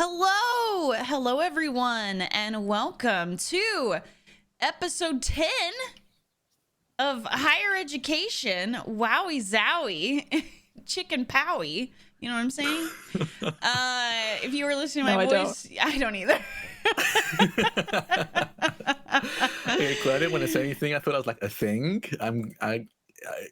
Hello everyone, and welcome to episode 10 of Higher Education. Wowie zowie, chicken powie. You know what I'm saying? If you were listening to my voice, I don't either. Okay, cool. I didn't want to say anything. I thought I was like a thing.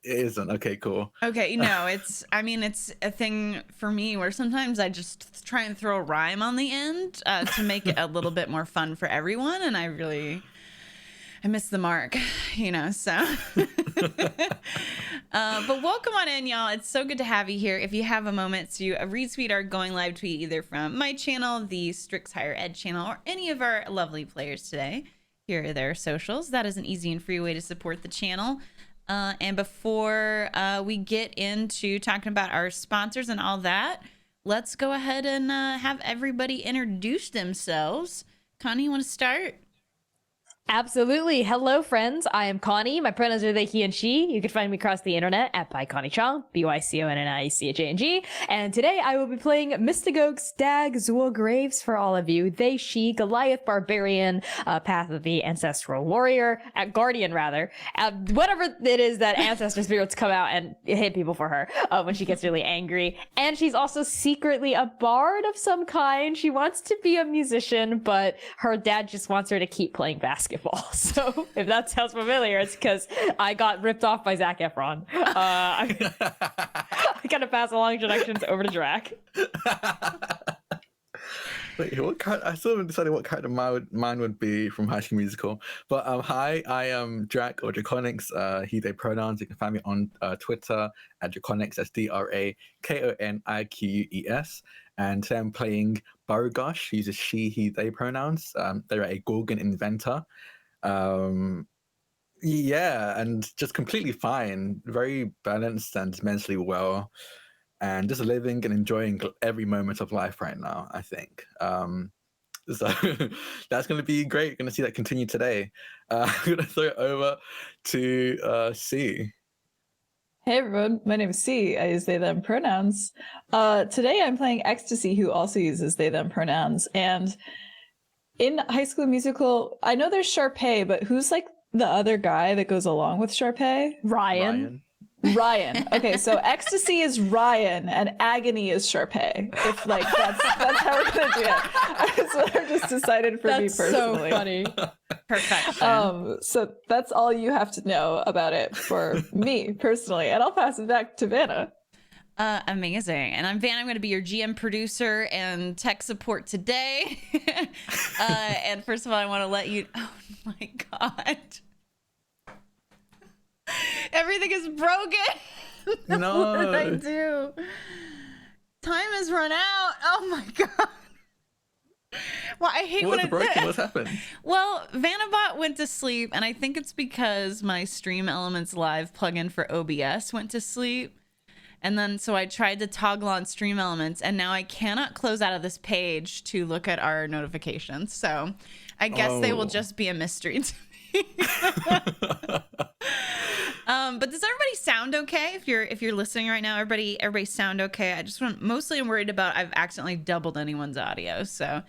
It isn't. Okay, cool. Okay, no, it's a thing for me where sometimes I just try and throw a rhyme on the end to make it a little bit more fun for everyone, and I miss the mark, so. But welcome on in, y'all. It's so good to have you here. If you have a moment to retweet our going live tweet, either from my channel, the Strix Higher Ed channel, or any of our lovely players today, here are their socials. That is an easy and free way to support the channel. And before we get into talking about our sponsors and all that, let's go ahead and have everybody introduce themselves. Connie, you want to start? Absolutely. Hello, friends. I am Connie. My pronouns are they, he, and she. You can find me across the internet at ByConnieChong, ByConniechang. And today I will be playing Mystagogue Stag Graves for all of you. They, she, Goliath Barbarian, Path of the Ancestral Warrior, Guardian rather. Whatever it is that ancestor spirits come out and hit people for her when she gets really angry. And she's also secretly a bard of some kind. She wants to be a musician, but her dad just wants her to keep playing basketball. So if that sounds familiar, it's because I got ripped off by Zac Efron. I gotta pass along introductions over to Drac. Wait, what character? I still haven't decided what character mine would be from High School Musical. But hi, I am Drac or Draconics. He, they pronouns. You can find me on Twitter at Draconics. That's DRAKONIQUES. And today I'm playing Burgosh. He uses she, he, they pronouns. They're a Gorgon inventor. Yeah, and just completely fine. Very balanced and mentally well. And just living and enjoying every moment of life right now, I think. So that's going to be great. Going to see that continue today. I'm going to throw it over to C. Hey everyone, my name is C. I use they, them pronouns. Today I'm playing Ecstasy, who also uses they, them pronouns. And in High School Musical, I know there's Sharpay, but who's like the other guy that goes along with Sharpay? Ryan. Okay, so Ecstasy is Ryan and Agony is Sharpay. If like that's how we're gonna do it. That's what I've just decided for me personally. So funny. Perfection. So that's all you have to know about it for me personally, and I'll pass it back to Vanna. Amazing. And I'm Van. I'm going to be your GM producer and tech support today. And first of all, I want to let you... Oh my God. Everything is broken. No. What did I do? Time has run out. Oh my God. Well, I hate What's broken? What's happened? Well, Vanabot went to sleep, and I think it's because my Stream Elements Live plugin for OBS went to sleep. And then so I tried to toggle on Stream Elements, and now I cannot close out of this page to look at our notifications. So I guess they will just be a mystery to me. But does everybody sound okay? If you're listening right now, everybody sound okay? I'm worried about I've accidentally doubled anyone's audio, so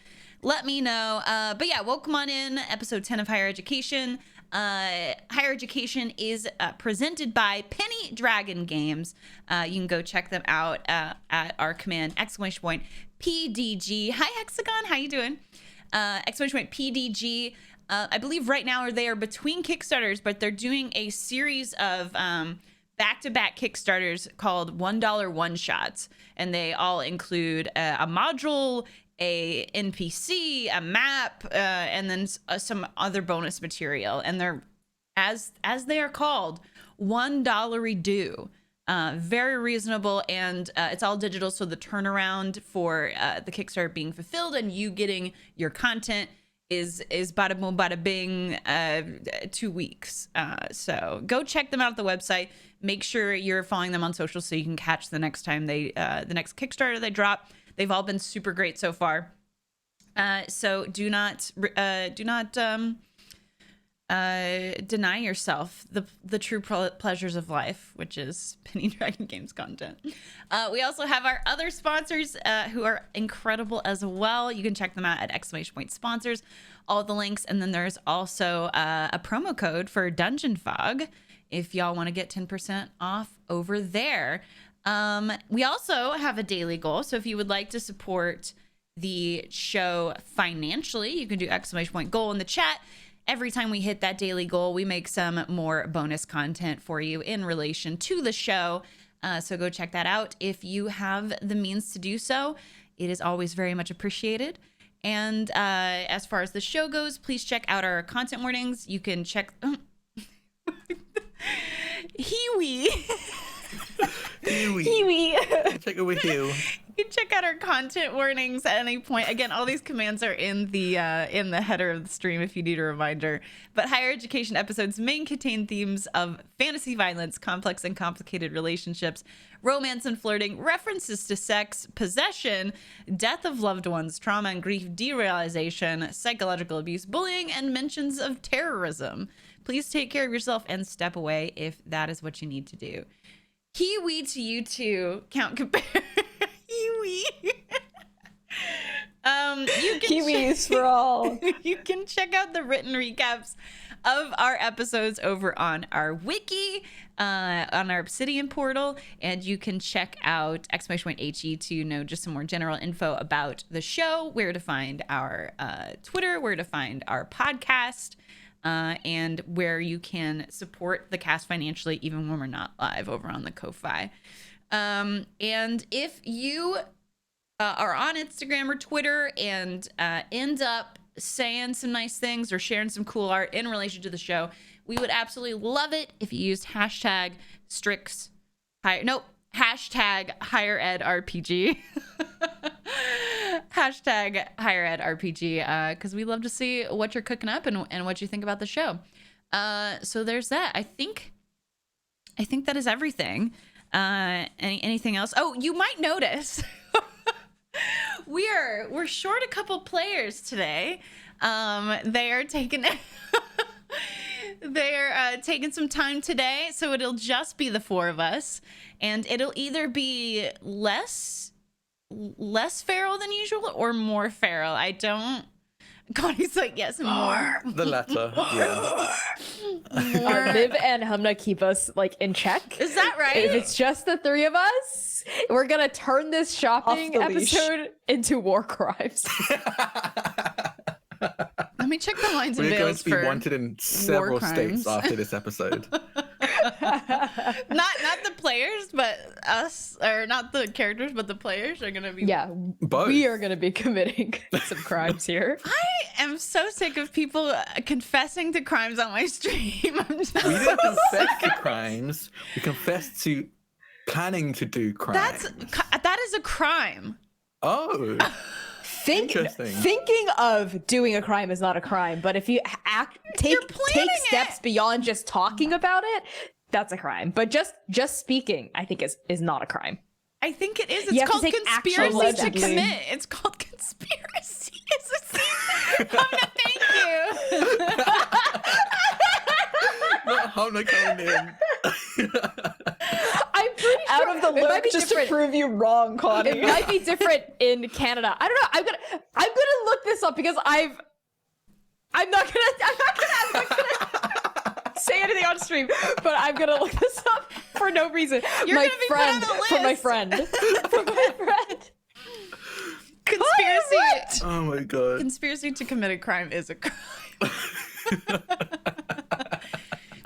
let me know. But yeah, welcome on in episode 10 of Higher Education. Higher Education is presented by Penny Dragon Games. You can go check them out at our command !PDG. Hi Hexagon, how you doing? !PDG. I believe right now they are between Kickstarters, but they're doing a series of back-to-back Kickstarters called $1 one-shots, and they all include a module, a NPC, a map, and then some other bonus material. And they're, as they are called, $1 due. Very reasonable, and it's all digital, so the turnaround for the Kickstarter being fulfilled and you getting your content is bada boom, bada bing, 2 weeks. So go check them out at the website. Make sure you're following them on social so you can catch the next time the next Kickstarter they drop. They've all been super great so far. So do not deny yourself the true pleasures of life, which is Penny Dragon Games content. We also have our other sponsors who are incredible as well. You can check them out at !sponsors, all the links. And then there's also a promo code for Dungeon Fog if y'all want to get 10% off over there. We also have a daily goal. So if you would like to support the show financially, you can do !goal in the chat. Every time we hit that daily goal, we make some more bonus content for you in relation to the show. So go check that out if you have the means to do so. It is always very much appreciated. And as far as the show goes, please check out our content warnings. You can check... Hiwi. Check it with you. You can check out our content warnings at any point. Again, all these commands are in the header of the stream if you need a reminder. But higher education episodes may contain themes of fantasy violence, complex and complicated relationships, romance and flirting, references to sex, possession, death of loved ones, trauma and grief, derealization, psychological abuse, bullying, and mentions of terrorism. Please take care of yourself and step away if that is what you need to do. Kiwi to you too. Count compare. Kiwi. You can Kiwis for all. You can check out the written recaps of our episodes over on our wiki, on our Obsidian portal, and you can check out !HE to know just some more general info about the show, where to find our Twitter, where to find our podcast, and where you can support the cast financially even when we're not live over on the Ko-Fi. And if you are on Instagram or Twitter and end up saying some nice things or sharing some cool art in relation to the show, we would absolutely love it if you used hashtag higher ed RPG. Hashtag higher ed RPG, because we love to see what you're cooking up and what you think about the show. So there's that. I think that is everything. Anything else? Oh, you might notice we're short a couple players today. They are taking taking some time today, so it'll just be the four of us, and it'll either be less feral than usual or more feral. I don't. Connie's like, yes, more. The latter, yeah. Viv and Humna keep us like in check. Is that right? If it's just the three of us, we're gonna turn this shopping Off the leash. episode into war crimes. Let me check the lines and We're going veils to be for wanted in several crimes. states after this episode. not the players, but us, or not the characters, but the players are gonna be. Yeah, Both. we are gonna be committing some crimes here. I am so sick of people confessing to crimes on my stream. We didn't confess to crimes. We confessed to planning to do crimes. That is a crime. Oh. Interesting. Thinking of doing a crime is not a crime, but if you take steps beyond just talking about it, that's a crime. But just speaking, I think is not a crime. I think it is. You It's have to called take actual conspiracy to steps. commit. It's called conspiracy. Hamna, thank you. Not Hamna coming in. I'm pretty sure Out of the it might loop be just to different. prove you wrong, Connie. It might be different in Canada. I don't know. I'm gonna look this up because I'm not gonna say anything on stream, but I'm gonna look this up for no reason. You're gonna be put on a For my list. friend. For my friend. Conspiracy. Oh my god. Conspiracy to commit a crime is a crime.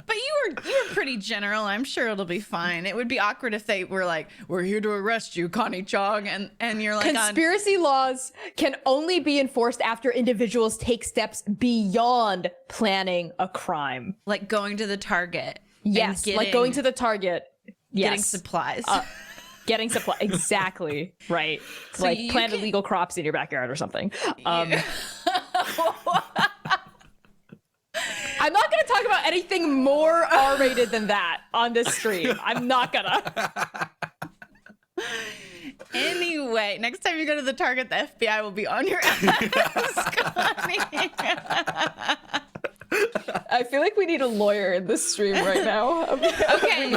But you were pretty general. I'm sure it'll be fine. It would be awkward if they were like, "We're here to arrest you, Connie Chong," and you're like, Conspiracy laws can only be enforced after individuals take steps beyond planning a crime. like going to the Target. and Yes, like going to the Target. Yes. getting supplies. Getting supply exactly right. So like you plant can- illegal crops in your backyard or something. I'm not gonna talk about anything more R-rated than that on this stream. I'm not gonna. Anyway, next time you go to the Target, the FBI will be on your ass, Connie. I feel like we need a lawyer in this stream right now. Okay,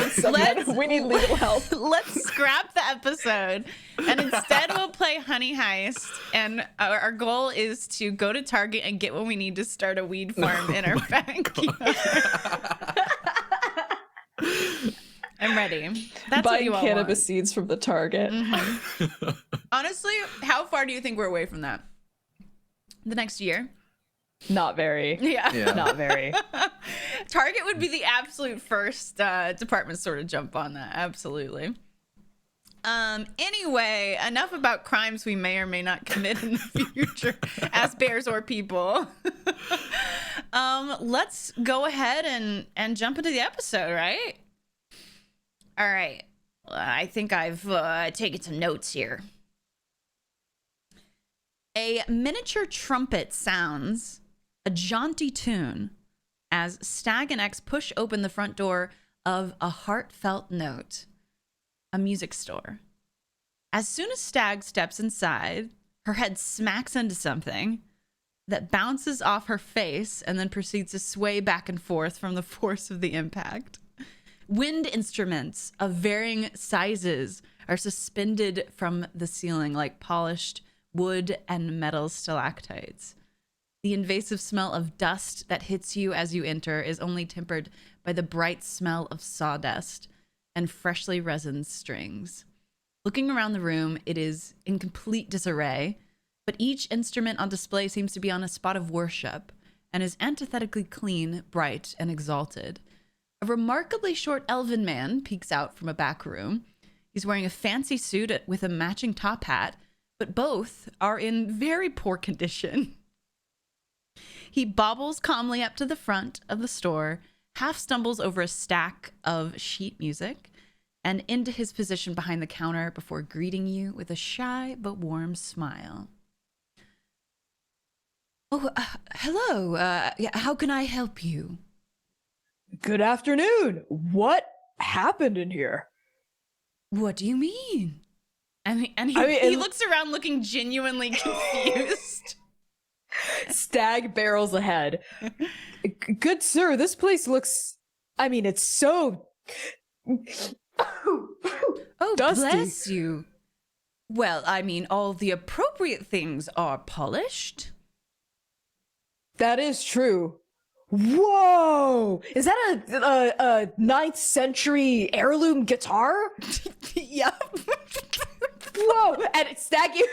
we need legal help. Let's scrap the episode, and instead we'll play Honey Heist. And our goal is to go to Target and get what we need to start a weed farm in our backyard. I'm ready. That's what you Buying all cannabis want. seeds from the Target. Mm-hmm. Honestly, how far do you think we're away from that? The next year? Not very. Yeah. Not very. Target would be the absolute first department store to jump on that. Absolutely. Anyway, enough about crimes we may or may not commit in the future as bears or people. Let's go ahead and jump into the episode, right? All right. I think I've taken some notes here. A miniature trumpet sounds a jaunty tune as Stag and X push open the front door of A Heartfelt Note, a music store. As soon as Stag steps inside, her head smacks into something that bounces off her face and then proceeds to sway back and forth from the force of the impact. Wind instruments of varying sizes are suspended from the ceiling like polished wood and metal stalactites. The invasive smell of dust that hits you as you enter is only tempered by the bright smell of sawdust and freshly resined strings. Looking around the room, it is in complete disarray, but each instrument on display seems to be on a spot of worship and is antithetically clean, bright, and exalted. A remarkably short elven man peeks out from a back room. He's wearing a fancy suit with a matching top hat, but both are in very poor condition. He bobbles calmly up to the front of the store, half stumbles over a stack of sheet music, and into his position behind the counter before greeting you with a shy but warm smile. Oh, hello. How can I help you? Good afternoon. What happened in here? What do you mean? He looks around looking genuinely confused. Stag barrels ahead. Good sir, this place looks... it's so... Oh, dusty. Bless you. Well, all the appropriate things are polished. That is true. Whoa! Is that a 9th century heirloom guitar? Yep. Whoa! And it's Stag you...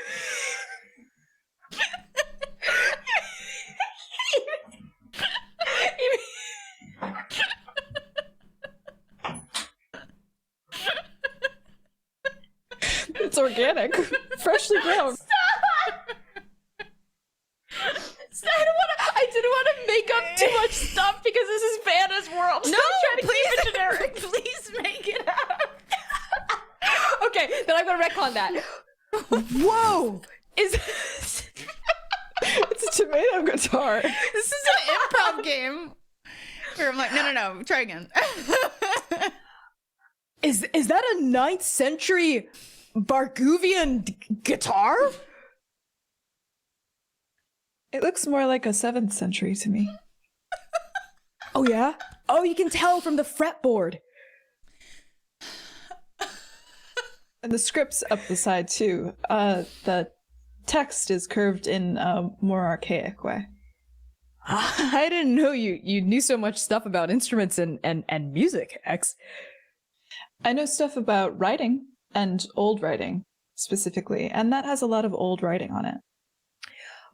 It's organic. Freshly grown. I didn't want to make up too much stuff because this is Vanna's world. No, I'm trying to please, keep it generic. please make it up. Okay, then I'm gonna retcon that. Whoa! It's a tomato guitar. This is an improv game. Where I'm like, no, try again. Is that a 9th century Barguvian guitar? It looks more like a 7th century to me. Oh yeah? Oh, you can tell from the fretboard. And the script's up the side too. The text is curved in a more archaic way. I didn't know you knew so much stuff about instruments and music, X. I know stuff about writing and old writing specifically, and that has a lot of old writing on it.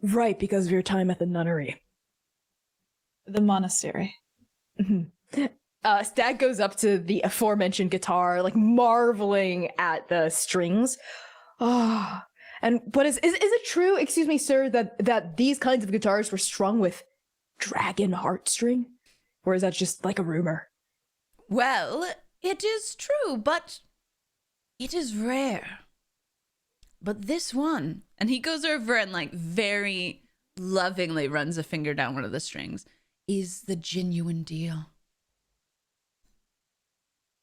Right, because of your time at the nunnery. The monastery. Mm-hmm. Stag goes up to the aforementioned guitar, like marveling at the strings. Oh, but is it true, excuse me, sir, that these kinds of guitars were strung with dragon heartstring? Or is that just like a rumor? Well, it is true, but it is rare. But this one, and he goes over and like very lovingly runs a finger down one of the strings, is the genuine deal.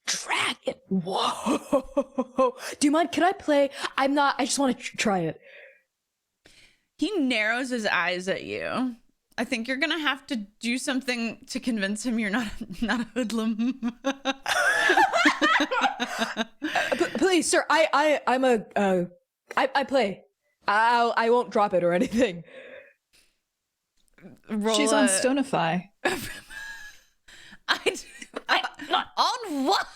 Dragon. Whoa. Do you mind? Can I play? I just want to try it. He narrows his eyes at you I think you're gonna have to do something to convince him you're not a hoodlum. Please, sir, I play. I won't drop it or anything. She's on Stonify. On what?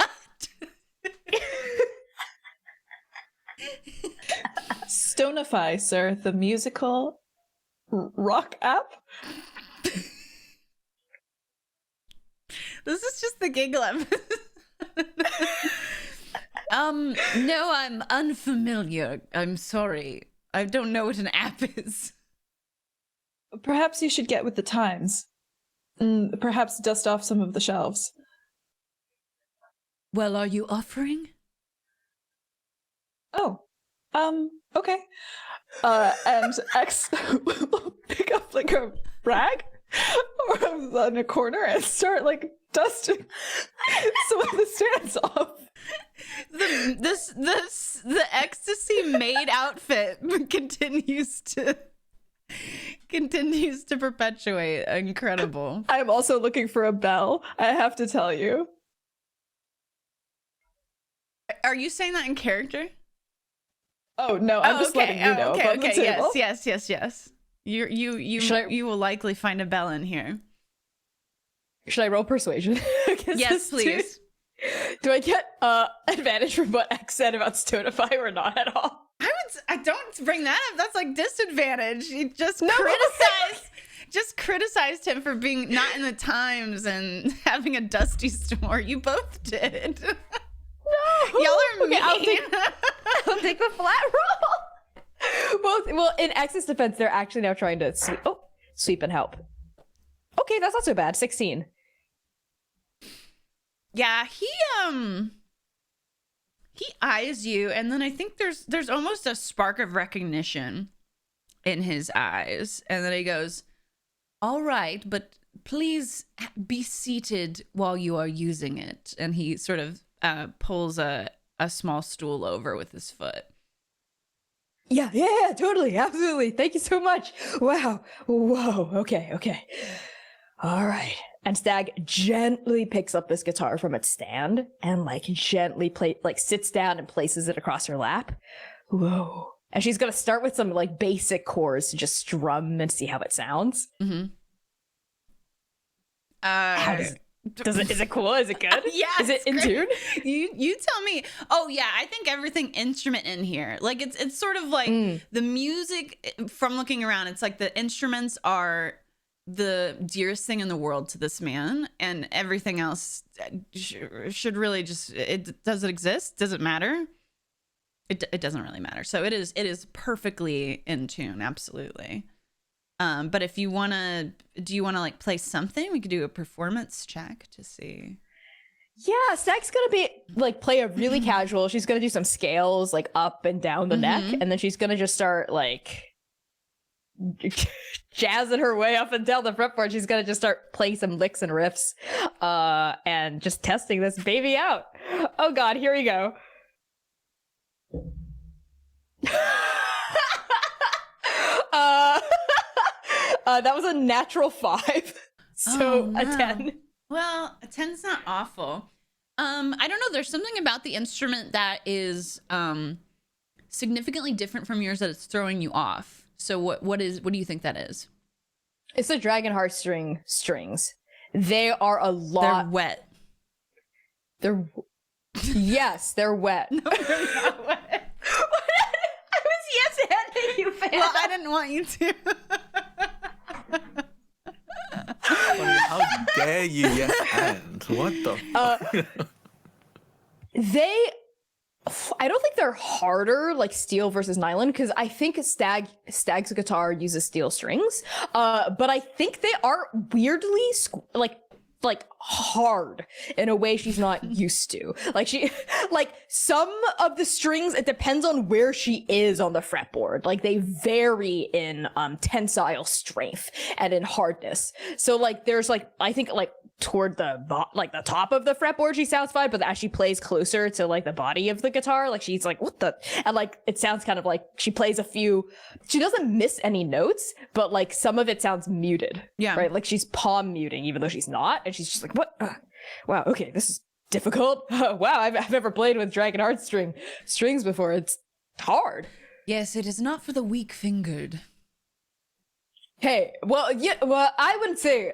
Stonify, sir, the musical rock app. This is just the giggle episode. No, I'm unfamiliar. I'm sorry. I don't know what an app is. Perhaps you should get with the times. Perhaps dust off some of the shelves. Well, are you offering? Oh, okay. And X will pick up like a rag or in a corner and start like dusting some of the strands off. The ecstasy made outfit continues to perpetuate. Incredible. I'm also looking for a bell, I have to tell you. Are you saying that in character? Oh no, I'm just letting you know about the table. Yes. You will likely find a bell in here. Should I roll persuasion? Yes, please. Do I get advantage from what X said about Stonify or not at all? I don't bring that up. That's like disadvantage. You just criticized him for being not in the times and having a dusty store. You both did. No, y'all are mean. I'll take the flat roll. Well, in X's defense, they're actually now trying to sweep and help. Okay, that's not so bad. 16. Yeah, he eyes you, and then I think there's almost a spark of recognition in his eyes, and then he goes, "All right, but please be seated while you are using it." And he sort of pulls a small stool over with his foot. Yeah, totally, absolutely. Thank you so much. Wow. Whoa. Okay. All right. And Stag gently picks up this guitar from its stand and gently sits down and places it across her lap. Whoa. And she's gonna start with some basic chords to just strum and see how it sounds. Mm-hmm. Is it cool? Is it good? Yeah. Is it in tune? You tell me. Oh yeah, I think everything instrument in here. It's sort of like the music from looking around, it's like the instruments are the dearest thing in the world to this man, and everything else should really just does it exist? Does it matter? It doesn't really matter. So it is perfectly in tune, absolutely. But if you do you want to play something? We could do a performance check to see. Yeah, Stag's gonna be play a really casual. She's gonna do some scales up and down the neck, and then she's gonna just start jazzing her way up and down the fretboard. She's gonna just start playing some licks and riffs, and just testing this baby out. Oh God, here we go. That was a natural 5, so a 10. Well, a 10's not awful. I don't know. There's something about the instrument that is significantly different from yours that it's throwing you off. So what do you think that is? It's the dragon heart strings. They are a lot. They're wet. Yes, they're wet. No, they're not wet. I was yes-handing you, fan. Well, I didn't want you to. How dare you yes and what the I don't think they're harder steel versus nylon, because I think Stag's guitar uses steel strings, but I think they are weirdly like hard in a way she's not used to. Like some of the strings, it depends on where she is on the fretboard. Like they vary in tensile strength and in hardness. So like there's like, I think like toward the top of the fretboard she sounds fine, but as she plays closer to like the body of the guitar, like she's like, what the, and like it sounds kind of like she plays she doesn't miss any notes, but like some of it sounds muted. Yeah, right, like she's palm muting even though she's not, and she's just like, what, wow, okay, this is difficult. Wow, I've never played with dragon heart strings before. It's hard. Yes, it is not for the weak-fingered. Hey, well, I wouldn't say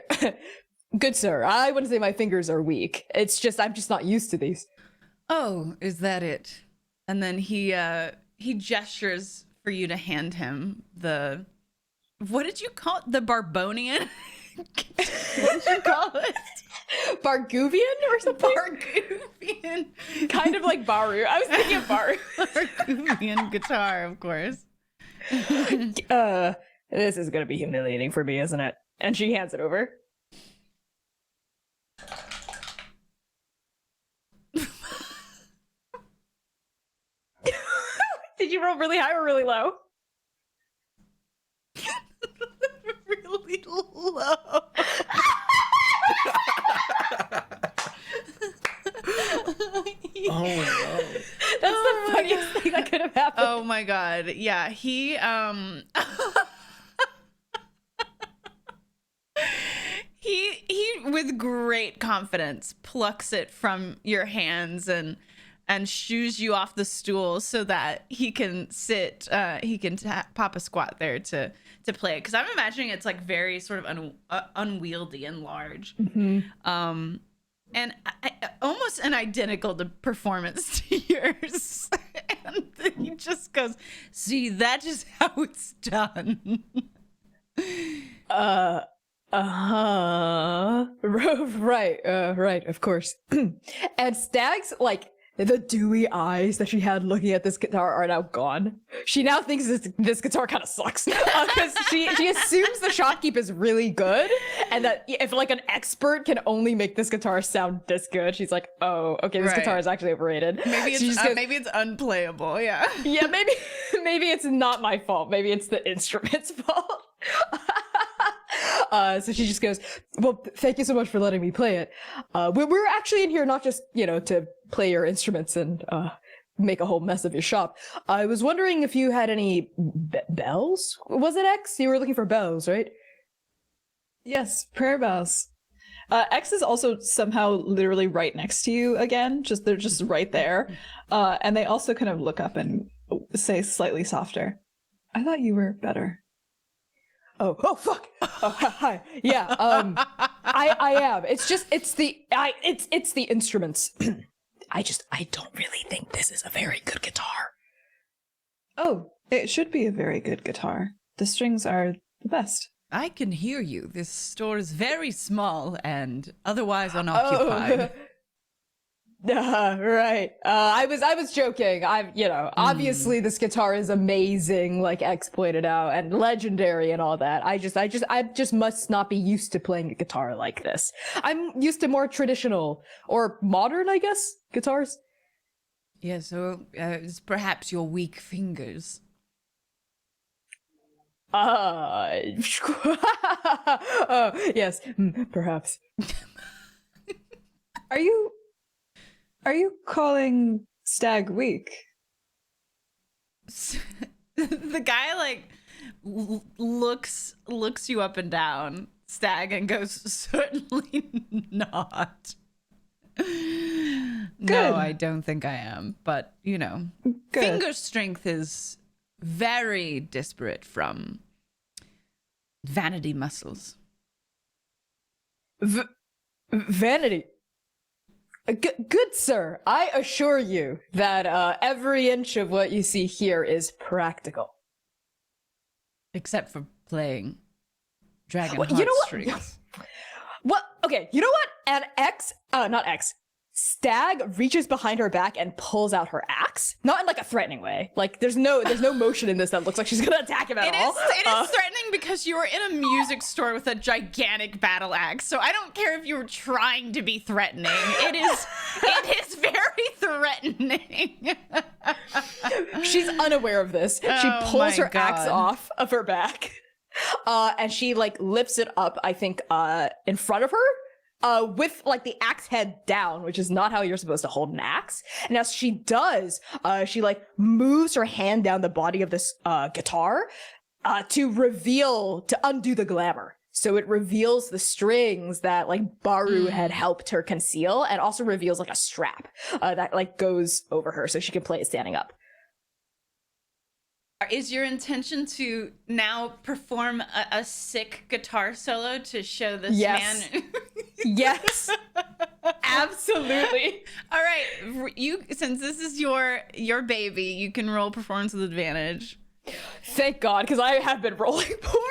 good sir, I wouldn't say my fingers are weak. It's just I'm just not used to these. Oh, is that it? And then he gestures for you to hand him the, what did you call it? The Barbonian? What did you call it? Barguvian or something? Barguvian. Kind of like Baru. I was thinking of Baru. Barguvian guitar, of course. This is gonna be humiliating for me, isn't it? And she hands it over. Did you roll really high or really low? Really low. Oh no. That's the funniest thing that could have happened. Oh my god. Yeah, he he with great confidence plucks it from your hands and shoos you off the stool so that he can sit pop a squat there to play it, because I'm imagining it's like very sort of unwieldy and large. Mm-hmm. And almost an identical to performance to yours. And then he just goes, see, that is how it's done. Right, of course. And Stag's, like, the dewy eyes that she had looking at this guitar are now gone. She now thinks this guitar kind of sucks. Because she assumes the shotkeep is really good, and that if, like, an expert can only make this guitar sound this good, she's like, oh, okay, this guitar is actually overraid. Maybe it's unplayable, yeah. Yeah, maybe it's not my fault. Maybe it's the instrument's fault. So she just goes, well, thank you so much for letting me play it. We're actually in here not just, to play your instruments and make a whole mess of your shop. I was wondering if you had any bells? Was it X? You were looking for bells, right? Yes, prayer bells. X is also somehow literally right next to you again. They're just right there. And they also kind of look up and say slightly softer, I thought you were better. Oh, fuck. Oh, hi. Yeah, I am. It's the instruments. I don't really think this is a very good guitar. Oh, it should be a very good guitar. The strings are the best. I can hear you. This store is very small and otherwise unoccupied. Right. I was joking. Obviously this guitar is amazing, like X pointed out, and legendary and all that. I just must not be used to playing a guitar like this. I'm used to more traditional or modern, I guess, guitars. Yeah, so it's perhaps your weak fingers. Yes, perhaps. Are you calling Stag weak? The guy looks you up and down, Stag, and goes, certainly not. No, I don't think I am. But, Good. finger strength is very disparate from vanity muscles. Vanity. Good sir, I assure you that every inch of what you see here is practical. Except for playing Dragon Well, you know what? Heartstrings. Well, okay, you know what? An X, not X, Stag reaches behind her back and pulls out her axe, not in like a threatening way. Like there's no motion in this that looks like she's gonna attack him at all. It is threatening because you were in a music store with a gigantic battle axe. So I don't care if you were trying to be threatening. It is very threatening. She's unaware of this. She pulls her axe off of her back, and she like lifts it up. I think in front of her. With like the axe head down, which is not how you're supposed to hold an axe. And as she does, she like moves her hand down the body of this guitar to undo the glamour. So it reveals the strings that like Baru had helped her conceal, and also reveals like a strap that like goes over her so she can play it standing up. Is your intention to now perform a sick guitar solo to show this man? Yes, absolutely. All right, since this is your baby, you can roll performance with advantage. Thank God, because I have been rolling poorly.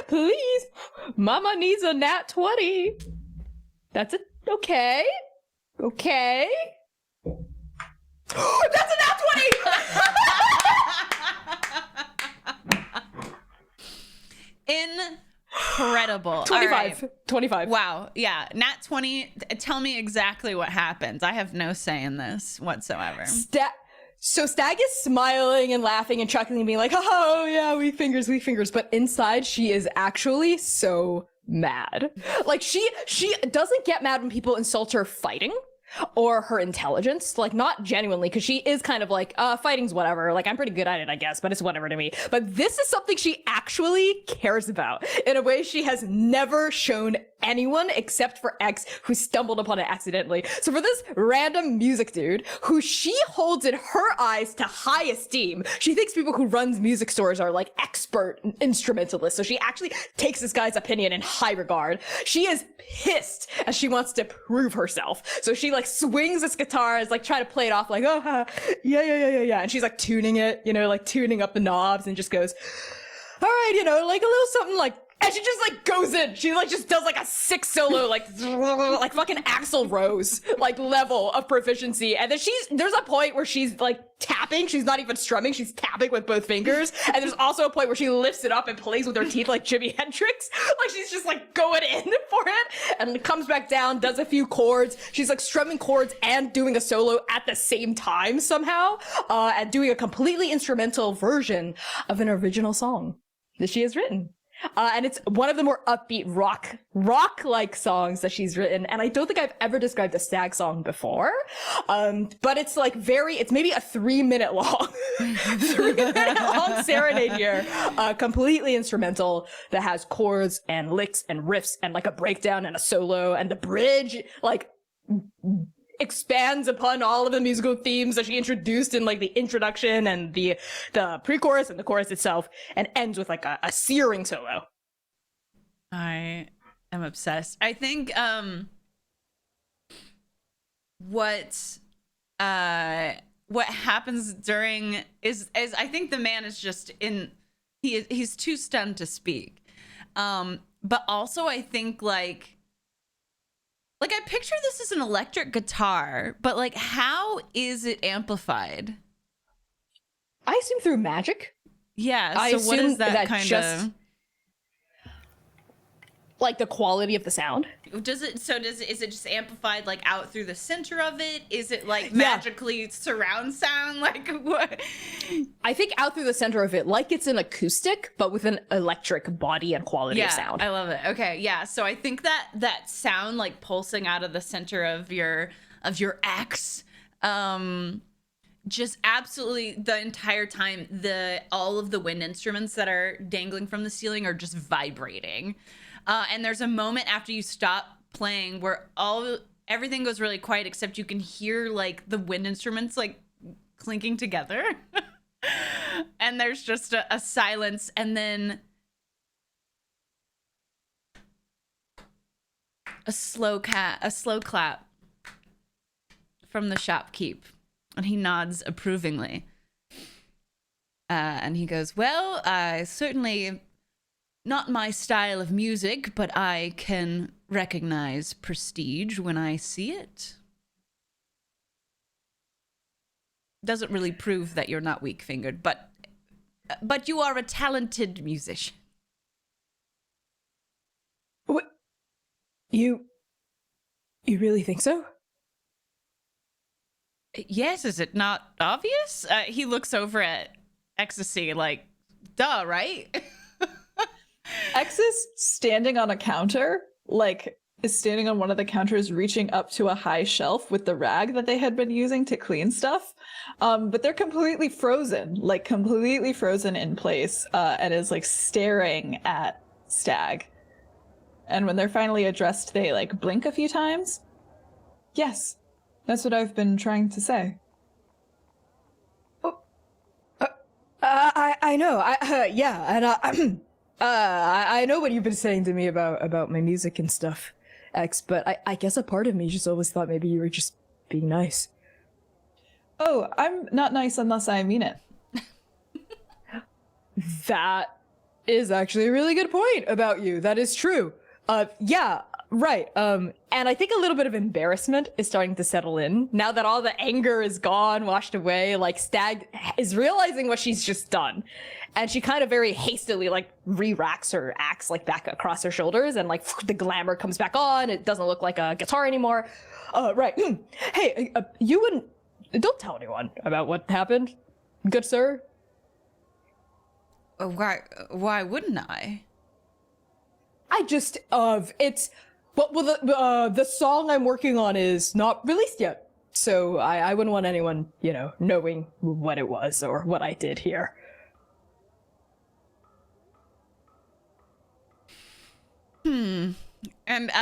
Please, Mama needs a nat 20. That's it. Okay. That's a nat 20. Incredible. 25. Right. 25. Wow. Yeah. Nat 20. Tell me exactly what happens. I have no say in this whatsoever. So Stag is smiling and laughing and chuckling and being like, oh yeah, weak fingers. But inside she is actually so mad. Like she doesn't get mad when people insult her fighting or her intelligence, like not genuinely, because she is kind of like, fighting's whatever, like I'm pretty good at it, I guess, but it's whatever to me. But this is something she actually cares about in a way she has never shown anyone except for X, who stumbled upon it accidentally. So for this random music dude who she holds in her eyes to high esteem, she thinks people who runs music stores are like expert instrumentalists. So she actually takes this guy's opinion in high regard. She is pissed as she wants to prove herself. So she like swings this guitar, is like trying to play it off like, oh, yeah. And she's like tuning it, like tuning up the knobs, and just goes, all right, like a little something like, and she just like goes in. She like just does like a sick solo, like fucking Axl Rose, like level of proficiency. And then there's a point where she's like tapping. She's not even strumming. She's tapping with both fingers. And there's also a point where she lifts it up and plays with her teeth like Jimi Hendrix. Like she's just like going in for it, and comes back down, does a few chords. She's like strumming chords and doing a solo at the same time somehow, and doing a completely instrumental version of an original song that she has written. And it's one of the more upbeat rock-like songs that she's written. And I don't think I've ever described a Stag song before. But it's like it's maybe a 3-minute long, 3-minute long serenade here. Completely instrumental, that has chords and licks and riffs and like a breakdown and a solo, and the bridge like expands upon all of the musical themes that she introduced in like the introduction and the pre-chorus and the chorus itself, and ends with like a searing solo. I am obsessed. I think what happens during is I think the man is just he's too stunned to speak. But also I think like I picture this as an electric guitar, but like how is it amplified? I assume through magic. Yeah, so what is that kind of like the quality of the sound? Is it just amplified like out through the center of it? Is it like magically surround sound? Like what? I think out through the center of it, like it's an acoustic, but with an electric body and quality of sound. I love it. Okay, yeah. So I think that sound like pulsing out of the center of your axe, just absolutely the entire time, all of the wind instruments that are dangling from the ceiling are just vibrating. And there's a moment after you stop playing where everything goes really quiet, except you can hear like the wind instruments like clinking together. And there's just a silence, and then a slow clap from the shopkeep, and he nods approvingly. And he goes, well, I certainly not my style of music, but I can recognize prestige when I see it. Doesn't really prove that you're not weak-fingered, but you are a talented musician. What? You really think so? Yes, is it not obvious? He looks over at Ecstasy like, duh, right? X is standing on a counter, like, is standing on one of the counters, reaching up to a high shelf with the rag that they had been using to clean stuff. But they're completely frozen in place, and is like staring at Stag. And when they're finally addressed, they like blink a few times. Yes, that's what I've been trying to say. I know. Yeah, and I know what you've been saying to me about my music and stuff, X. But I guess a part of me just always thought maybe you were just being nice. Oh, I'm not nice unless I mean it. That is actually a really good point about you. That is true. Yeah, right. And I think a little bit of embarrassment is starting to settle in now that all the anger is gone, washed away. Like Stag is realizing what she's just done, and she kind of very hastily like re-racks her axe like back across her shoulders, and like the glamour comes back on. It doesn't look like a guitar anymore. Right. Hey, you wouldn't. Don't tell anyone about what happened, good sir. Why wouldn't I? I just it's well the song I'm working on is not released yet, so I wouldn't want anyone knowing what it was or what I did here. And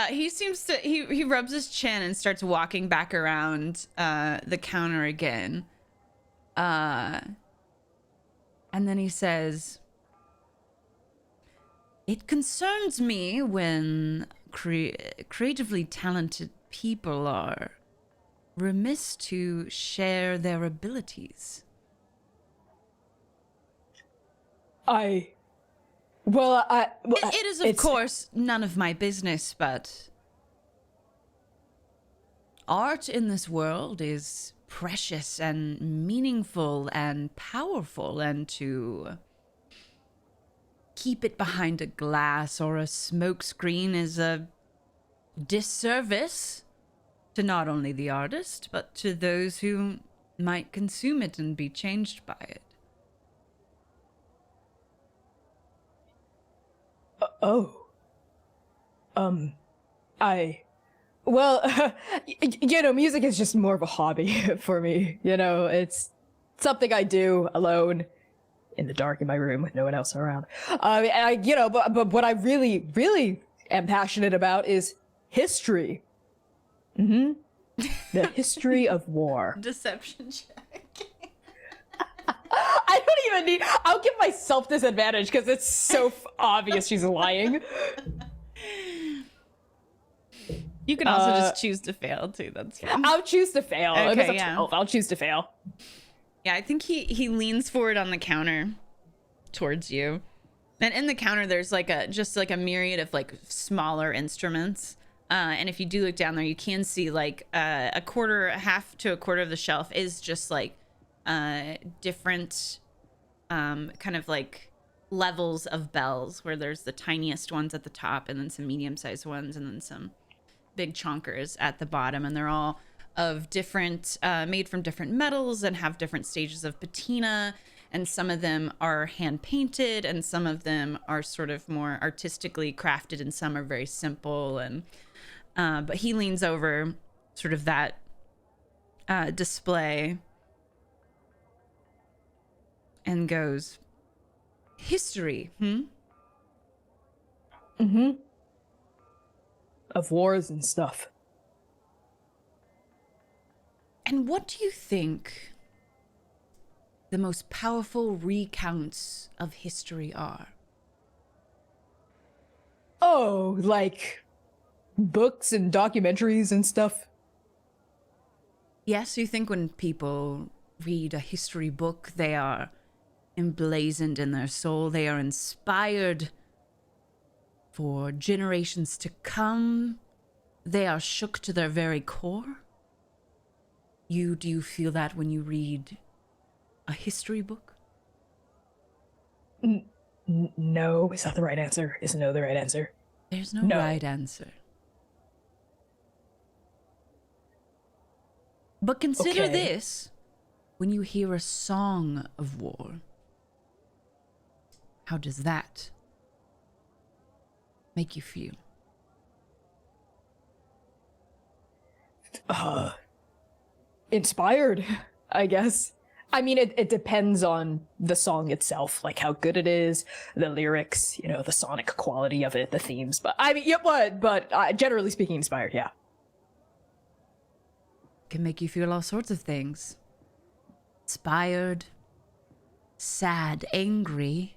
he seems to he rubs his chin and starts walking back around the counter again. And then he says, "It concerns me when creatively talented people are remiss to share their abilities." It is, of course, none of my business, but art in this world is precious and meaningful and powerful, and to keep it behind a glass or a smoke screen is a disservice to not only the artist, but to those who might consume it and be changed by it. Music is just more of a hobby for me. It's something I do alone in the dark in my room with no one else around. But what I really, really am passionate about is history. The history of war. Deception check. I don't even need. I'll give myself this advantage because it's so obvious she's lying. You can also just choose to fail too. That's fine. I'll choose to fail. Okay, It was a yeah. 12. I'll choose to fail. Yeah, I think he leans forward on the counter towards you. And in the counter, there's like a myriad of like smaller instruments. And if you do look down there, you can see like half to a quarter of the shelf is just like different kind of like levels of bells, where there's the tiniest ones at the top and then some medium-sized ones and then some big chonkers at the bottom. And they're all of different, made from different metals and have different stages of patina. And some of them are hand painted and some of them are sort of more artistically crafted and some are very simple. And but he leans over sort of that display and goes, "History, Of wars and stuff. And what do you think the most powerful recounts of history are?" Oh, like books and documentaries and stuff. Yes, you think when people read a history book, they are emblazoned in their soul, they are inspired for generations to come they are shook to their very core. Do you feel that when you read a history book? No, is that the right answer? Is no the right answer? There's no No. right answer. But consider Okay. this. When you hear a song of war, how does that make you feel? Inspired, I guess. I mean, it depends on the song itself, like how good it is, the lyrics, you know, the sonic quality of it, the themes. But I mean, yeah, but generally speaking, inspired, yeah. Can make you feel all sorts of things. Inspired, sad, angry.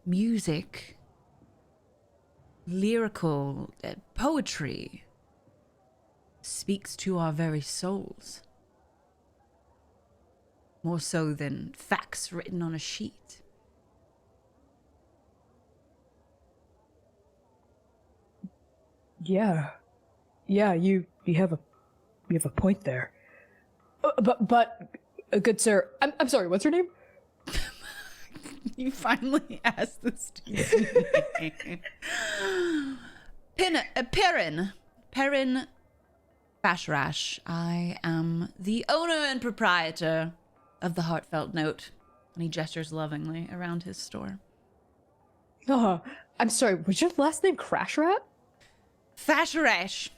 Music, lyrical, poetry speaks to our very souls. More so than facts written on a sheet. Yeah, you have a point there. But good sir, I'm sorry. What's your name? You finally asked this Perrin Bashrash. I am the owner and proprietor of the Heartfelt Note. And he gestures lovingly around his store. I'm sorry. Was your last name Crash Rat? Fasharash.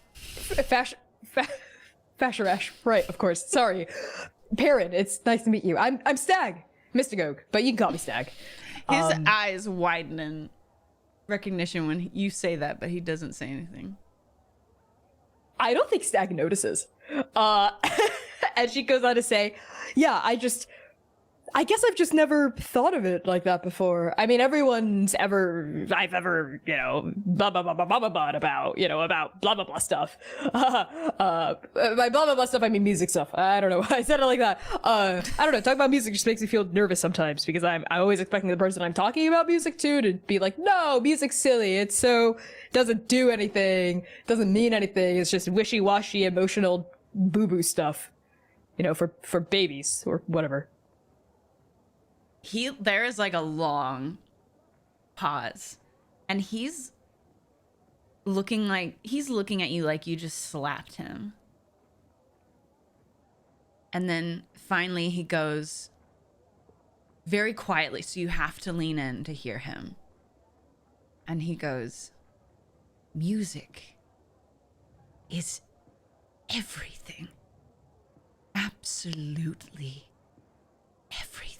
Fasharash. Right, of course. Sorry. Perrin, it's nice to meet you. I'm Stag. Mystagogue, but you can call me Stag. His eyes widen in recognition when you say that, but he doesn't say anything. I don't think Stag notices. And she goes on to say, yeah, I guess I've just never thought of it like that before. I mean, I've ever, blah, blah, blah, blah, blah, blah, blah, about blah, blah, blah stuff. By blah, blah, blah stuff, I mean music stuff. I don't know why I said it like that. I don't know. Talking about music just makes me feel nervous sometimes because I'm always expecting the person I'm talking about music to be like, no, music's silly. It's so, doesn't do anything, doesn't mean anything. It's just wishy-washy, emotional boo-boo stuff, for babies or whatever. There is like a long pause, and he's looking at you like you just slapped him. And then finally he goes very quietly, so you have to lean in to hear him. And he goes, music is everything. Absolutely everything.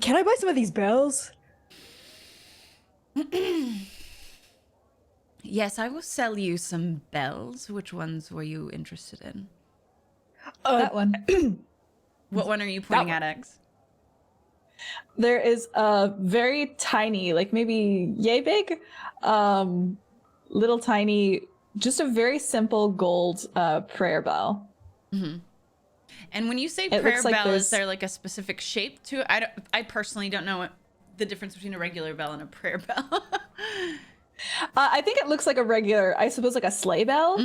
Can I buy some of these bells? Yes, I will sell you some bells. Which ones were you interested in? That one. What one are you pointing at, X? There is a very tiny, like maybe yay big, little tiny, just a very simple gold prayer bell. Mm-hmm. And when you say It prayer looks like bell, is there's- there like a specific shape to it? I personally don't know what the difference between a regular bell and a prayer bell. I think it looks like a regular, I suppose, like a sleigh bell.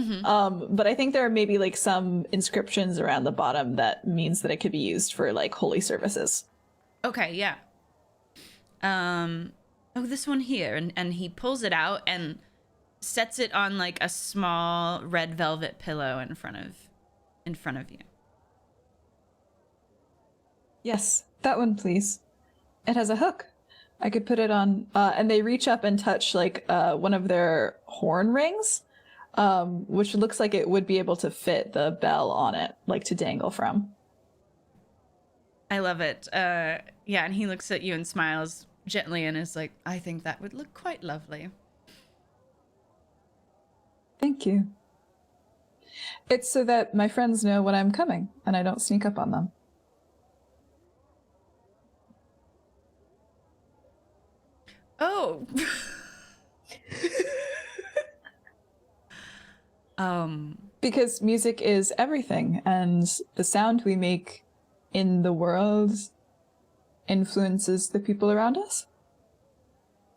But I think there are maybe like some inscriptions around the bottom that means that it could be used for like holy services. Okay, yeah. Oh, this one here, and he pulls it out and sets it on like a small red velvet pillow in front of you. Yes, that one, please. It has a hook. I could put it on, and they reach up and touch like one of their horn rings, which looks like it would be able to fit the bell on it, like to dangle from. I love it. Yeah, and he looks at you and smiles gently and is like, I think that would look quite lovely. Thank you. It's so that my friends know when I'm coming and I don't sneak up on them. Oh. Because music is everything, and the sound we make in the world influences the people around us?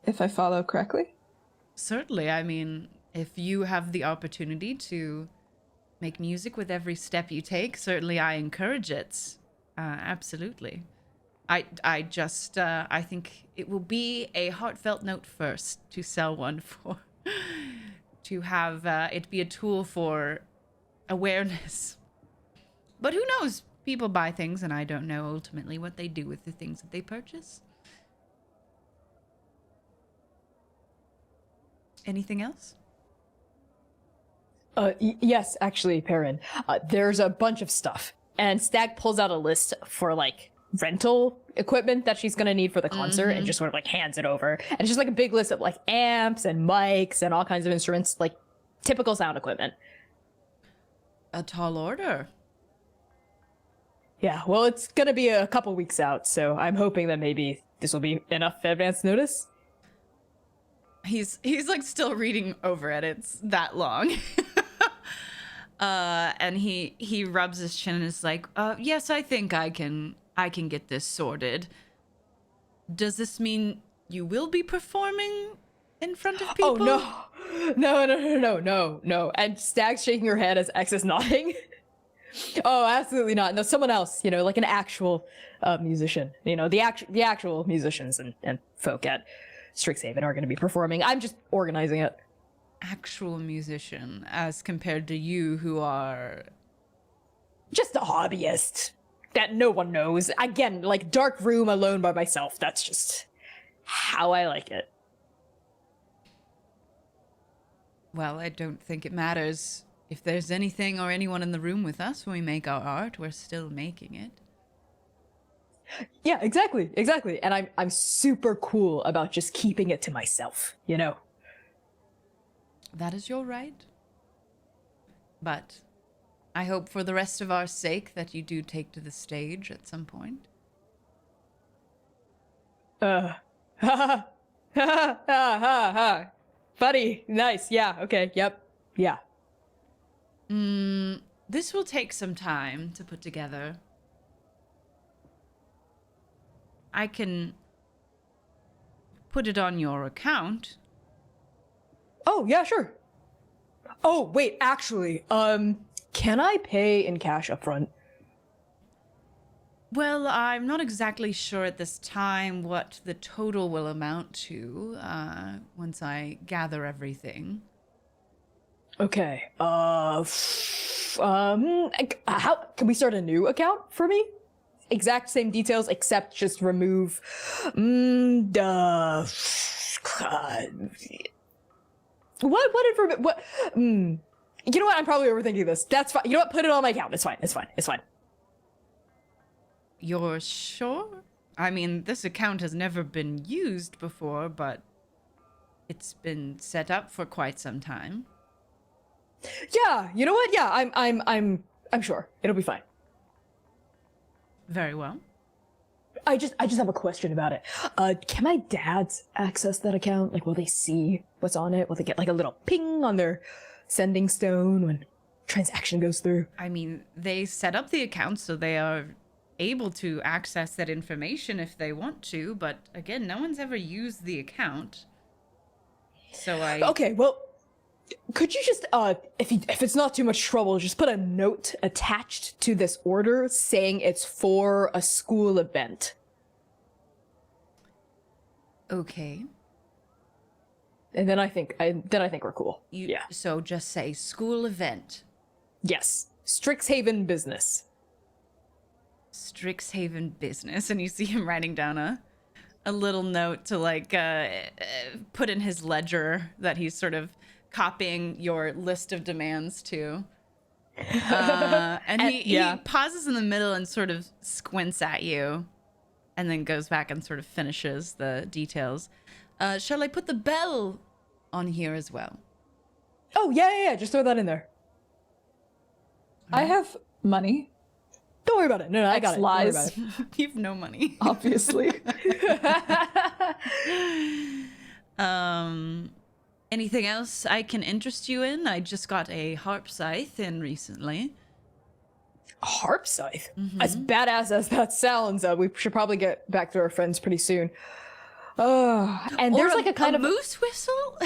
If I follow correctly? Certainly. I mean, if you have the opportunity to make music with every step you take, certainly I encourage it. Absolutely. I think it will be a heartfelt note first to sell one for, to have it be a tool for awareness. But who knows? People buy things, and I don't know ultimately what they do with the things that they purchase. Anything else? Yes, actually, Perrin. There's a bunch of stuff. And Stag pulls out a list for, like, rental equipment that she's gonna need for the concert and just sort of, like, hands it over. And it's just, like, a big list of, like, amps and mics and all kinds of instruments, like, typical sound equipment. A tall order. Yeah, well, it's gonna be a couple weeks out, so I'm hoping that maybe this will be enough advance notice. He's like still reading over it. It's that long. And he rubs his chin and is like, yes, I think I can get this sorted. Does this mean you will be performing in front of people? Oh, no. And Stag's shaking her head as X is nodding. Oh, absolutely not. No, someone else, like an actual musician. The actual musicians and folk at Strixhaven are going to be performing. I'm just organizing it. Actual musician as compared to you who are just a hobbyist that no one knows. Again, like dark room alone by myself. That's just how I like it. Well, I don't think it matters if there's anything or anyone in the room with us when we make our art. We're still making it. Yeah, exactly. And I'm super cool about just keeping it to myself, That is your right. But I hope for the rest of our sake that you do take to the stage at some point. Buddy, nice. Yeah, okay, yep. Yeah. This will take some time to put together. I can put it on your account. Oh, yeah, sure. Oh, wait, actually, can I pay in cash up front? Well, I'm not exactly sure at this time what the total will amount to, once I gather everything. Okay, how can we start a new account for me? Exact same details, except just remove, you know what? I'm probably overthinking this. That's fine. You know what? Put it on my account. It's fine. You're sure? I mean, this account has never been used before, but it's been set up for quite some time. Yeah, you know what? Yeah, I'm sure. It'll be fine. Very well. I just have a question about it. Can my dads access that account? Like, will they see what's on it? Will they get like a little ping on their sending stone when transaction goes through? I mean, they set up the account so they are able to access that information if they want to, but again, no one's ever used the account. So Okay, well, could you just, if it's not too much trouble, just put a note attached to this order saying it's for a school event. Okay. And then I think we're cool. Yeah. So just say school event. Yes. Strixhaven business. Strixhaven business, and you see him writing down a little note to like put in his ledger that he's sort of copying your list of demands to. And he pauses in the middle and sort of squints at you and then goes back and sort of finishes the details. Shall I put the bell on here as well? Oh, yeah. Just throw that in there. I have money. Don't worry about it. No, I got it. Lies. Don't worry about it. You have no money. Obviously. Anything else I can interest you in? I just got a harp scythe in recently. A harp scythe? As badass as that sounds, we should probably get back to our friends pretty soon. And there's like a kind of moose whistle.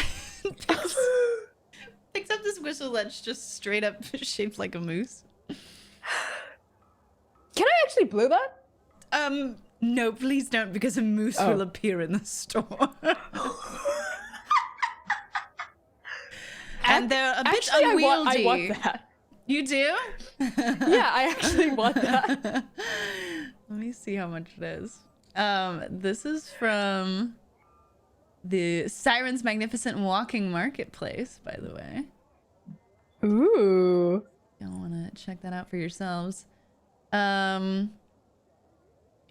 Picks up this whistle that's just straight up shaped like a moose. Can I actually blow that? No, please don't, because a moose will appear in the store. And they're a bit Actually, unwieldy. I want that. You do? Yeah, I actually want that. Let me see how much it is. This is from the Siren's Magnificent Walking Marketplace, by the way. Ooh. You'll want to check that out for yourselves. It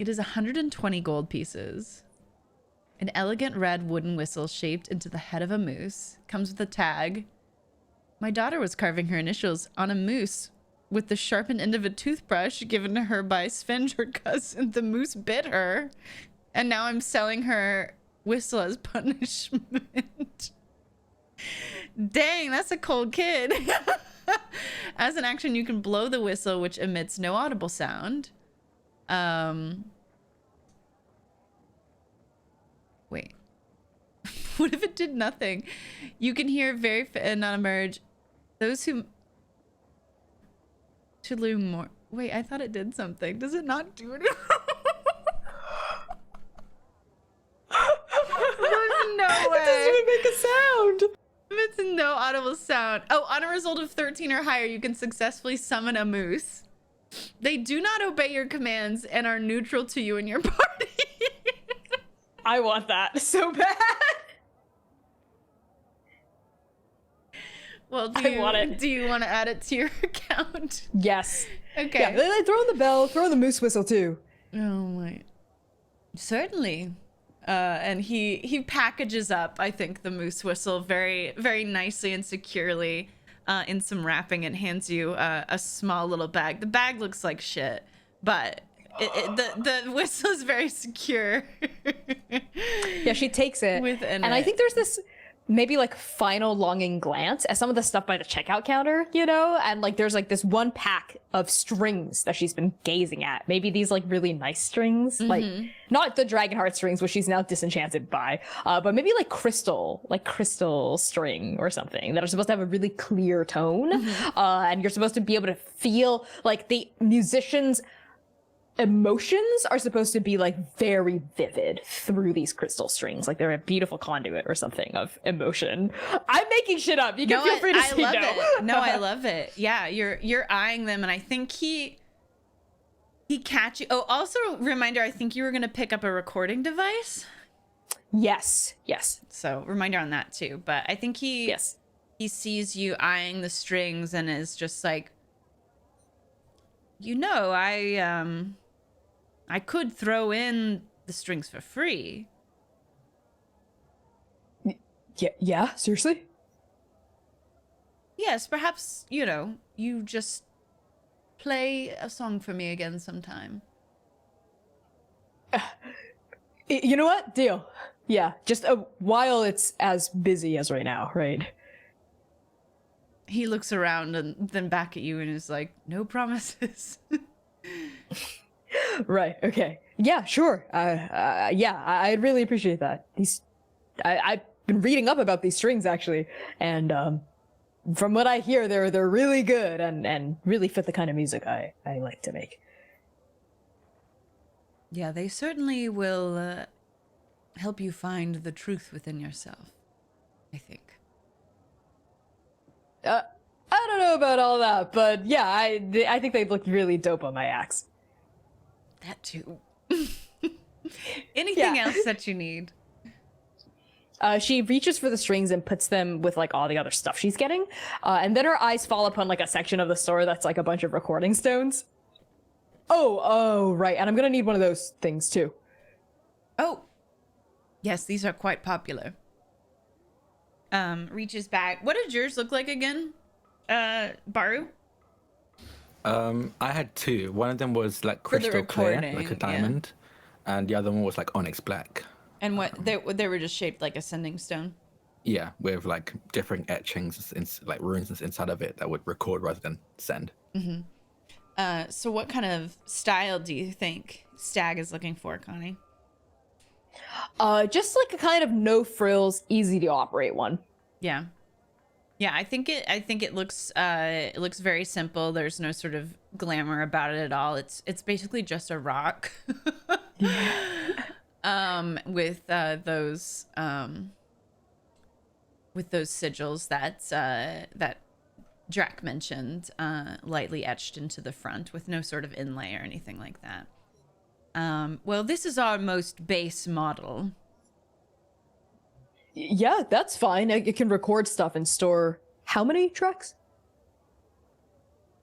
is 120 gold pieces. An elegant red wooden whistle shaped into the head of a moose. Comes with a tag. My daughter was carving her initials on a moose with the sharpened end of a toothbrush given to her by Sven, her cousin. The moose bit her, and now I'm selling her whistle as punishment. Dang, that's a cold kid. As an action, you can blow the whistle, which emits no audible sound. Wait. What if it did nothing? You can hear very not emerge. Those who to loom more. Wait, I thought it did something. Does it not do it? There's no way. It doesn't even make a sound. It's no audible sound. Oh, on a result of 13 or higher, you can successfully summon a moose. They do not obey your commands and are neutral to you and your party. I want that so bad. Well, I want it. Do you want to add it to your account? Yes. Okay. Yeah, they throw in the bell, throw in the moose whistle too. Oh my. Certainly. And he packages up, I think, the moose whistle very, very nicely and securely in some wrapping and hands you a small little bag. The bag looks like shit, but the whistle is very secure. Yeah, she takes it. Within and I it. think there's this maybe like final longing glance at some of the stuff by the checkout counter, you know? And like there's like this one pack of strings that she's been gazing at. Maybe these like really nice strings, like not the dragon heart strings, which she's now disenchanted by, but maybe like crystal string or something that are supposed to have a really clear tone. And you're supposed to be able to feel like the musician's emotions are supposed to be like very vivid through these crystal strings, like they're a beautiful conduit or something of emotion. I'm making shit up. You can feel free to say love no. it. No, I love it. Yeah, you're eyeing them, and I think he catch you. Oh, also reminder, I think you were gonna pick up a recording device. Yes. So reminder on that too. But I think he sees you eyeing the strings and is just like, I could throw in the strings for free. Yeah, seriously? Yes, perhaps, you just play a song for me again sometime. You know what? Deal. Yeah, just while it's as busy as right now, right? He looks around and then back at you and is like, no promises. Right. Okay. Yeah. Sure. Yeah. I'd really appreciate that. I've been reading up about these strings actually, and from what I hear, they're really good and really fit the kind of music I like to make. Yeah, they certainly will help you find the truth within yourself, I think. I don't know about all that, but yeah, I think they look really dope on my axe. That too. Anything else that you need? She reaches for the strings and puts them with like all the other stuff she's getting. And then her eyes fall upon like a section of the store that's like a bunch of recording stones. Oh, right. And I'm going to need one of those things too. Oh, yes, these are quite popular. Reaches back. What did yours look like again, Baru? I had two. One of them was like crystal clear, like a diamond, and the other one was like onyx black. And what they were just shaped like a sending stone. Yeah, with like different etchings, like runes inside of it that would record rather than send. So what kind of style do you think Stag is looking for, Connie? Just like a kind of no frills, easy to operate one. Yeah. Yeah, I think it looks very simple. There's no sort of glamour about it at all. It's basically just a rock. With those sigils that Drac mentioned, lightly etched into the front with no sort of inlay or anything like that. Well, this is our most base model. Yeah, that's fine. It can record stuff and store how many tracks?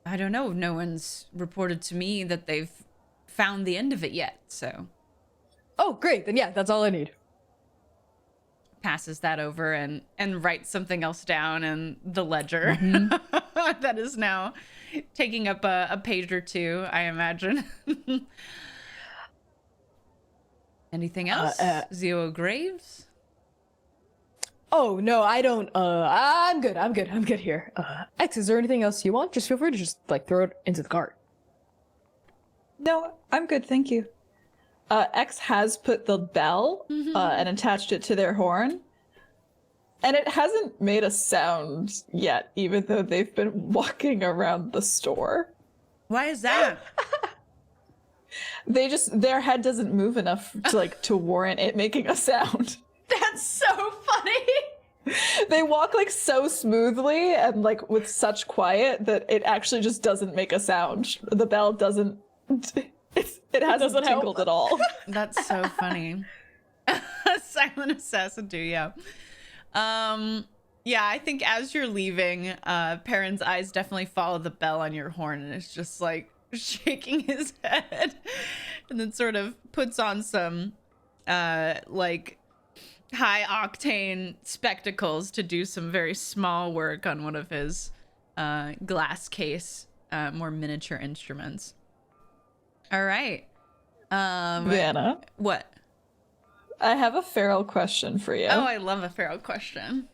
I don't know. No one's reported to me that they've found the end of it yet, so. Oh, great. Then yeah, that's all I need. Passes that over and writes something else down in the ledger. That is now taking up a page or two, I imagine. Anything else? Zero Graves? Oh, no, I don't. I'm good here. X, is there anything else you want? Just feel free to just, like, throw it into the cart. No, I'm good, thank you. X has put the bell and attached it to their horn. And it hasn't made a sound yet, even though they've been walking around the store. Why is that? Their head doesn't move enough to warrant it making a sound. That's so funny! They walk like so smoothly and like with such quiet that it actually just doesn't make a sound. The bell doesn't. It hasn't tinkled at all. That's so funny. Silent assassin too, yeah. Yeah, I think as you're leaving, Perrin's eyes definitely follow the bell on your horn, and it's just like shaking his head, and then sort of puts on some like high octane spectacles to do some very small work on one of his glass case, more miniature instruments. All right. Vanna. What? I have a feral question for you. Oh, I love a feral question.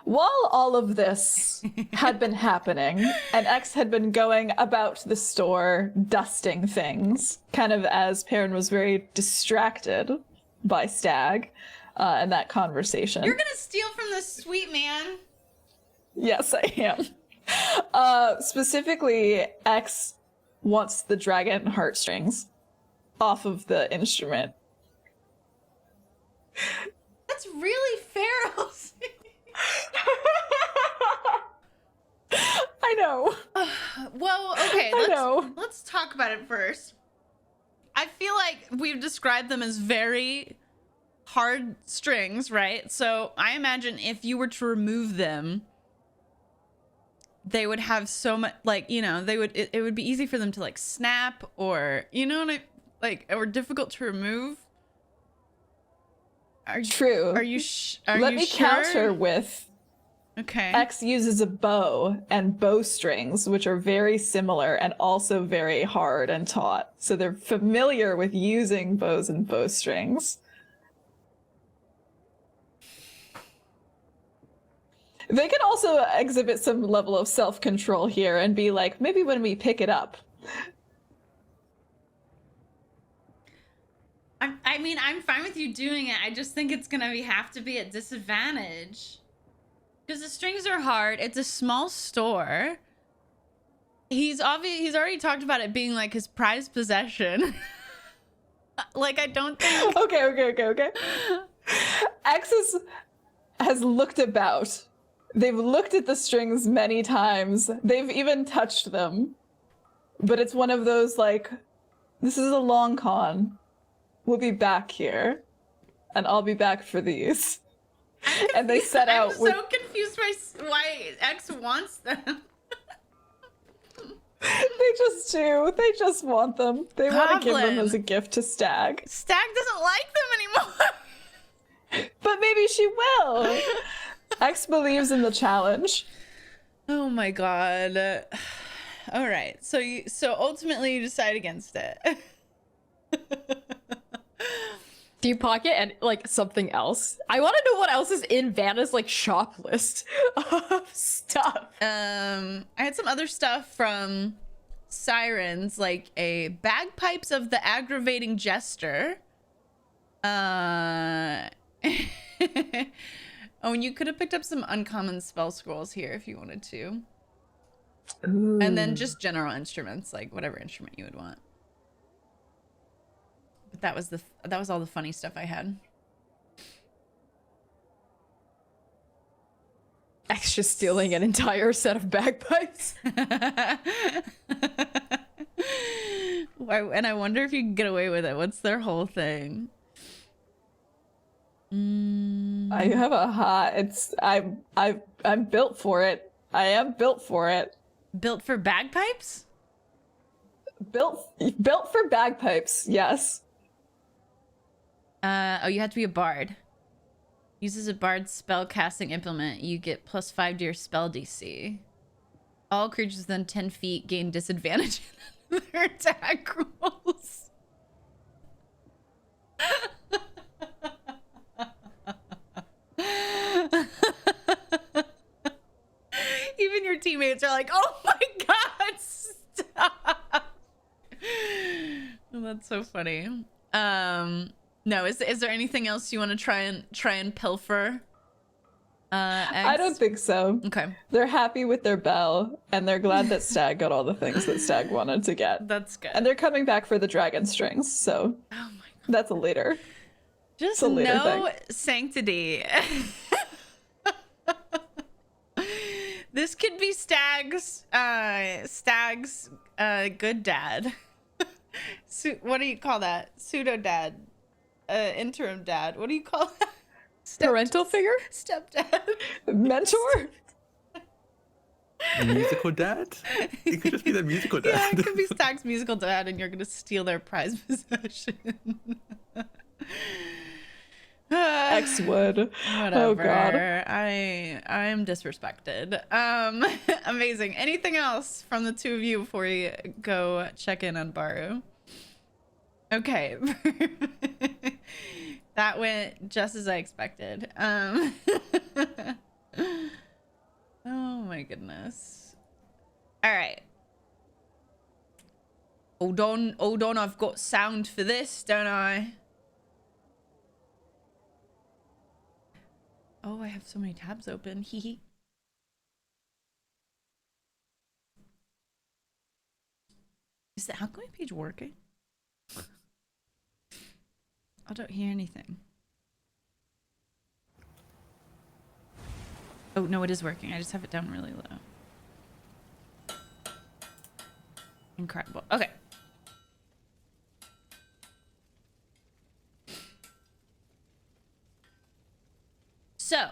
While all of this had been happening, and X had been going about the store dusting things, kind of as Perrin was very distracted by Stag and that conversation. You're gonna steal from this sweet man. Yes, I am. Specifically, X wants the dragon heartstrings off of the instrument. That's really feral. I know. Well, okay, know. let's talk about it first. I feel like we've described them as very hard strings, right? So I imagine if you were to remove them, they would have so much, like, you know, it would be easy for them to like snap, or, you know what or difficult to remove. True. Are you Let me sure? counter with Okay. X uses a bow and bowstrings, which are very similar and also very hard and taut. So they're familiar with using bows and bowstrings. They can also exhibit some level of self-control here and be like, maybe when we pick it up. I mean, I'm fine with you doing it. I just think it's gonna have to be at disadvantage. Because the strings are hard. It's a small store. He's already talked about it being like his prized possession. Like, I don't think... Okay. X has looked about. They've looked at the strings many times. They've even touched them. But it's one of those, like, this is a long con. We'll be back here. And I'll be back for these. And they set out I'm so confused by why X wants them. They just do. They just want them. They want to give them Goblin. as a gift to Stag. Stag doesn't like them anymore. But maybe she will. X believes in the challenge. Oh my god. All right. So ultimately you decide against it. Do you pocket and like something else? I want to know what else is in Vanna's like shop list of stuff. I had some other stuff from sirens, like a bagpipes of the aggravating jester. Oh, and you could have picked up some uncommon spell scrolls here if you wanted to. Ooh. And then just general instruments, like whatever instrument you would want. But that was all the funny stuff I had. Extra stealing an entire set of bagpipes. And I wonder if you can get away with it. What's their whole thing? I have a hot. I'm built for it. I am built for it. Built for bagpipes? Built for bagpipes. Yes. Oh, you have to be a bard. Uses a bard's spell casting implement. You get +5 to your spell DC. All creatures within 10 feet gain disadvantage in their attack rolls. Even your teammates are like, "Oh my god, stop!" Oh, that's so funny. No, is there anything else you want to try and pilfer? I don't think so. Okay, They're happy with their bell, and they're glad that Stag got all the things that Stag wanted to get. that's good. And they're coming back for the dragon strings, so Oh my god, that's a later. just a later no thing. sanctity. This could be Stag's good dad. What do you call that? Pseudo dad, interim dad. What do you call that? Parental figure? Stepdad. Mentor? Musical dad? It could just be the musical dad. Yeah, it could be Stag's musical dad, and you're gonna steal their prized possession. X would. Whatever. Oh god. I'm disrespected. Amazing. Anything else from the two of you before we go check in on Baru? Okay. That went just as I expected. Oh my goodness. All right. Hold on, I've got sound for this, don't I? Oh, I have so many tabs open. Hee hee. Is the alchemy page working? I don't hear anything. Oh, no, it is working. I just have it down really low. Incredible. Okay. So,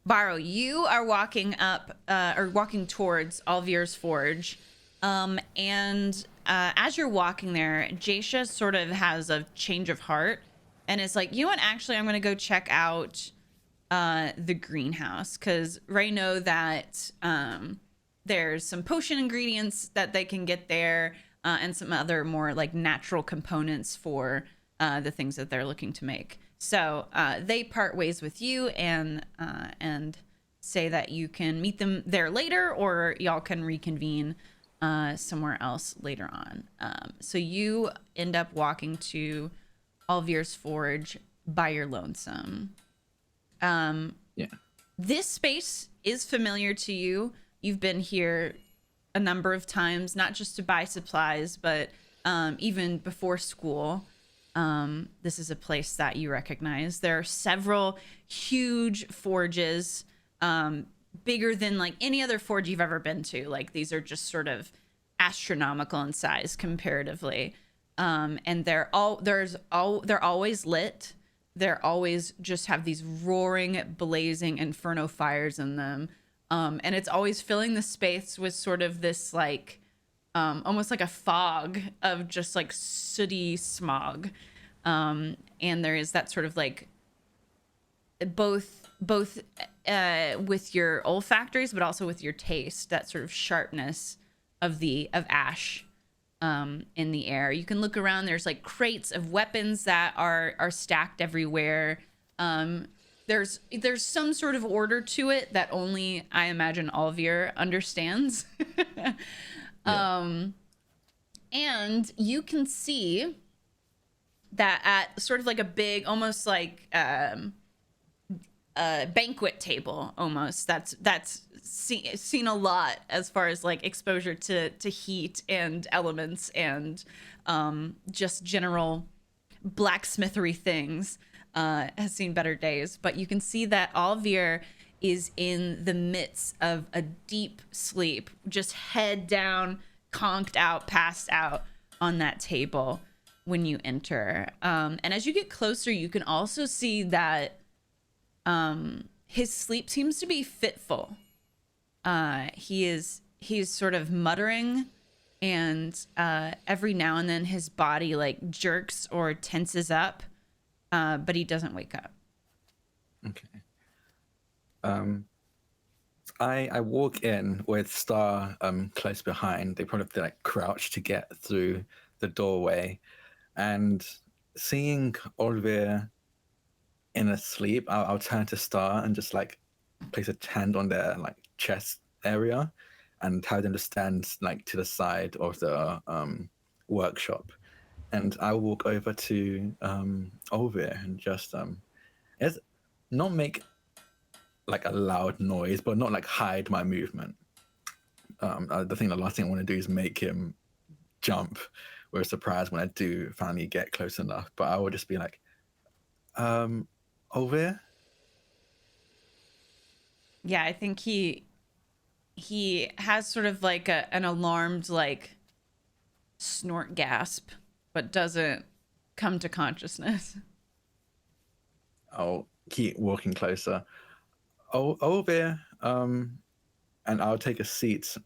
Baro, you are walking up, or walking towards Alvir's Forge. And as you're walking there, Jasha sort of has a change of heart and is like, you know what, actually, I'm going to go check out the greenhouse, because I know that there's some potion ingredients that they can get there, and some other more like natural components for the things that they're looking to make. So they part ways with you and say that you can meet them there later, or y'all can reconvene somewhere else later on. So you end up walking to Alvir's Forge by your lonesome. Yeah. This space is familiar to you. You've been here a number of times, not just to buy supplies, but even before school. This is a place that you recognize. There are several huge forges, bigger than like any other forge you've ever been to. Like, these are just sort of astronomical in size comparatively. And they're always lit. They're always just have these roaring, blazing inferno fires in them. And it's always filling the space with sort of this like, almost like a fog of just like sooty smog. And there is that sort of like both with your olfactories, but also with your taste, that sort of sharpness of ash in the air. You can look around. There's like crates of weapons that are stacked everywhere. There's some sort of order to it that only I imagine Alvir understands. And you can see that at sort of like a big, almost like a banquet table, almost that's seen a lot as far as like exposure to heat and elements and just general blacksmithery things, has seen better days. But you can see that Alvir is in the midst of a deep sleep, just head down, conked out, passed out on that table when you enter. And as you get closer, you can also see that his sleep seems to be fitful. He's sort of muttering, and every now and then his body like jerks or tenses up, but he doesn't wake up. Okay. I walk in with Star close behind. They probably have to like crouch to get through the doorway, and seeing Olivia in a sleep, I'll turn to Star and just like place a hand on their like chest area and have them to stand like to the side of the workshop. And I'll walk over to Olivia and just it's not make like a loud noise, but not like hide my movement. I think the last thing I want to do is make him jump or surprise when I do finally get close enough. But I will just be like, over. Yeah, I think he has sort of like an alarmed like snort gasp, but doesn't come to consciousness. I'll keep walking closer. Over, and I'll take a seat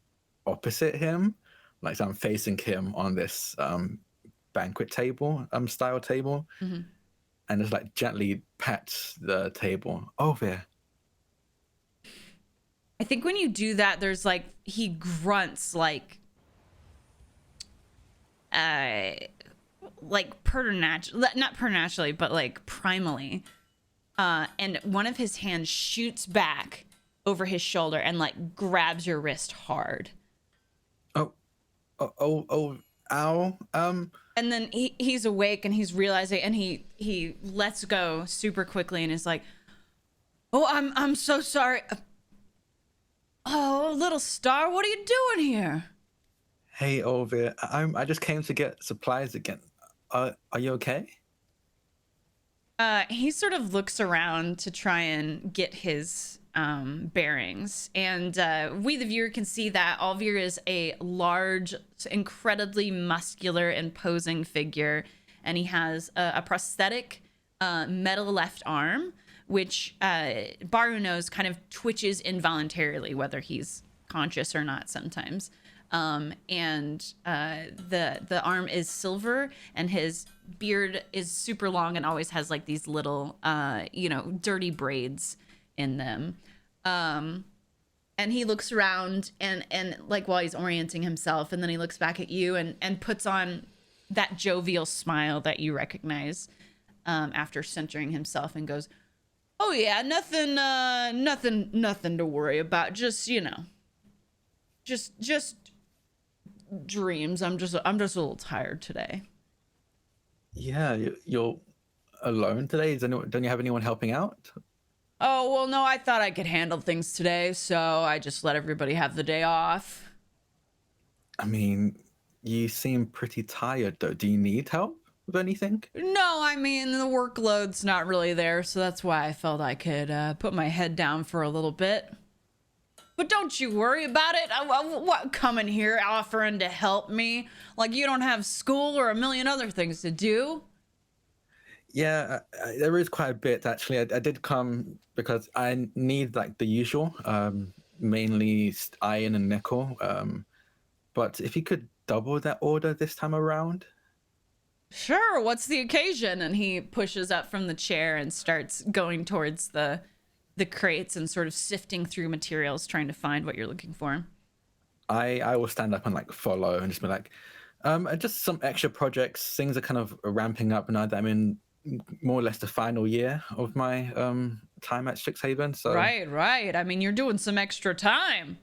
opposite him, like so I'm facing him on this banquet table, style table, Mm-hmm. and just like gently pat the table. Over. I think when you do that, there's like he grunts like preternatural, not preternaturally, but like primally. And one of his hands shoots back over his shoulder and like grabs your wrist hard. Ow. And then he's awake and he's realizing, and he lets go super quickly and is like, "Oh, I'm so sorry. Oh, little Star, what are you doing here?" Hey, Olivia, I just came to get supplies again. Are you okay? He sort of looks around to try and get his bearings, and we, the viewer, can see that Alvir is a large, incredibly muscular and posing figure, and he has a prosthetic metal left arm, which Baru knows kind of twitches involuntarily, whether he's conscious or not sometimes. And the arm is silver, and his beard is super long and always has like these little dirty braids in them. And he looks around and like while he's orienting himself, and then he looks back at you and puts on that jovial smile that you recognize after centering himself, and goes, "Oh yeah, nothing to worry about. Just just dreams. I'm just a little tired today." Yeah, you're alone today? Don't you have anyone helping out? "Oh, well, no, I thought I could handle things today, so I just let everybody have the day off." I mean, you seem pretty tired though. Do you need help with anything? "No, I mean, the workload's not really there, so that's why I felt I could put my head down for a little bit. But don't you worry about it. What, coming here offering to help me? Like you don't have school or a million other things to do?" Yeah, there is quite a bit actually. I did come because I need like the usual, mainly iron and nickel. But if you could double that order this time around. "Sure, what's the occasion?" And he pushes up from the chair and starts going towards the crates and sort of sifting through materials, trying to find what you're looking for. I will stand up and like follow and just be like, just some extra projects. Things are kind of ramping up now that I'm in more or less the final year of my time at Strixhaven. So Right. I mean, you're doing some extra time.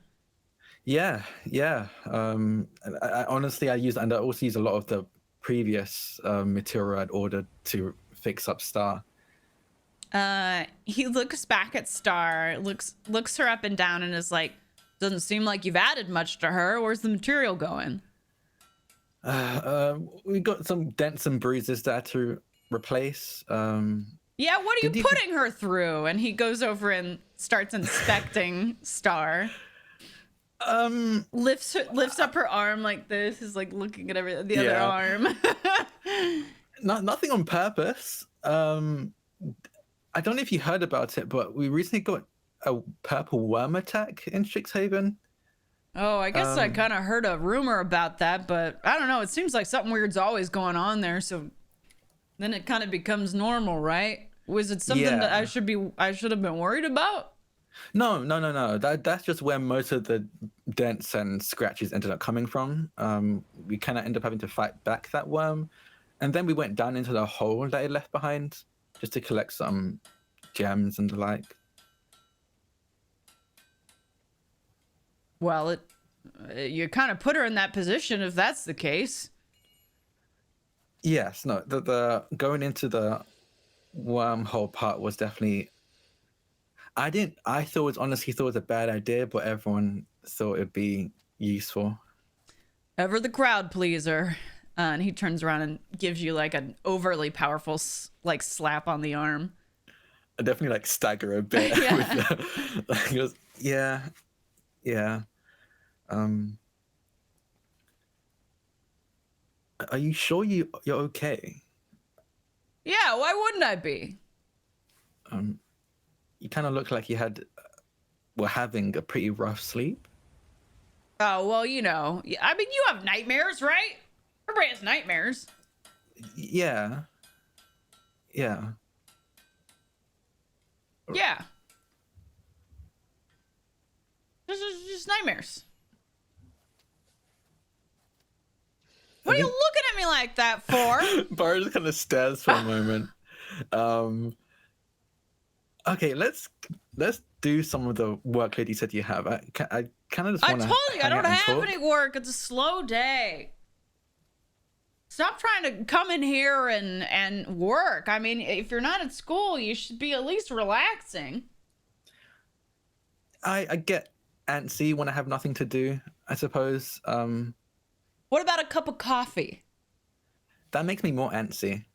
Yeah, yeah. Honestly, I used, and I also used a lot of the previous material I'd ordered to fix up Star. He looks back at Star, looks her up and down, and is like, "Doesn't seem like you've added much to her. Where's the material going?" We got some dents and bruises there to replace. Yeah, what are Did you you- putting her through? And he goes over and starts inspecting Star. Lifts up her arm like this, is like looking at the other Yeah. arm. Nothing on purpose. I don't know if you heard about it, but we recently got a purple worm attack in Strixhaven. Oh, I guess I kind of heard a rumor about that, but I don't know. It seems like something weird's always going on there, so then it kind of becomes normal, right? Was it something that Yeah. I should have been worried about? No. That's just where most of the dents and scratches ended up coming from. We kind of ended up having to fight back that worm, and then we went down into the hole that it left behind just to collect some gems and the like. Well, you kind of put her in that position if that's the case. Yes, no, the going into the wormhole part was definitely. I honestly thought it was a bad idea, but everyone thought it'd be useful. Ever the crowd pleaser. And he turns around and gives you like an overly powerful like slap on the arm. I definitely like stagger a bit. Yeah. Like, it was, yeah. Are you sure you're okay? Yeah, why wouldn't I be? You kind of look like you were having a pretty rough sleep. Oh, well, you know. I mean, you have nightmares, right? Everybody has nightmares. Yeah. Yeah. Just nightmares. What are you looking at me like that for? Bar just kind of stares for a moment. Okay, let's do some of the work that you said you have. I kind of just I want to. told you I don't have any work. It's a slow day. Stop trying to come in here and work. I mean, if you're not at school, you should be at least relaxing. I get antsy when I have nothing to do, I suppose. What about a cup of coffee? That makes me more antsy.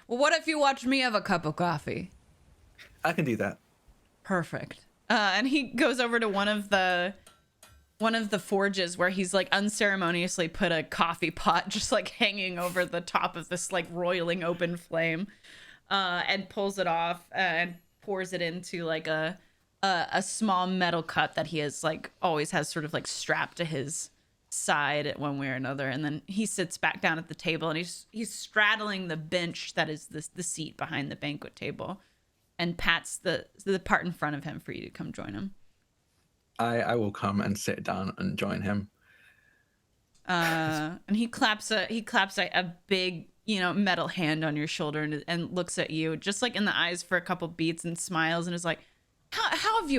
Well, what if you watch me have a cup of coffee? I can do that. Perfect. And he goes over to one of the forges where he's like unceremoniously put a coffee pot just like hanging over the top of this like roiling open flame, and pulls it off and pours it into like a small metal cup that he has like always has sort of like strapped to his side at one way or another. And then he sits back down at the table and he's straddling the bench that is the seat behind the banquet table, and pats the part in front of him for you to come join him. I will come and sit down and join him. And he claps a big, metal hand on your shoulder and looks at you just like in the eyes for a couple beats and smiles and is like, how have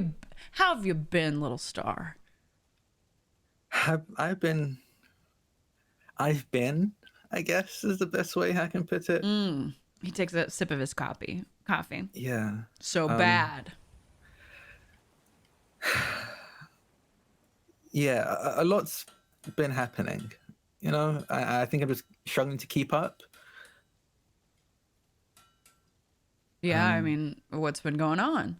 you been, little star? I've been, I guess is the best way I can put it. He takes a sip of his coffee. Yeah. So bad. Yeah, a lot's been happening. I think I'm just struggling to keep up. Yeah, I mean, what's been going on?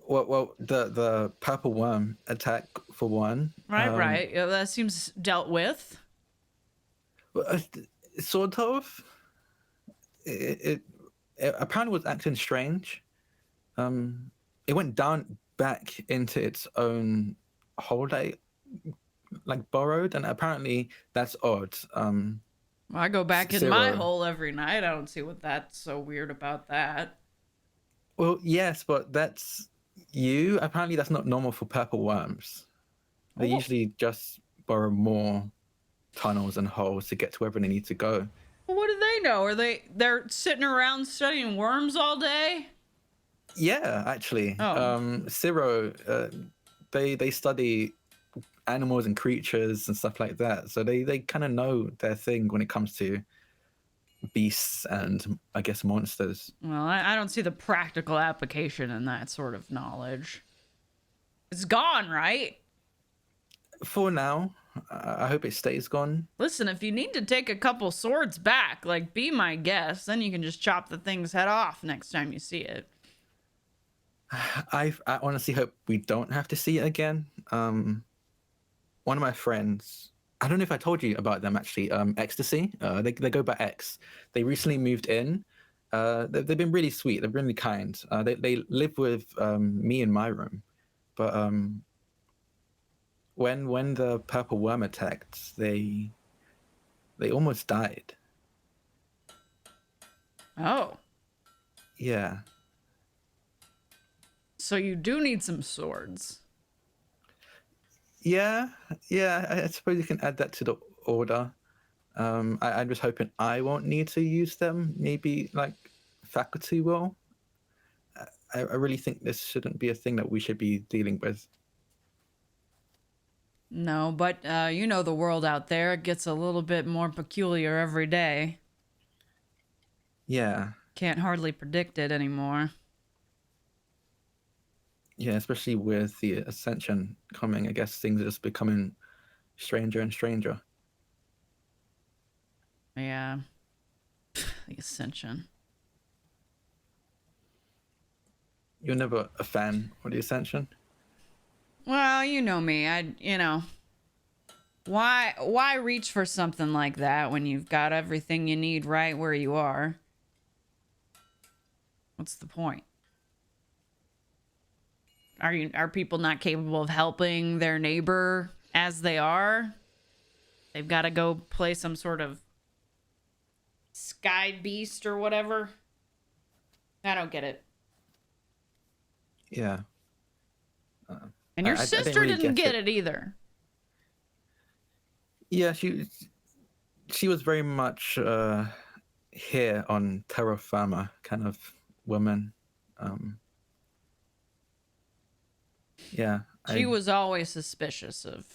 Well, the purple worm attack for one. Right. Yeah, that seems dealt with. Sort of. It apparently was acting strange. It went down back into its own hole that it, like borrowed, and apparently that's odd. I go back in my Zero. hole every night. I don't see what that's so weird about that. Well, yes, but that's you. Apparently, that's not normal for purple worms. They Oh. usually just borrow more tunnels and holes to get to wherever they need to go. Well, what do they know? They're sitting around studying worms all day? Yeah, actually. Oh. Ciro, they study animals and creatures and stuff like that. So they kind of know their thing when it comes to beasts and I guess monsters. Well, I don't see the practical application in that sort of knowledge. It's gone, right? For now, I hope it stays gone. Listen, if you need to take a couple swords back, like, be my guest. Then you can just chop the thing's head off next time you see it. I honestly hope we don't have to see it again. One of my friends, I don't know if I told you about them actually. Ecstasy. They go by X. They recently moved in. They've been really sweet. They're really kind. They live with me in my room, but when the purple worm attacked, they almost died. Oh. Yeah. So you do need some swords. Yeah, I suppose you can add that to the order. I'm just hoping I won't need to use them. Maybe like faculty will. I really think this shouldn't be a thing that we should be dealing with. No, but you know the world out there. It gets a little bit more peculiar every day. Yeah, Can't hardly predict it anymore. yeah, especially with the Ascension coming, I guess things are just becoming stranger and stranger. Yeah. The Ascension. You're never a fan of the Ascension? Well, you know me. Why reach for something like that when you've got everything you need right where you are? What's the point? Are people not capable of helping their neighbor as they are? They've got to go play some sort of sky beast or whatever. I don't get it. Yeah. And your I didn't sister really didn't get get it either. Yeah, she was very much here on terra firma kind of woman. Yeah, She was always suspicious of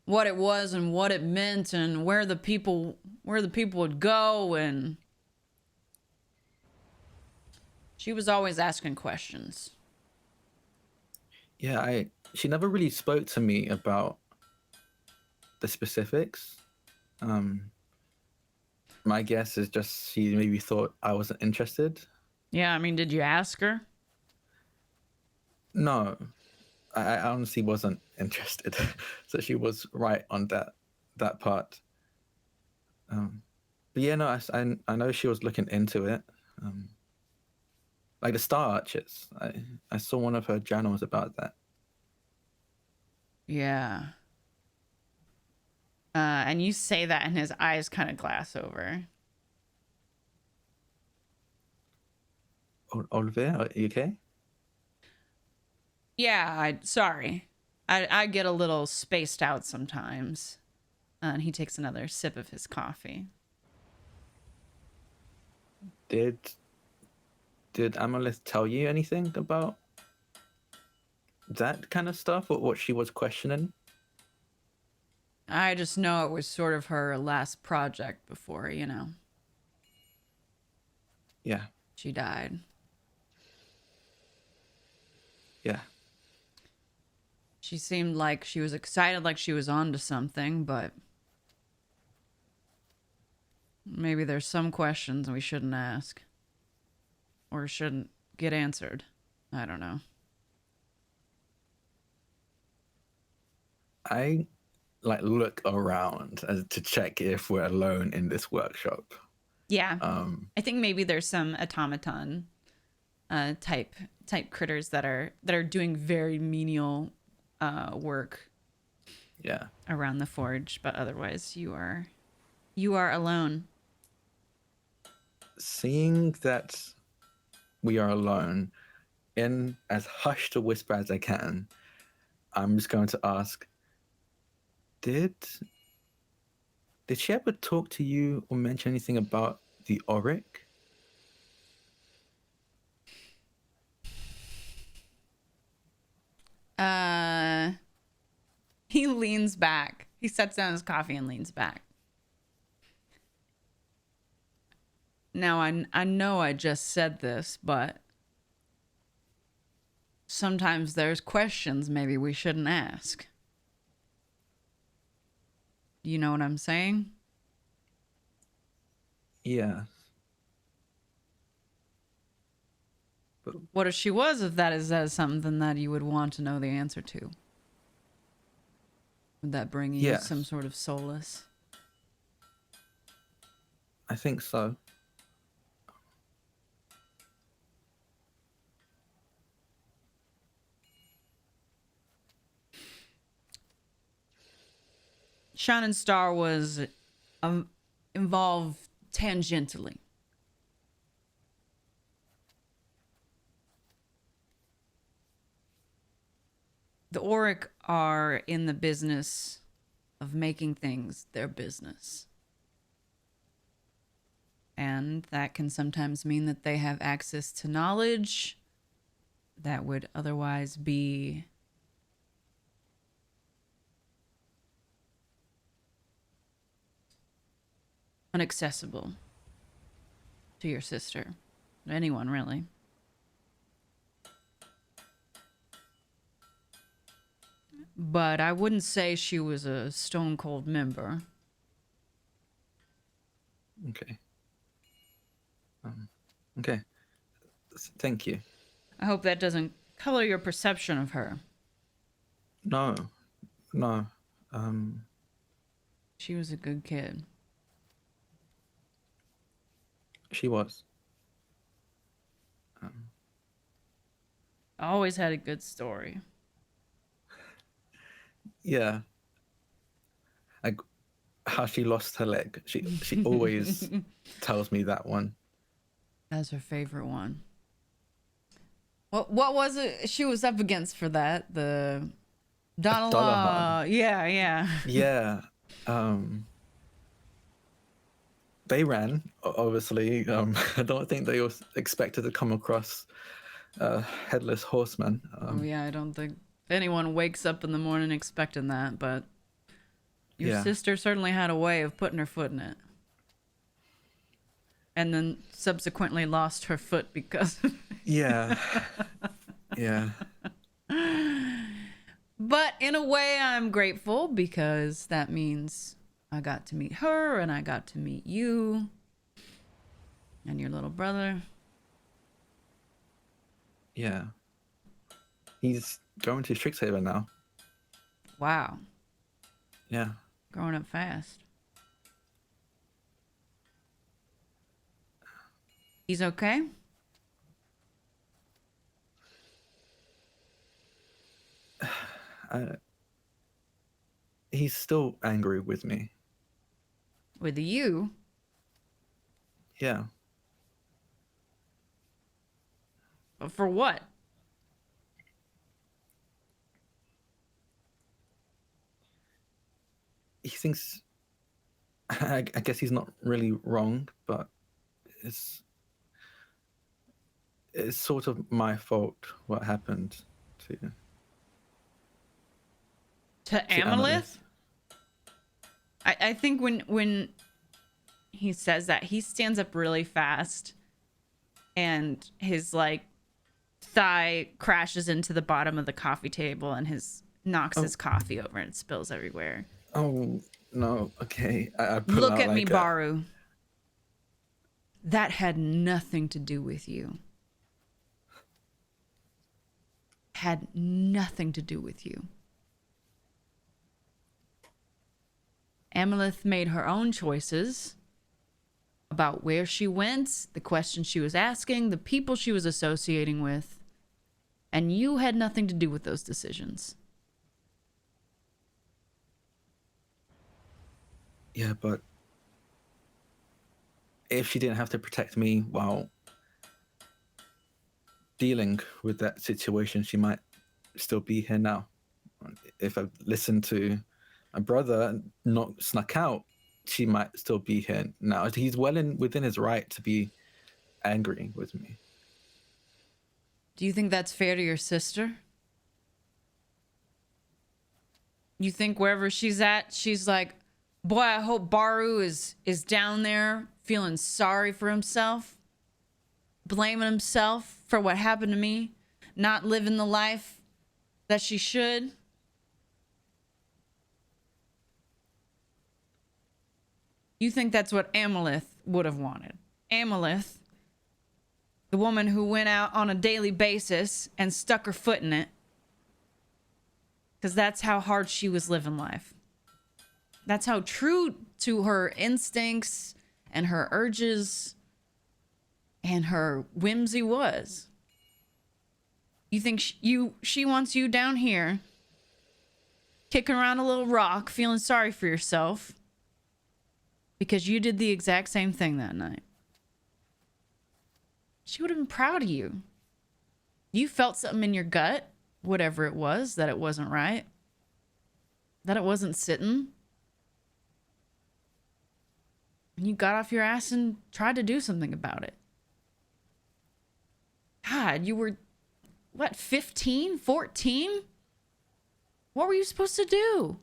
what it was and what it meant and where the people would go, and she was always asking questions. Yeah, she never really spoke to me about the specifics. My guess is just she maybe thought I wasn't interested. Yeah, I mean, did you ask her? No, I honestly wasn't interested. So she was right on that part. But yeah, no, I know she was looking into it. Like the Star Archers. I saw one of her journals about that. Yeah. And you say that and his eyes kind of glass over. Olivier, are you okay? Yeah, sorry. I get a little spaced out sometimes. And he takes another sip of his coffee. Did Amalith tell you anything about that kind of stuff, or what she was questioning? I just know it was sort of her last project before, Yeah, she died. yeah. She seemed like she was excited, like she was on to something, but maybe there's some questions we shouldn't ask or shouldn't get answered. I don't know. I look around to check if we're alone in this workshop. Yeah. I think maybe there's some automaton type critters that are doing very menial work. Yeah. Around the forge, but otherwise you are alone. Seeing that we are alone, in as hushed a whisper as I can, I'm just going to ask, did she ever talk to you or mention anything about the Auric? leans back. He sets down his coffee and leans back. Now, I know I just said this, but sometimes there's questions maybe we shouldn't ask. You know what I'm saying? Yeah. What if she was, if that is something that you would want to know the answer to? Would that bring you Yes. some sort of solace? I think so. Shannon Star was involved tangentially. The Auric are in the business of making things their business. And that can sometimes mean that they have access to knowledge that would otherwise be inaccessible to your sister. Anyone, really. But I wouldn't say she was a stone cold member. Okay. Okay. Thank you. I hope that doesn't color your perception of her. No. No. She was a good kid. She was. Always had a good story. Yeah. Like how she lost her leg. She always tells me that one. That's her favorite one. What was it she was up against for that? The Donald dollar Law. hunt. Yeah. Yeah. They ran, obviously. I don't think they was expected to come across headless horseman. Oh yeah, I don't think anyone wakes up in the morning expecting that, but your Yeah. sister certainly had a way of putting her foot in it. And then subsequently lost her foot because of it. Yeah. Yeah. But in a way, I'm grateful because that means I got to meet her and I got to meet you and your little brother. Yeah. He's going to Strixhaven now. Wow, Yeah. growing up fast. He's okay? He's still angry with me. With you? Yeah. But for what? He thinks I guess he's not really wrong, but it's sort of my fault what happened to To Amalith? I think when he says that, he stands up really fast and his like thigh crashes into the bottom of the coffee table and knocks his coffee over and spills everywhere. Oh no, okay. I pull Look out at me, like Baru. That had nothing to do with you. Had nothing to do with you. Amalith made her own choices about where she went, the questions she was asking, the people she was associating with, and you had nothing to do with those decisions. Yeah, but if she didn't have to protect me while dealing with that situation, she might still be here now. If I listened to my brother and not snuck out, she might still be here now. He's within his right to be angry with me. Do you think that's fair to your sister? You think wherever she's at, she's like, boy, I hope Baru is down there feeling sorry for himself, blaming himself for what happened to me, not living the life that she should. You think that's what Amalith would have wanted. Amalith, the woman who went out on a daily basis and stuck her foot in it, because that's how hard she was living life. That's how true to her instincts and her urges and her whimsy was. You think she wants you down here, kicking around a little rock, feeling sorry for yourself, because you did the exact same thing that night. She would have been proud of you. You felt something in your gut, whatever it was, that it wasn't right, that it wasn't sitting. And you got off your ass and tried to do something about it. God, you were, what, 15, 14? What were you supposed to do?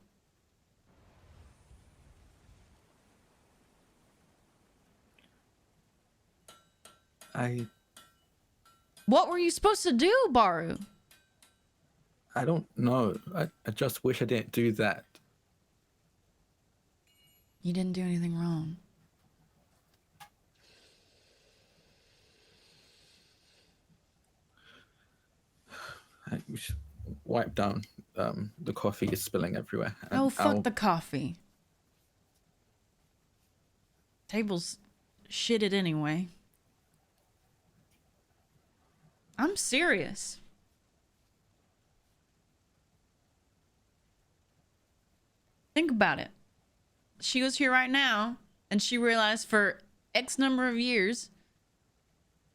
What were you supposed to do, Baru? I don't know. I just wish I didn't do that. You didn't do anything wrong. I should wipe down. The coffee is spilling everywhere. Oh, fuck the coffee. Table's shitted anyway. I'm serious. Think about it. She was here right now, and she realized for X number of years,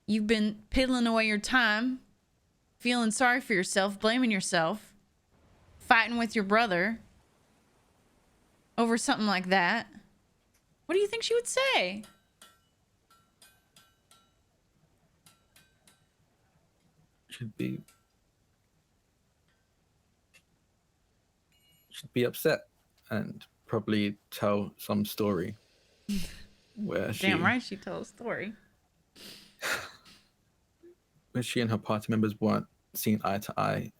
you've been piddling away your time, feeling sorry for yourself, blaming yourself, fighting with your brother over something like that. What do you think she would say? Should be upset and probably tell some story where Damn right she told a story. Where she and her party members weren't seen eye to eye,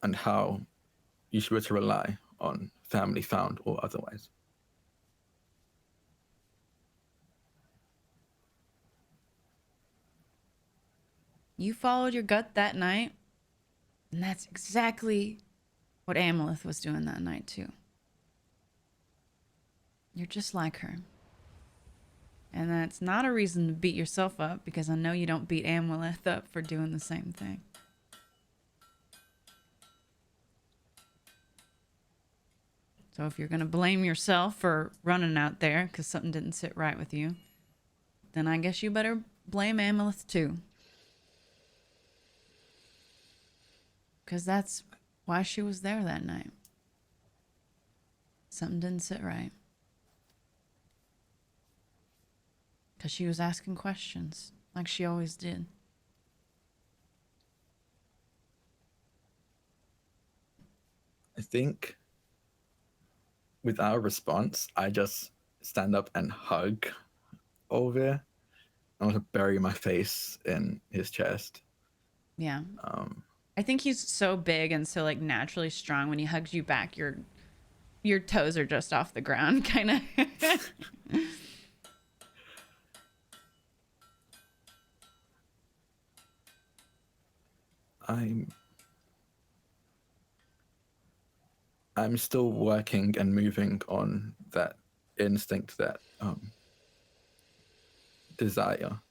and how you should be able to rely on family found or otherwise. You followed your gut that night, and that's exactly what Amalith was doing that night too. You're just like her. And that's not a reason to beat yourself up, because I know you don't beat Amalith up for doing the same thing. So if you're going to blame yourself for running out there because something didn't sit right with you, then I guess you better blame Amalith too. Because that's why she was there that night. Something didn't sit right. Because she was asking questions, like she always did. I think with our response, I just stand up and hug Olvir. I want to bury my face in his chest. Yeah. I think he's so big and so like naturally strong. When he hugs you back, your toes are just off the ground, kind of. I'm still working and moving on that instinct, that desire.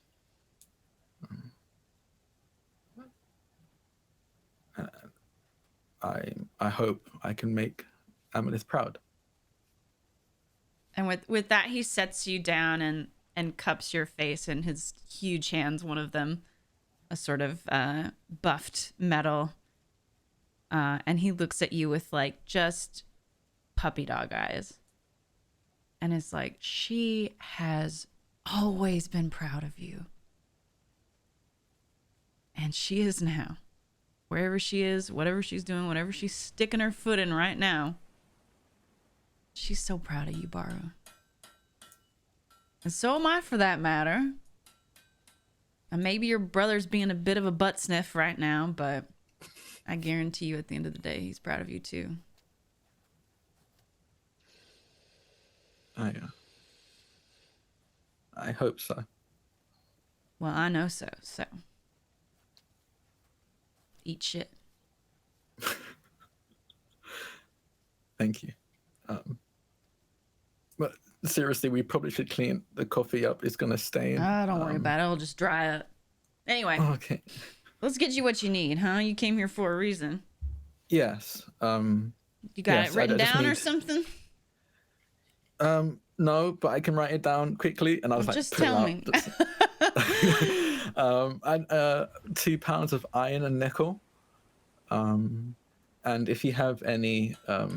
I hope I can make Amalith proud. And with that, he sets you down and cups your face in his huge hands, one of them a sort of buffed metal. And he looks at you with like just puppy dog eyes. And is like, she has always been proud of you. And she is now. Wherever she is, whatever she's doing, whatever she's sticking her foot in right now. She's so proud of you, Baru. And so am I, for that matter. And maybe your brother's being a bit of a butt sniff right now, but I guarantee you at the end of the day, he's proud of you too. I hope so. Well, I know so. So, eat shit. Thank you. But seriously, we probably should clean the coffee up. It's gonna stain. Don't worry about it. It'll just dry up. Anyway, Okay. let's get you what you need, huh? You came here for a reason. Yes. You got yes, it written I just down or need- something? No, but I can write it down quickly. And I was like, Just pull tell out me. 2 pounds of iron and nickel. And if you have any, I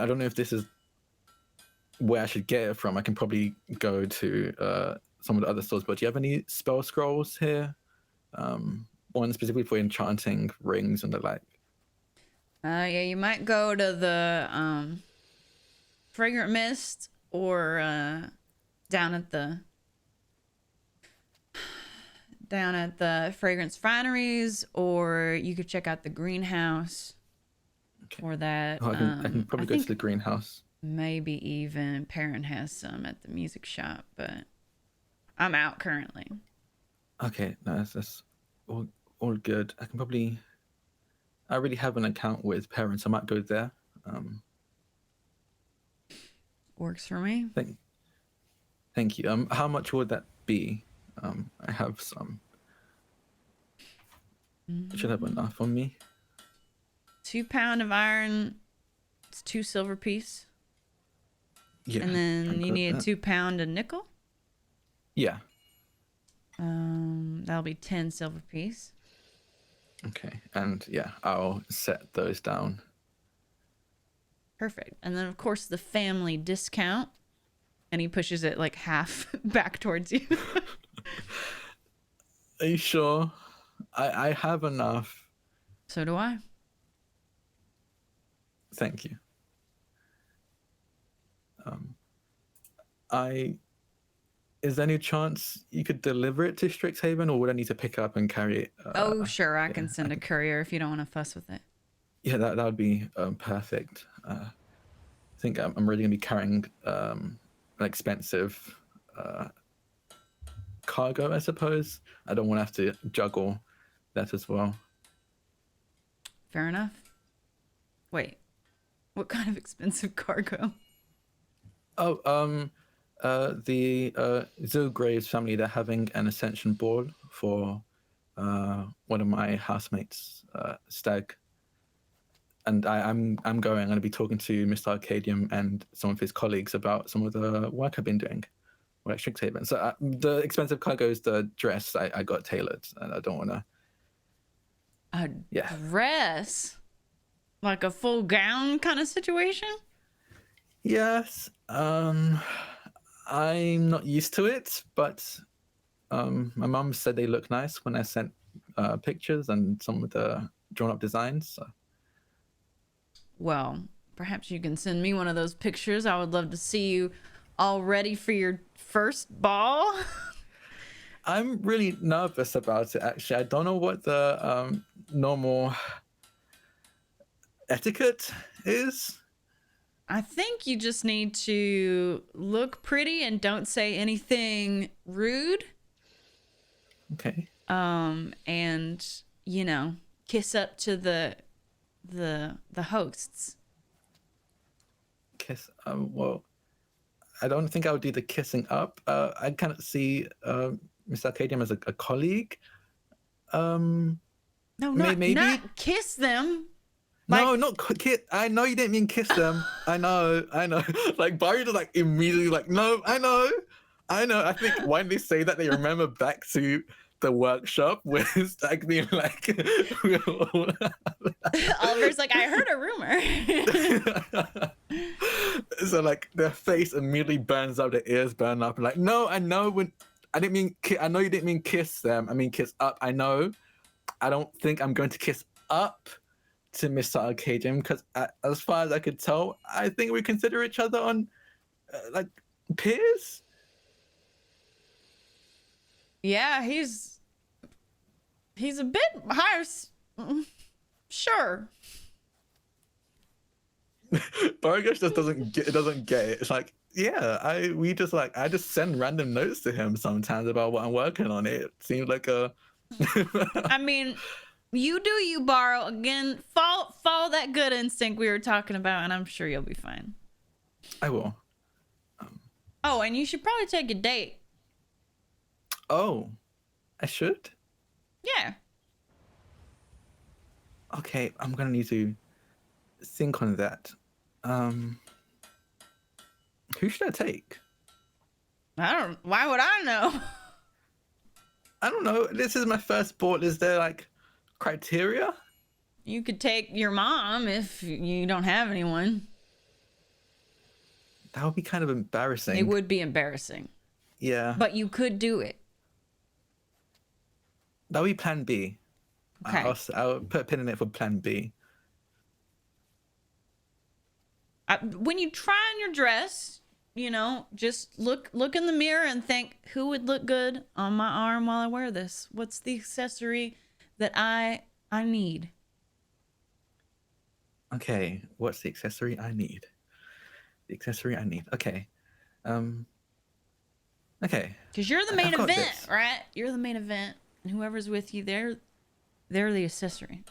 don't know if this is where I should get it from. I can probably go to some of the other stores. But do you have any spell scrolls here? One specifically for enchanting rings and the like. Yeah, you might go to the fragrant mist or down at the fragrance fineries, or you could check out the greenhouse for that. Oh, I can probably go to the greenhouse. Maybe even Perrin has some at the music shop, but I'm out currently. Okay, no, that's all good. I can probably. I already have an account with parents. I might go there. Works for me. Thank you. How much would that be? I have some. I should have enough on me. 2 pound of iron. It's 2 silver piece. Yeah. And then I've you got need that. 2 pound of nickel. Yeah. That'll be 10 silver piece. Okay. And yeah, I'll set those down. Perfect. And then of course the family discount. And he pushes it like half back towards you. Are you sure? I have enough. So do I. Thank you. Is there any chance you could deliver it to Strixhaven, or would I need to pick up and carry it? Oh, sure. I can send a courier if you don't want to fuss with it. Yeah, that would be perfect. I think I'm really gonna be carrying an expensive cargo, I suppose. I don't want to have to juggle that as well. Fair enough. Wait. What kind of expensive cargo? Oh, the Zilgraves family, they're having an ascension ball for one of my housemates, Stag. And I'm going to be talking to Mr. Arcadium and some of his colleagues about some of the work I've been doing at Strixhaven. So the expensive cargo is the dress I got tailored, and I don't want to. A Yeah. dress? Like a full gown kind of situation? Yes, I'm not used to it, but my mum said they look nice when I sent pictures and some of the drawn up designs. So. Well, perhaps you can send me one of those pictures. I would love to see you all ready for your first ball. I'm really nervous about it, actually. I don't know what the normal etiquette is. I think you just need to look pretty and don't say anything rude. Okay. And you know, kiss up to the hosts. Kiss. Well, I don't think I would do the kissing up. I kind of see Mr. Arcadium as a colleague. No, maybe not kiss them. No, Like- not kiss. I know you didn't mean kiss them. I know. Like Barry just like immediately like, no, I know. I think when they say that, they remember back to the workshop with Stag being like, Oliver's like, I heard a rumor. so like their face immediately burns up, their ears burn up, and like, no, I know when I didn't mean I know you didn't mean kiss them. I mean kiss up. I know, I don't think I'm going to kiss up to Mr. Arcadian because, as far as I could tell, I think we consider each other on like peers. Yeah, he's a bit higher. Sure. Burgers just doesn't get it. It's like, yeah, I just send random notes to him sometimes about what I'm working on. It seems like a I mean, you do you, Borrow. Again, follow that good instinct we were talking about, and I'm sure you'll be fine. I will. Oh, and you should probably take a date. Oh, I should? Yeah. Okay, I'm gonna need to think on that. Who should I take? Why would I know? I don't know. This is my first ball. Is there like criteria? You could take your mom if you don't have anyone. That would be kind of embarrassing. It would be embarrassing. Yeah. But you could do it. That would be plan B. Okay. I'll put a pin in it for plan B. When you try on your dress, you know, just look in the mirror and think, who would look good on my arm while I wear this? What's the accessory that I need? Okay, what's the accessory I need? The accessory I need. Okay. Okay. Because you're the main I've got event, this. right? You're the main event. And whoever's with you, they're the accessory.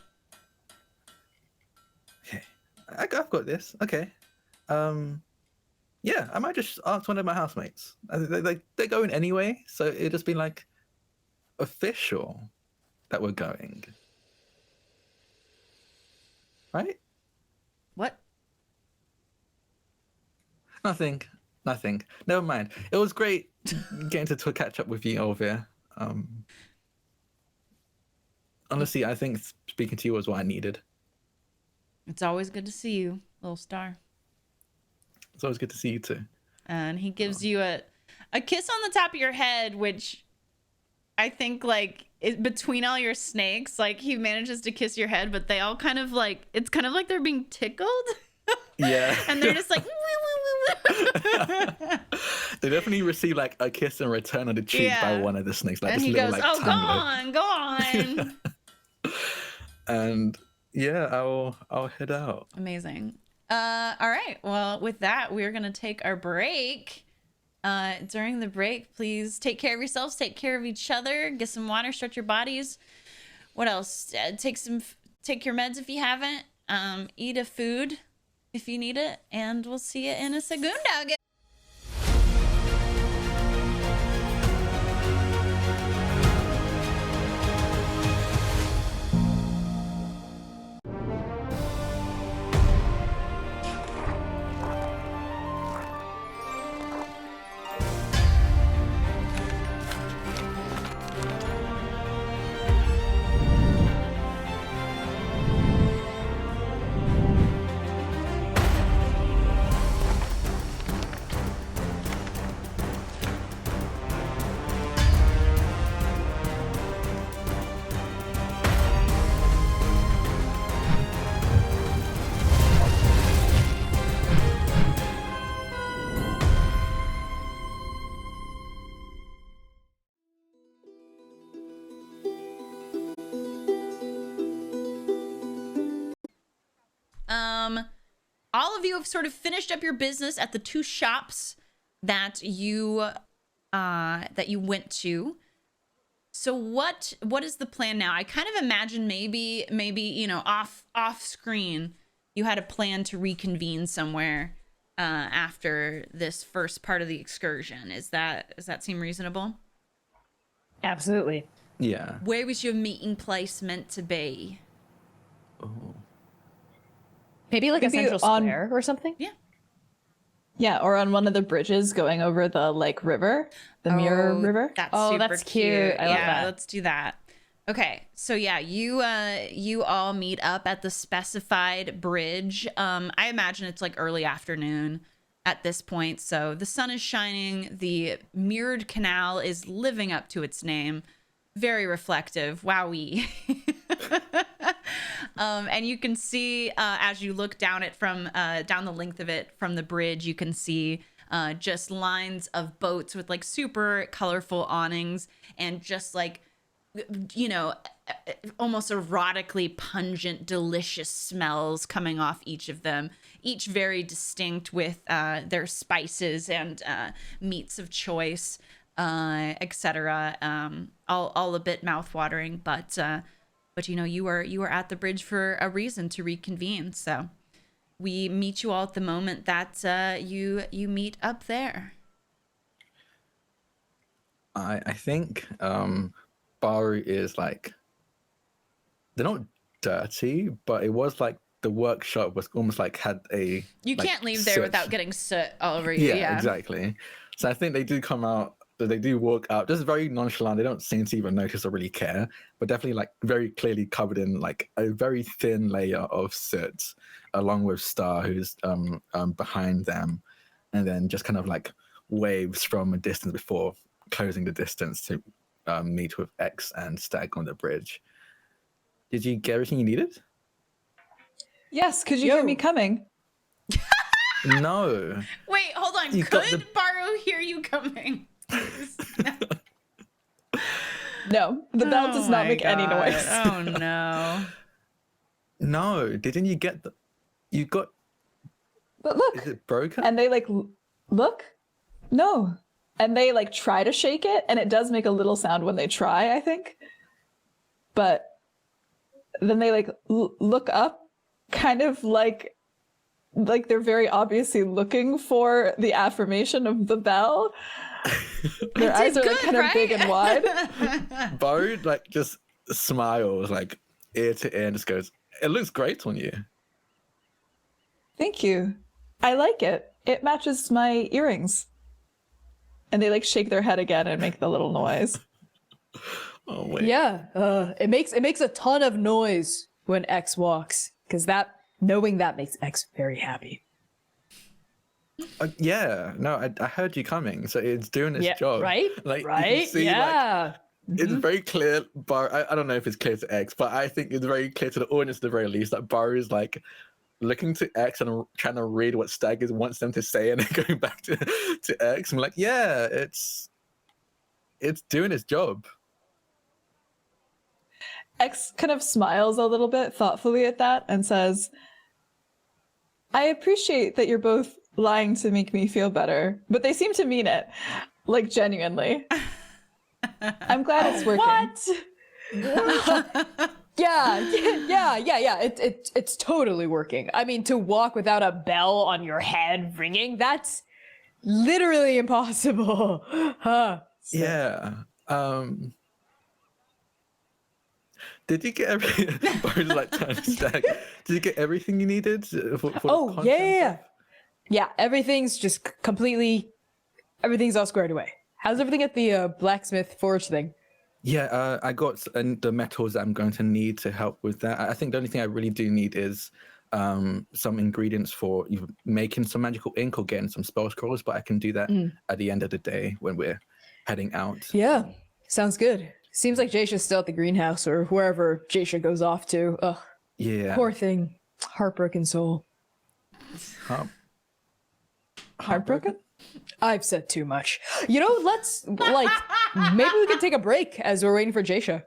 Okay. I've got this. Okay. Yeah, I might just ask one of my housemates. They're going anyway, so it'd just be like official that we're going. Right? What? Nothing. Never mind. It was great getting to catch up with you, Olivia. Honestly, I think speaking to you was what I needed. It's always good to see you, little star. It's always good to see you too. And he gives you a kiss on the top of your head, which I think like between all your snakes, like he manages to kiss your head, but they all kind of like, it's kind of like they're being tickled. Yeah. And they're just like, they definitely receive like a kiss in return on the cheek by one of the snakes. Like and this he little, goes, like, oh, go on. And yeah, I'll head out. Amazing. All right. Well, with that, we're going to take our break. During the break, please take care of yourselves, take care of each other, get some water, stretch your bodies. What else? Take your meds if you haven't. Eat a food if you need it, and we'll see you in a segundo. All of you have sort of finished up your business at the two shops that you went to. So what is the plan now? I kind of imagine maybe you know off screen you had a plan to reconvene somewhere after this first part of the excursion. Does that seem reasonable? Absolutely. Yeah. Where was your meeting place meant to be? Oh. Maybe like a Maybe central on- square or something. Yeah. Yeah, or on one of the bridges going over the like river, the Mirror River. That's Oh, super that's cute. I love yeah, that. let's do that. Okay, so yeah, you all meet up at the specified bridge. I imagine it's like early afternoon at this point, so the sun is shining. The mirrored canal is living up to its name. Very reflective. Wowee. And you can see as you look down it from down the length of it from the bridge, you can see just lines of boats with like super colorful awnings and just like, you know, almost erotically pungent, delicious smells coming off each of them, each very distinct with their spices and meats of choice, etc. All a bit mouthwatering, but you know, you are at the bridge for a reason, to reconvene. So we meet you all at the moment that you meet up there. I think Baru is like, they're not dirty, but it was like the workshop was almost like had a. You like, can't leave there soot. without getting soot all over you. Yeah, exactly. So I think they do come out. They do walk out just very nonchalant. They don't seem to even notice or really care, but definitely like very clearly covered in like a very thin layer of soot, along with Star, who's behind them, and then just kind of like waves from a distance before closing the distance to meet with X and Stag on the bridge. Did you get everything you needed? Yes, could you hear me coming? No. Wait, hold on. You got Could Baru hear you coming? No, the bell does not make any noise. Oh no. No, didn't you get the? You got. But look, Is it broken? and they like look. No, and they like try to shake it, and it does make a little sound when they try, I think. But then they like look up, kind of like they're very obviously looking for the affirmation of the bell. Their eyes are like kind of big and wide. Baru like just smiles like ear to ear and just goes, "It looks great on you." Thank you. I like it. It matches my earrings. And they like shake their head again and make the little noise. Oh wait. Yeah, it makes a ton of noise when X walks, because knowing that makes X very happy. Yeah. No, I heard you coming, so it's doing its job. Right? Like you right? can see, Yeah. like, it's very clear. I don't know if it's clear to X, but I think it's very clear to the audience at the very least that Baru is like looking to X and trying to read what Stag wants them to say, and then going back to X. I'm like, yeah, it's doing its job. X kind of smiles a little bit thoughtfully at that and says, I appreciate that you're both lying to make me feel better, but they seem to mean it, like genuinely. I'm glad it's working. What? Yeah. It's totally working. I mean, to walk without a bell on your head ringing, that's literally impossible. Huh. Yeah. Did you get Baru's like trying to Stag. Did you get everything you needed for Oh, the content yeah. stuff? Yeah, everything's just everything's all squared away. How's everything at the blacksmith forge thing? Yeah, I got the metals that I'm going to need to help with that. I think the only thing I really do need is some ingredients for either making some magical ink or getting some spell scrolls, but I can do that at the end of the day when we're heading out. Yeah, sounds good. Seems like Jasha's still at the greenhouse or wherever Jasha goes off to. Ugh, Yeah. poor thing. Heartbroken soul. Heartbroken? I've said too much. You know, let's, maybe we can take a break as we're waiting for Jasha.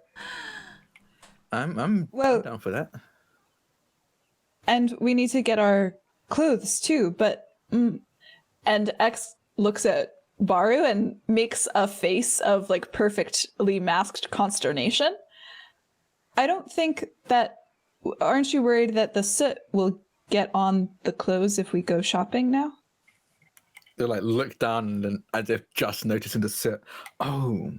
I'm Well- down for that. And we need to get our clothes too, but and X looks at Baru and makes a face of like perfectly masked consternation. I don't think that, aren't you worried that the soot will get on the clothes if we go shopping now? They like look down and then as if just noticing the soot. Oh,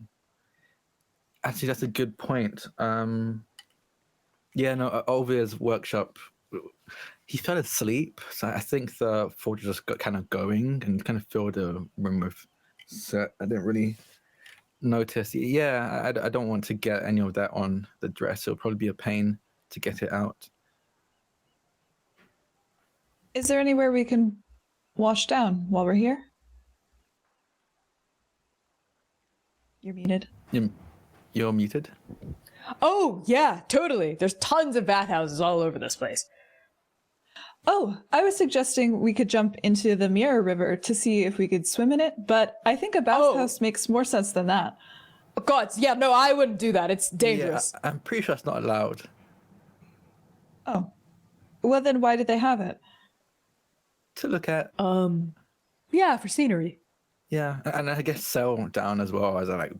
actually, that's a good point. Yeah, no, Olvia's workshop, he fell asleep, so I think the forge just got kind of going and kind of filled the room with soot. I didn't really notice. Yeah, I don't want to get any of that on the dress. It'll probably be a pain to get it out. Is there anywhere we can wash down while we're here? You're muted. You're muted. Oh, yeah, totally. There's tons of bathhouses all over this place. Oh, I was suggesting we could jump into the Mirror River to see if we could swim in it, but I think a bathhouse makes more sense than that. Oh, God, yeah, no, I wouldn't do that. It's dangerous. Yeah, I'm pretty sure it's not allowed. Oh. Well, then why did they have it? To look at. Yeah, for scenery. Yeah, and I guess sail down as well as I like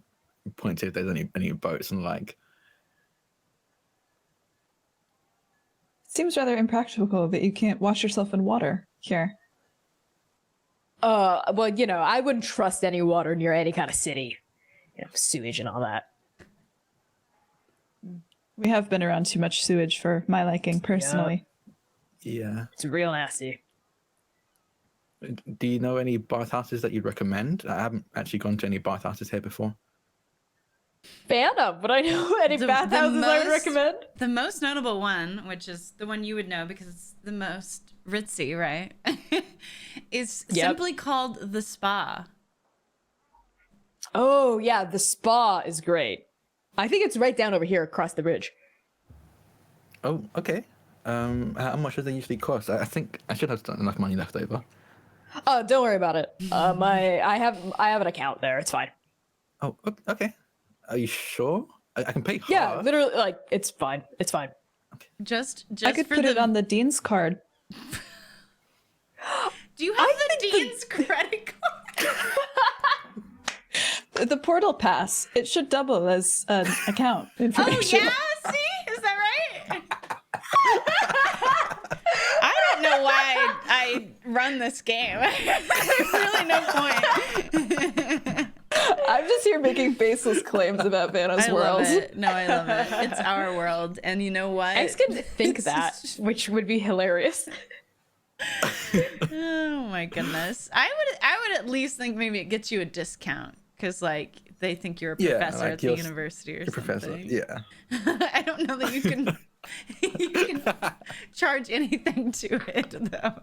point to if there's any boats and like. Seems rather impractical that you can't wash yourself in water here. Well, you know, I wouldn't trust any water near any kind of city. You know, sewage and all that. We have been around too much sewage for my liking, personally. Yeah. It's real nasty. Do you know any bathhouses that you'd recommend? I haven't actually gone to any bathhouses here before. Would I know any bathhouses I would recommend? The most notable one, which is the one you would know because it's the most ritzy, right? is simply called the Spa. Oh, yeah, the Spa is great. I think it's right down over here across the bridge. Oh, okay. How much does they usually cost? I think I should have enough money left over. Oh, don't worry about it. I have an account there. It's fine. Oh, okay. Are you sure? I can pay half. Yeah, literally, like, it's fine. It's fine. Just I could put it on the dean's card. Do you have the dean's credit card? The portal pass. It should double as an account information. Oh, yeah? See? Is that right? I don't know why I run this game. There's really no point. I'm just here making baseless claims about Vanna's world. Love it. No, I love it. It's our world. And you know what? X could think that, which would be hilarious. Oh my goodness. I would at least think maybe it gets you a discount because like they think you're a professor at the university or something. Professor, yeah. I don't know that you can charge anything to it though.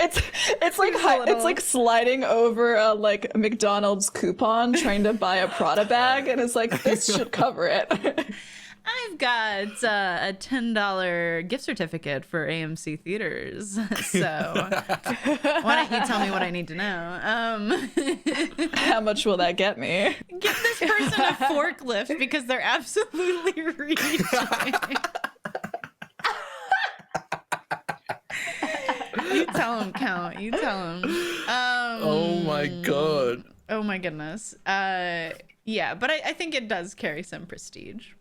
It's like sliding over a like McDonald's coupon trying to buy a Prada bag, and it's like this should cover it. I've got a $10 gift certificate for AMC theaters. So why don't you tell me what I need to know? How much will that get me? Give this person a forklift because they're absolutely reaching. You tell him, Count. You tell him. Oh my god. Oh my goodness. Yeah, but I think it does carry some prestige.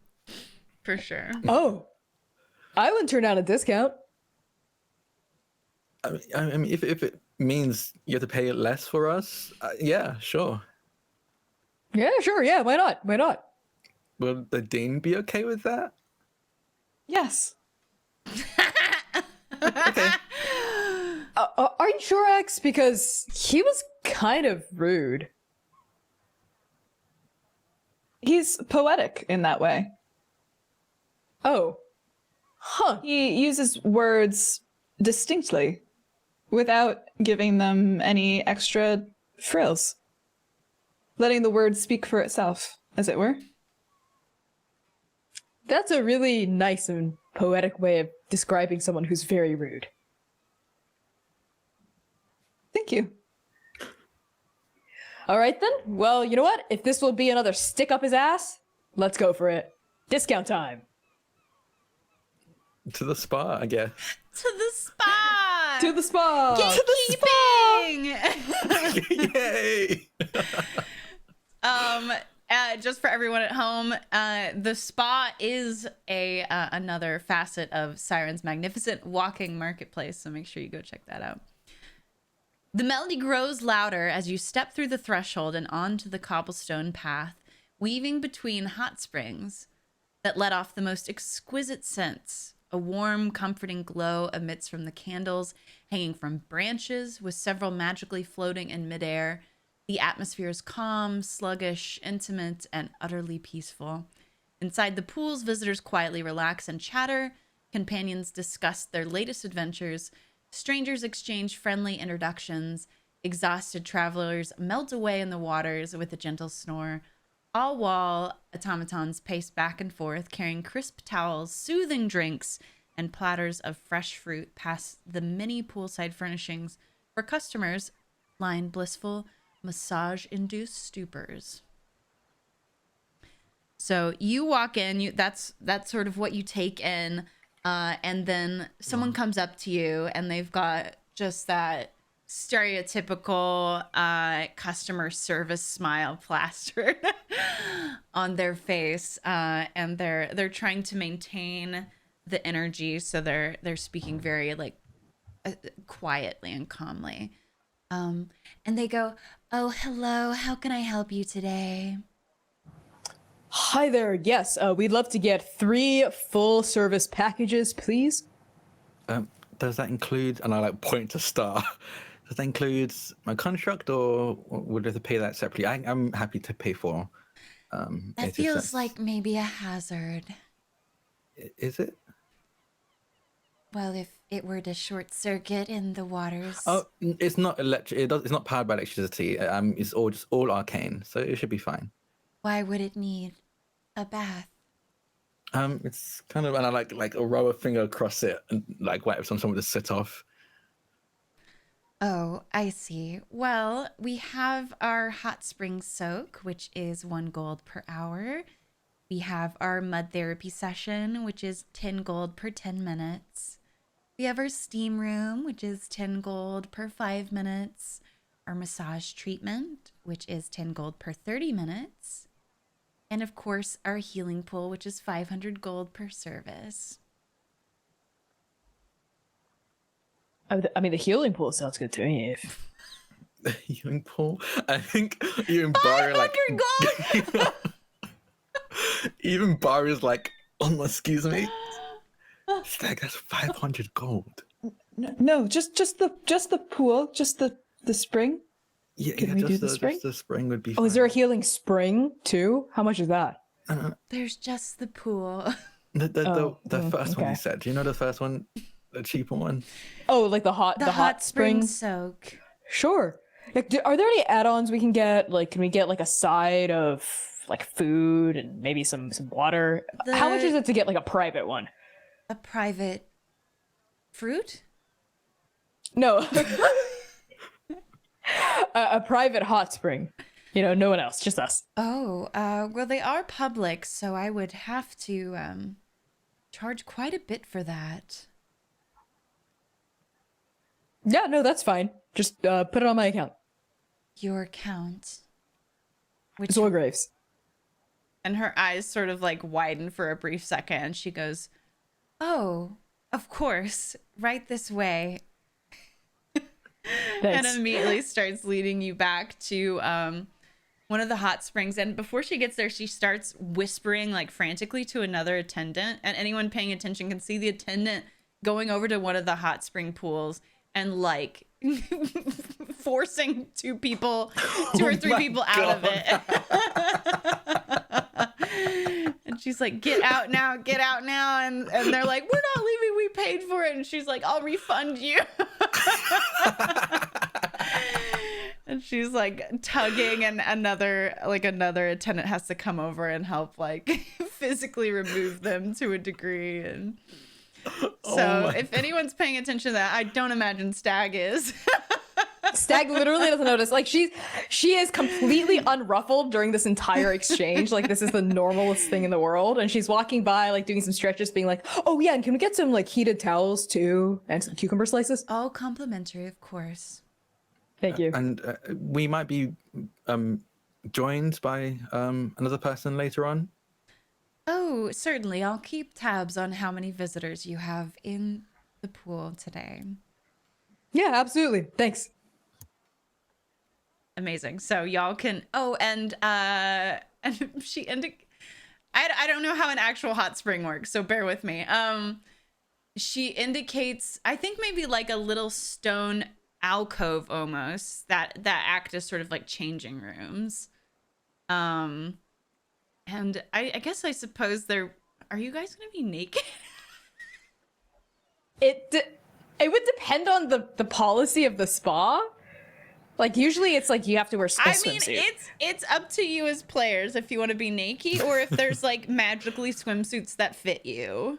For sure. Oh, I wouldn't turn down a discount. I mean, if it means you have to pay less for us, yeah, sure. Yeah, sure. Yeah, why not? Why not? Will the dean be okay with that? Yes. Okay. Are you sure, X? Because he was kind of rude. He's poetic in that way. Oh. Huh. He uses words distinctly without giving them any extra frills. Letting the word speak for itself, as it were. That's a really nice and poetic way of describing someone who's very rude. Thank you. All right, then. Well, you know what? If this will be another stick up his ass, let's go for it. Discount time. To the spa, I guess. To the spa. To the spa. Gatekeeping. Yay! Just for everyone at home, the spa is another facet of Siren's magnificent walking marketplace, so make sure you go check that out. The melody grows louder as you step through the threshold and onto the cobblestone path, weaving between hot springs that let off the most exquisite scents. A warm, comforting glow emits from the candles hanging from branches, with several magically floating in midair. The atmosphere is calm, sluggish, intimate, and utterly peaceful. Inside the pools, visitors quietly relax and chatter. Companions discuss their latest adventures. Strangers exchange friendly introductions. Exhausted travelers melt away in the waters with a gentle snore. all while automatons pace back and forth, carrying crisp towels, soothing drinks, and platters of fresh fruit past the many poolside furnishings for customers lie in blissful, massage-induced stupors. So you walk in, that's sort of what you take in, and then someone comes up to you and they've got just that stereotypical customer service smile plastered on their face, and they're trying to maintain the energy, so they're speaking very like quietly and calmly, and they go, "Oh, hello, how can I help you today?" Hi there. Yes, we'd love to get 3 full service packages, please. Does that include, and I like point to Star, does that include my construct, or would I have to pay that separately? I'm happy to pay for That feels like maybe a hazard. Is it? Well, if it were to short circuit in the waters. Oh, it's not electric. It's not powered by electricity. It's all arcane, so it should be fine. Why would it need a bath? It's kind of, and I like a row a finger across it and like wait for someone to sit off. Oh, I see. Well, we have our hot spring soak, which is 1 gold per hour. We have our mud therapy session, which is 10 gold per 10 minutes. We have our steam room, which is 10 gold per 5 minutes. Our massage treatment, which is 10 gold per 30 minutes. And of course, our healing pool, which is 500 gold per service. I mean, the healing pool sounds good to me. The healing pool? I think even Bar like 500 gold! even Bar is like, oh, excuse me. Stag, that's 500 gold. No, just the pool, just the spring. Yeah, Can we do the spring? Just the spring would be Oh, fine. is there a healing spring too? How much is that? There's just the pool. The first one okay. you said. Do you know the first one? The cheaper one? Oh, like the hot spring soak. Sure. Like, are there any add-ons we can get? Like, can we get like a side of like food and maybe some water? How much is it to get like a private one? A private fruit? No. a private hot spring. You know, no one else, just us. Oh, well, they are public, so I would have to charge quite a bit for that. Yeah, no, that's fine. Just put it on my account. Your account. Zoe Graves. And her eyes sort of like widen for a brief second, and she goes, "Oh, of course, right this way." And immediately starts leading you back to one of the hot springs. And before she gets there, she starts whispering like frantically to another attendant. And anyone paying attention can see the attendant going over to one of the hot spring pools and like forcing 2 or 3 people out of it. And she's like, get out now. And they're like, we're not leaving. We paid for it. And she's like, I'll refund you. And she's like tugging, and another attendant has to come over and help like physically remove them to a degree. And so if anyone's paying attention to that, I don't imagine Stag is. Stag literally doesn't notice. Like she is completely unruffled during this entire exchange. Like this is the normalest thing in the world. And she's walking by, like doing some stretches, being like, "Oh yeah, and can we get some like heated towels too, and some cucumber slices?" All complimentary, of course. Thank you. And we might be joined by another person later on. Oh, certainly. I'll keep tabs on how many visitors you have in the pool today. Yeah, absolutely. Thanks. Amazing. So y'all can. Oh, and she I don't know how an actual hot spring works, so bear with me. She indicates, I think maybe like a little stone alcove almost that act as sort of like changing rooms. And I guess I suppose are you guys gonna be naked? It would depend on the policy of the spa. Like usually it's like you have to wear a I mean, swimsuit. it's up to you as players if you want to be naked or if there's like magically swimsuits that fit you.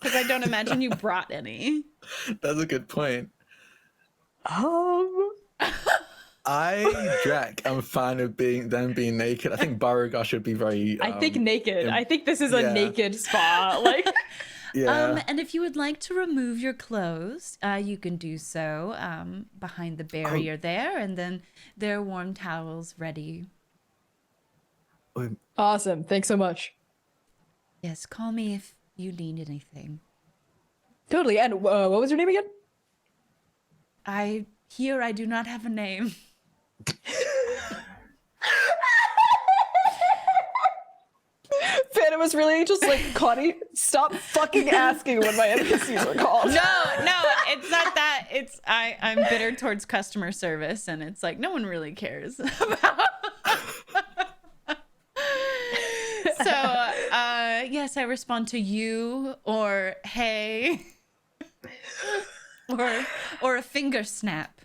Because I don't imagine you brought any. That's a good point. Drac, I'm a fan of them being naked. I think Beauregard should be very. I think naked. I think this is a naked spa. Like, yeah. And if you would like to remove your clothes, you can do so behind the barrier there, and then there are warm towels ready. awesome. Thanks so much. Yes, call me if you need anything. Totally. And what was your name again? I do not have a name. Phantom was really just like, Connie, stop fucking asking what my NPCs are called. No, it's not that. It's I'm bitter towards customer service, and it's like no one really cares about. So yes, I respond to you or hey, or a finger snap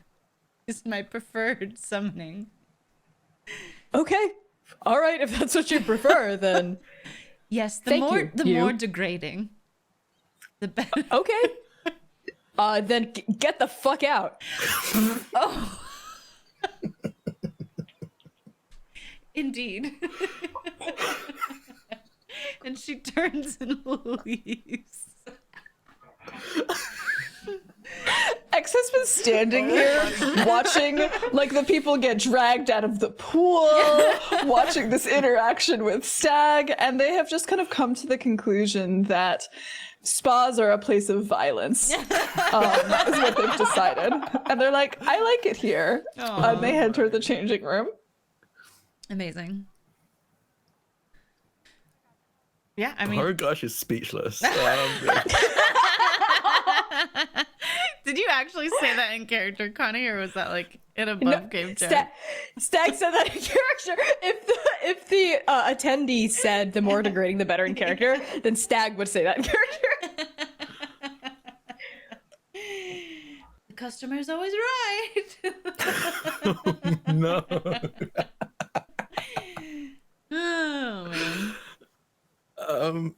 is my preferred summoning. Okay. All right. If that's what you prefer, then Yes, the Thank you. more degrading, the better. okay. Then get the fuck out. Oh. Indeed. And she turns and leaves. X has been standing here watching like the people get dragged out of the pool, watching this interaction with Stag, and they have just kind of come to the conclusion that spas are a place of violence, is what they've decided. And they're like, I like it here. And they head toward the changing room. Amazing. Yeah, I mean... Beauregard is speechless. Did you actually say that in character, Connie, or was that like an above game joke? Stag said that in character. If the attendee said the more degrading the better in character, then Stag would say that in character. The customer's always right. No. Oh man.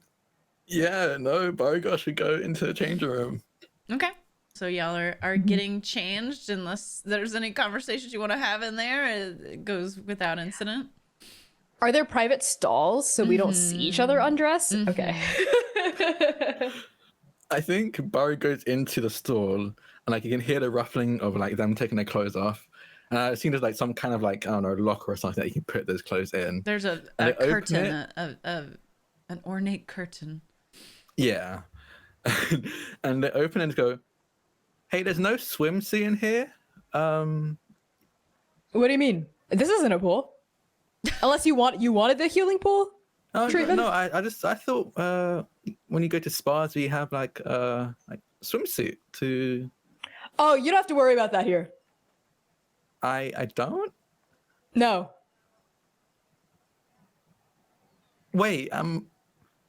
Yeah, no, Beauregard should go into the changing room. Okay. So y'all are getting changed unless there's any conversations you want to have in there. It goes without incident. Are there private stalls so we don't see each other undress? Okay. I think Barry goes into the stall and like you can hear the ruffling of like them taking their clothes off. And I assume there's like some kind of like, I don't know, locker or something that you can put those clothes in. There's a curtain, an ornate curtain. Yeah. And they open and go, hey, there's no swimsuit in here. What do you mean? This isn't a pool. Unless you wanted the healing pool treatment? No, I thought when you go to spas, we have like swimsuit to. Oh, you don't have to worry about that here. I don't. No. Wait,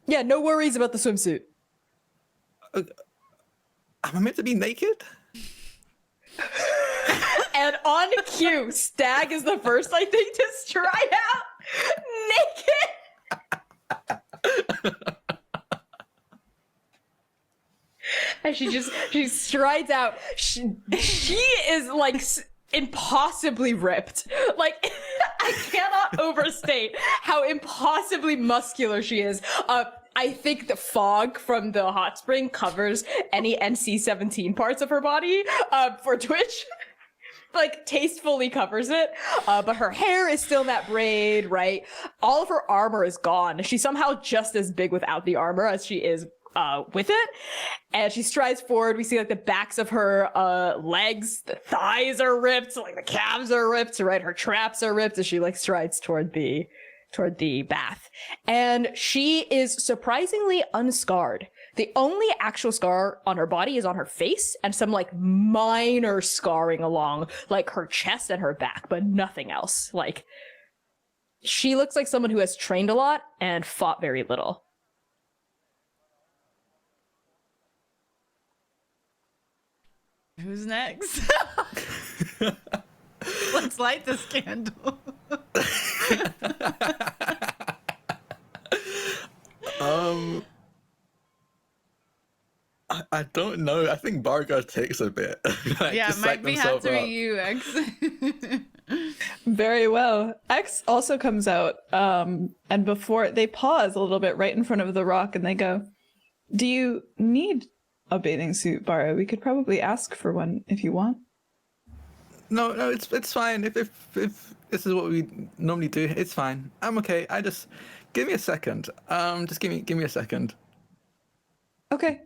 Yeah, no worries about the swimsuit. am I meant to be naked? And on cue, Stag is the first, I think, to stride out naked. And she strides out. She is like impossibly ripped. Like, I cannot overstate how impossibly muscular she is. I think the fog from the hot spring covers any NC-17 parts of her body for Twitch. Like, tastefully covers it. But her hair is still in that braid, right? All of her armor is gone. She's somehow just as big without the armor as she is with it. And she strides forward. We see like the backs of her legs, the thighs are ripped, like the calves are ripped, right? Her traps are ripped as she like strides toward the bath. And she is surprisingly unscarred. The only actual scar on her body is on her face and some like minor scarring along like her chest and her back, but nothing else. Like, she looks like someone who has trained a lot and fought very little. Who's next? Let's light this candle. I don't know. I think Bargo takes a bit. Like, Yeah, to it psych might have themselves to be up. you, X. Very well. X also comes out, and before they pause a little bit right in front of the rock, and they go, "Do you need a bathing suit, Bara? We could probably ask for one if you want." No, it's fine. If this is what we normally do, it's fine. I'm okay. I just give me a second. Just give me a second. Okay.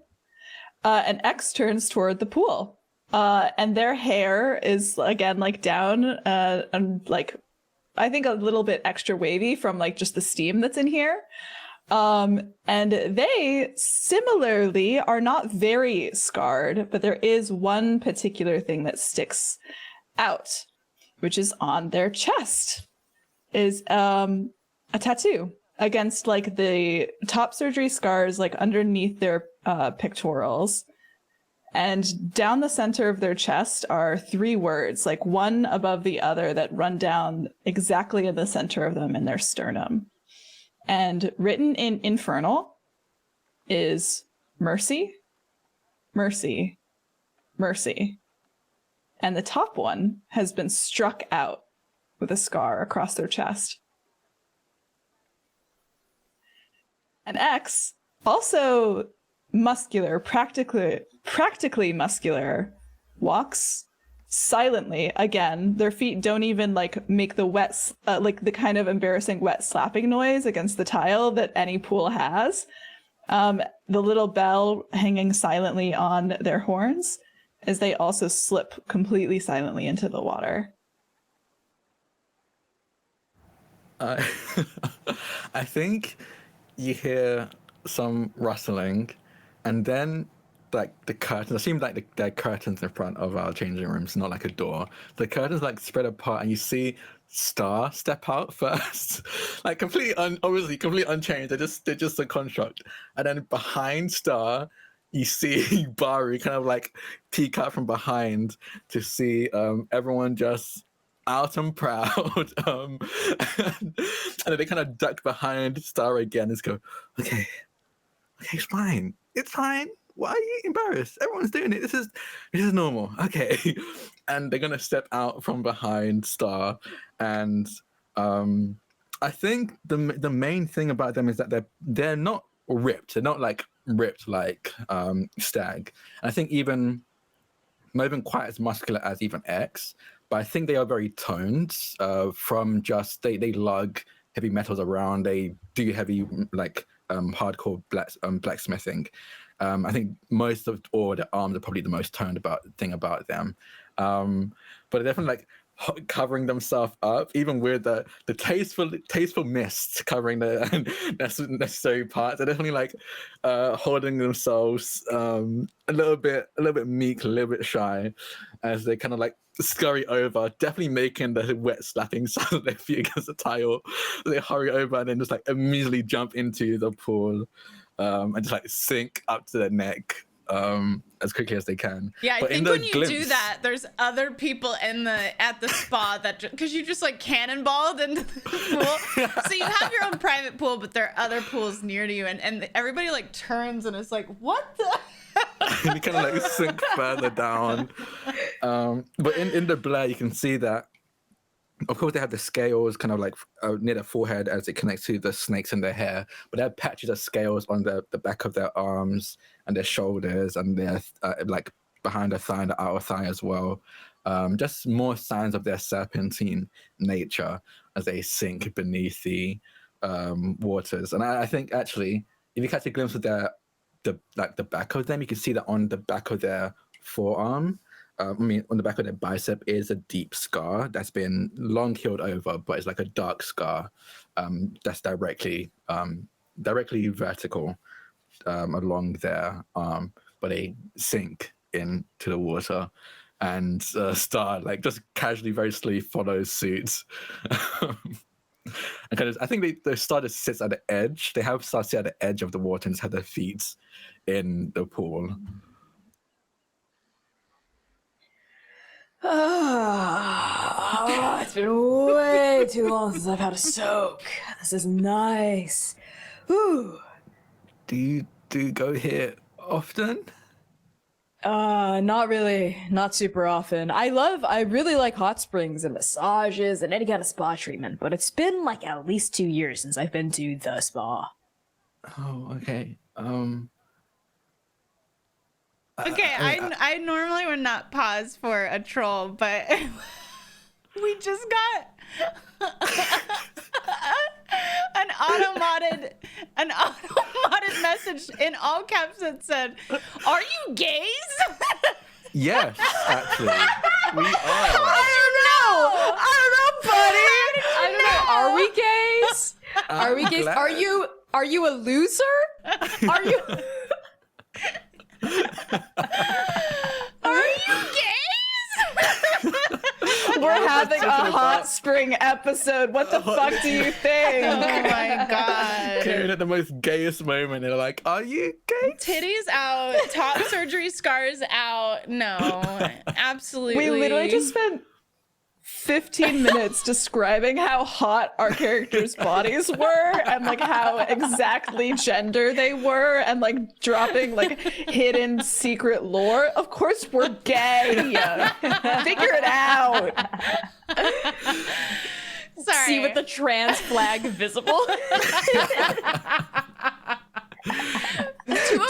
And X turns toward the pool. And their hair is again like down and like I think a little bit extra wavy from like just the steam that's in here. And they similarly are not very scarred, but there is one particular thing that sticks out, which is on their chest, is a tattoo against like the top surgery scars like underneath their pectorals. And down the center of their chest are 3 words, like one above the other, that run down exactly in the center of them in their sternum. And written in Infernal is mercy, mercy, mercy. And the top one has been struck out with a scar across their chest. And X, also muscular, practically muscular, walks silently. Again, their feet don't even like make the wet, like the kind of embarrassing wet slapping noise against the tile that any pool has. The little bell hanging silently on their horns as they also slip completely silently into the water. I think you hear some rustling, and then like the curtains. It seems like there are curtains in front of our changing rooms, not like a door. The curtains like spread apart, and you see Star step out first, like obviously completely unchanged. They're just a construct, and then behind Star, you see Baru kind of like peek out from behind to see everyone just out and proud. And then they kind of duck behind Star again and go, okay, it's fine. It's fine. Why are you embarrassed? Everyone's doing it. This is normal. Okay. And they're gonna step out from behind Star. And I think the main thing about them is that they're not ripped. They're not like ripped like Stag. And I think not even quite as muscular as even X, but I think they are very toned from just they lug heavy metals around. They do heavy like hardcore blacksmithing. I think most of all their arms are probably the most toned thing about them. But they're definitely like covering themselves up, even with the tasteful mist covering the necessary parts. They're definitely like holding themselves a little bit meek, a little bit shy, as they kind of like scurry over, definitely making the wet slapping sound of their feet against the tile. They hurry over and then just like immediately jump into the pool and just like sink up to their neck as quickly as they can. Yeah, But I in think the when you do glimpse- that, there's other people at the spa that because you just like cannonballed into the pool. So you have your own private pool, but there are other pools near to you, and everybody like turns and it's like, what the? and you kind of like sink further down. But in the blur, you can see that, of course, they have the scales kind of like near their forehead as it connects to the snakes in their hair, but they have patches of scales on the back of their arms and their shoulders and their like behind their thigh and the outer thigh as well. Just more signs of their serpentine nature as they sink beneath the waters. And I think actually, if you catch a glimpse of the back of them, you can see that on the back of their forearm, on the back of their bicep is a deep scar that's been long healed over, but it's like a dark scar that's directly vertical along their arm, but they sink into the water. And Star like just casually, very slowly follows suit. And kind of, I think they Star just sits at the edge. They have Star sit at the edge of the water and just have their feet in the pool. It's been way too long since I've had a soak. This is nice. Ooh. Do you go here often? Not really. Not super often. I really like hot springs and massages and any kind of spa treatment, but it's been like at least 2 years since I've been to the spa. Oh, okay. Okay, I normally would not pause for a troll, but we just got an automated message in all caps that said, "Are you gays?" Yes, actually, we are. I don't know, buddy. I don't know. Are we gays? Are we gays? glad. Are you a loser? Are you? Are you gays? We're having a hot spring episode. What the fuck do you think? Oh my god. Karen at the most gayest moment, they're like, "Are you gay?" Titties out, top surgery scars out. No, absolutely. We literally just spent 15 minutes describing how hot our characters' bodies were and like how exactly gender they were and like dropping like hidden secret lore. Of course we're gay. Figure it out. Sorry. See with the trans flag visible.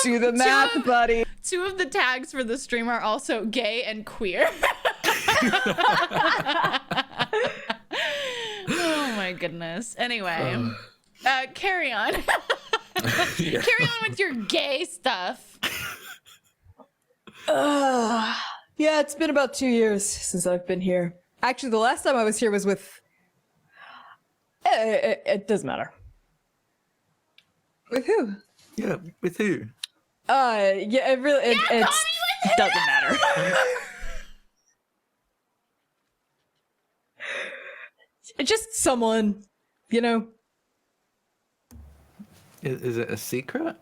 Do the math, buddy. 2 of the tags for the stream are also gay and queer. Oh my goodness. Anyway, carry on. Yeah. Carry on with your gay stuff. Yeah, it's been about 2 years since I've been here. Actually, the last time I was here was with. It doesn't matter. With who? Yeah, with who? Yeah, it really it doesn't matter. Just someone, you know. Is it a secret?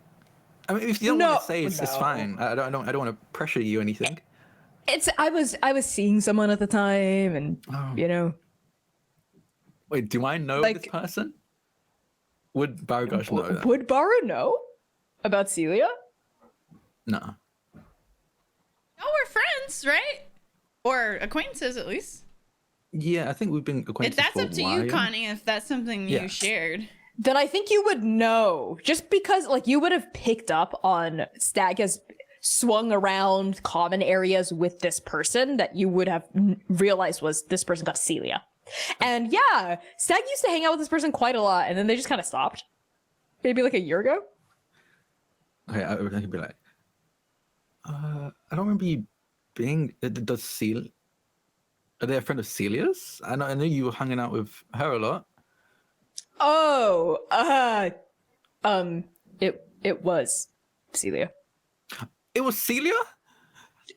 I mean, if you don't want to say, it's fine. I don't want to pressure you or anything. I was seeing someone at the time, and you know. Wait, do I know Like- this person? Would Baragosh know that? Would Baru know about Celia? No. Oh, we're friends, right? Or acquaintances, at least. Yeah, I think we've been acquainted. That's up to you, Connie, if that's something you Yeah. shared. Then I think you would know, just because like you would have picked up on Stag has swung around common areas with this person that you would have realized was this person got Celia. And yeah, Stag used to hang out with this person quite a lot, and then they just kind of stopped. Maybe like a year ago. Okay, I could be like, I don't remember you being. Does Celia? Are they a friend of Celia's? I know you were hanging out with her a lot. Oh, it was Celia. It was Celia?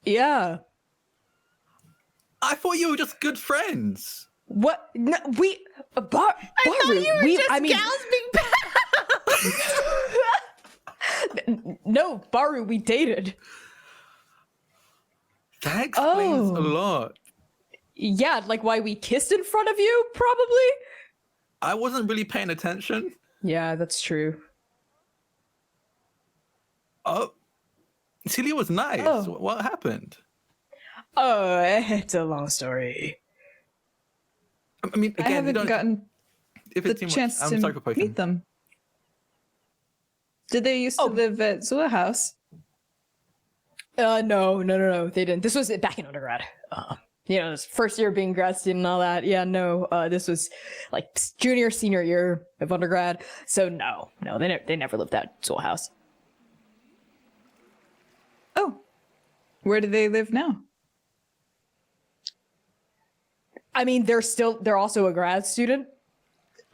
Yeah. I thought you were just good friends. What? No, we. I thought you were just gals being pals. No, Baru, we dated. That explains a Oh. lot. Yeah, like why we kissed in front of you, probably? I wasn't really paying attention. Yeah, that's true. Oh, Celia was nice. Oh. What happened? Oh, it's a long story. I mean, again, I you haven't don't. gotten If the it's too much, chance I'm to sorry for poking. meet them. Did they used to live at Zula House? No, they didn't. This was back in undergrad. You know, this first year being grad student and all that. Yeah, no, this was like junior, senior year of undergrad. So no, they never lived at Soul House. Oh, where do they live now? I mean, they're also a grad student.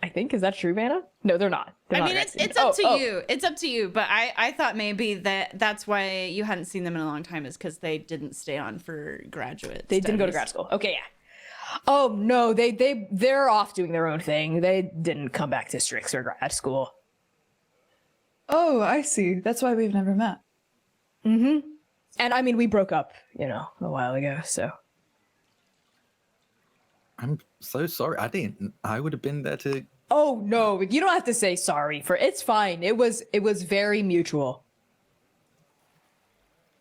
I think, is that true, Vanna? No, they're not. They're I not mean, grad it's students. up to you. It's up to you. But I thought maybe that's why you hadn't seen them in a long time is because they didn't stay on for graduate. They didn't go to grad school. Okay, yeah. Oh no, they're off doing their own thing. They didn't come back to Strix or grad school. Oh, I see. That's why we've never met. And I mean, we broke up, you know, a while ago. So I'm so sorry. I would have been there to. Oh no, you don't have to say sorry for it's fine. It was very mutual.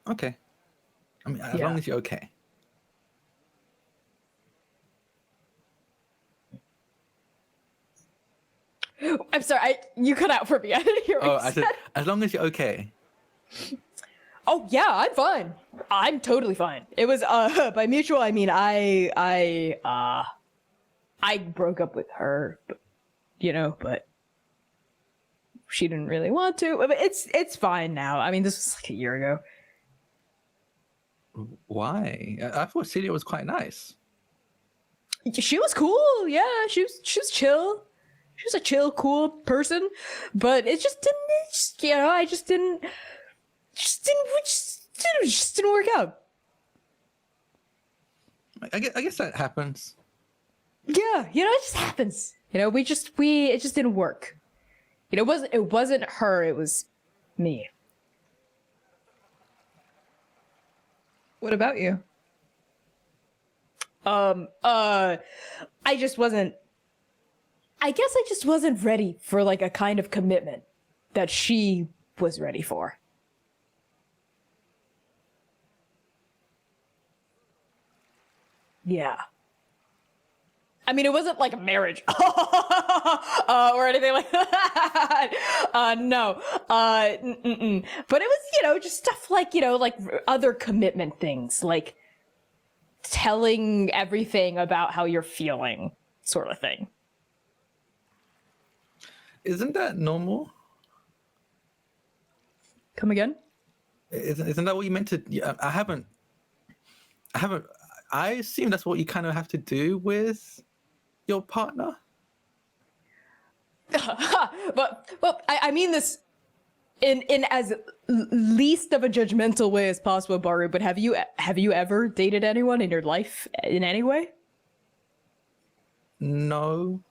Okay. I mean, as Yeah. long as you're okay. I'm sorry, you cut out for me. I didn't hear what Oh, you I said. said, as long as you're okay. Oh yeah, I'm fine. I'm totally fine. It was by mutual I mean I broke up with her, but, but she didn't really want to. But it's fine now. I mean, this was like a year ago. Why? I thought Celia was quite nice. She was cool. Yeah, she was chill. She was a chill, cool person, but it just didn't. I just didn't work out. I guess that happens. Yeah, it just happens. It just didn't work. It wasn't her, it was me. What about you? I guess I just wasn't ready for like a kind of commitment that she was ready for. Yeah. I mean, it wasn't like a marriage or anything like that. No. But it was, just stuff like, like other commitment things, like telling everything about how you're feeling, sort of thing. Isn't that normal? Come again? Isn't that what you meant to? Yeah, I haven't. I assume that's what you kind of have to do with your partner. But I mean this in as least of a judgmental way as possible, Baru. But have you ever dated anyone in your life in any way? No.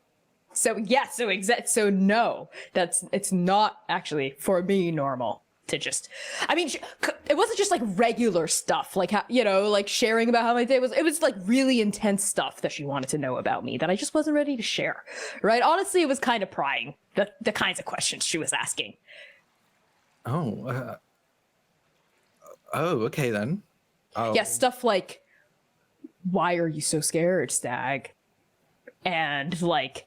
So yes, so no, it's not actually for me normal to just. I mean, it wasn't just like regular stuff, like how like sharing about how my day was. It was like really intense stuff that she wanted to know about me that I just wasn't ready to share. Right? Honestly, it was kind of prying the kinds of questions she was asking. Oh. Okay then. Oh. Yeah, stuff like, why are you so scared, Stag? And like,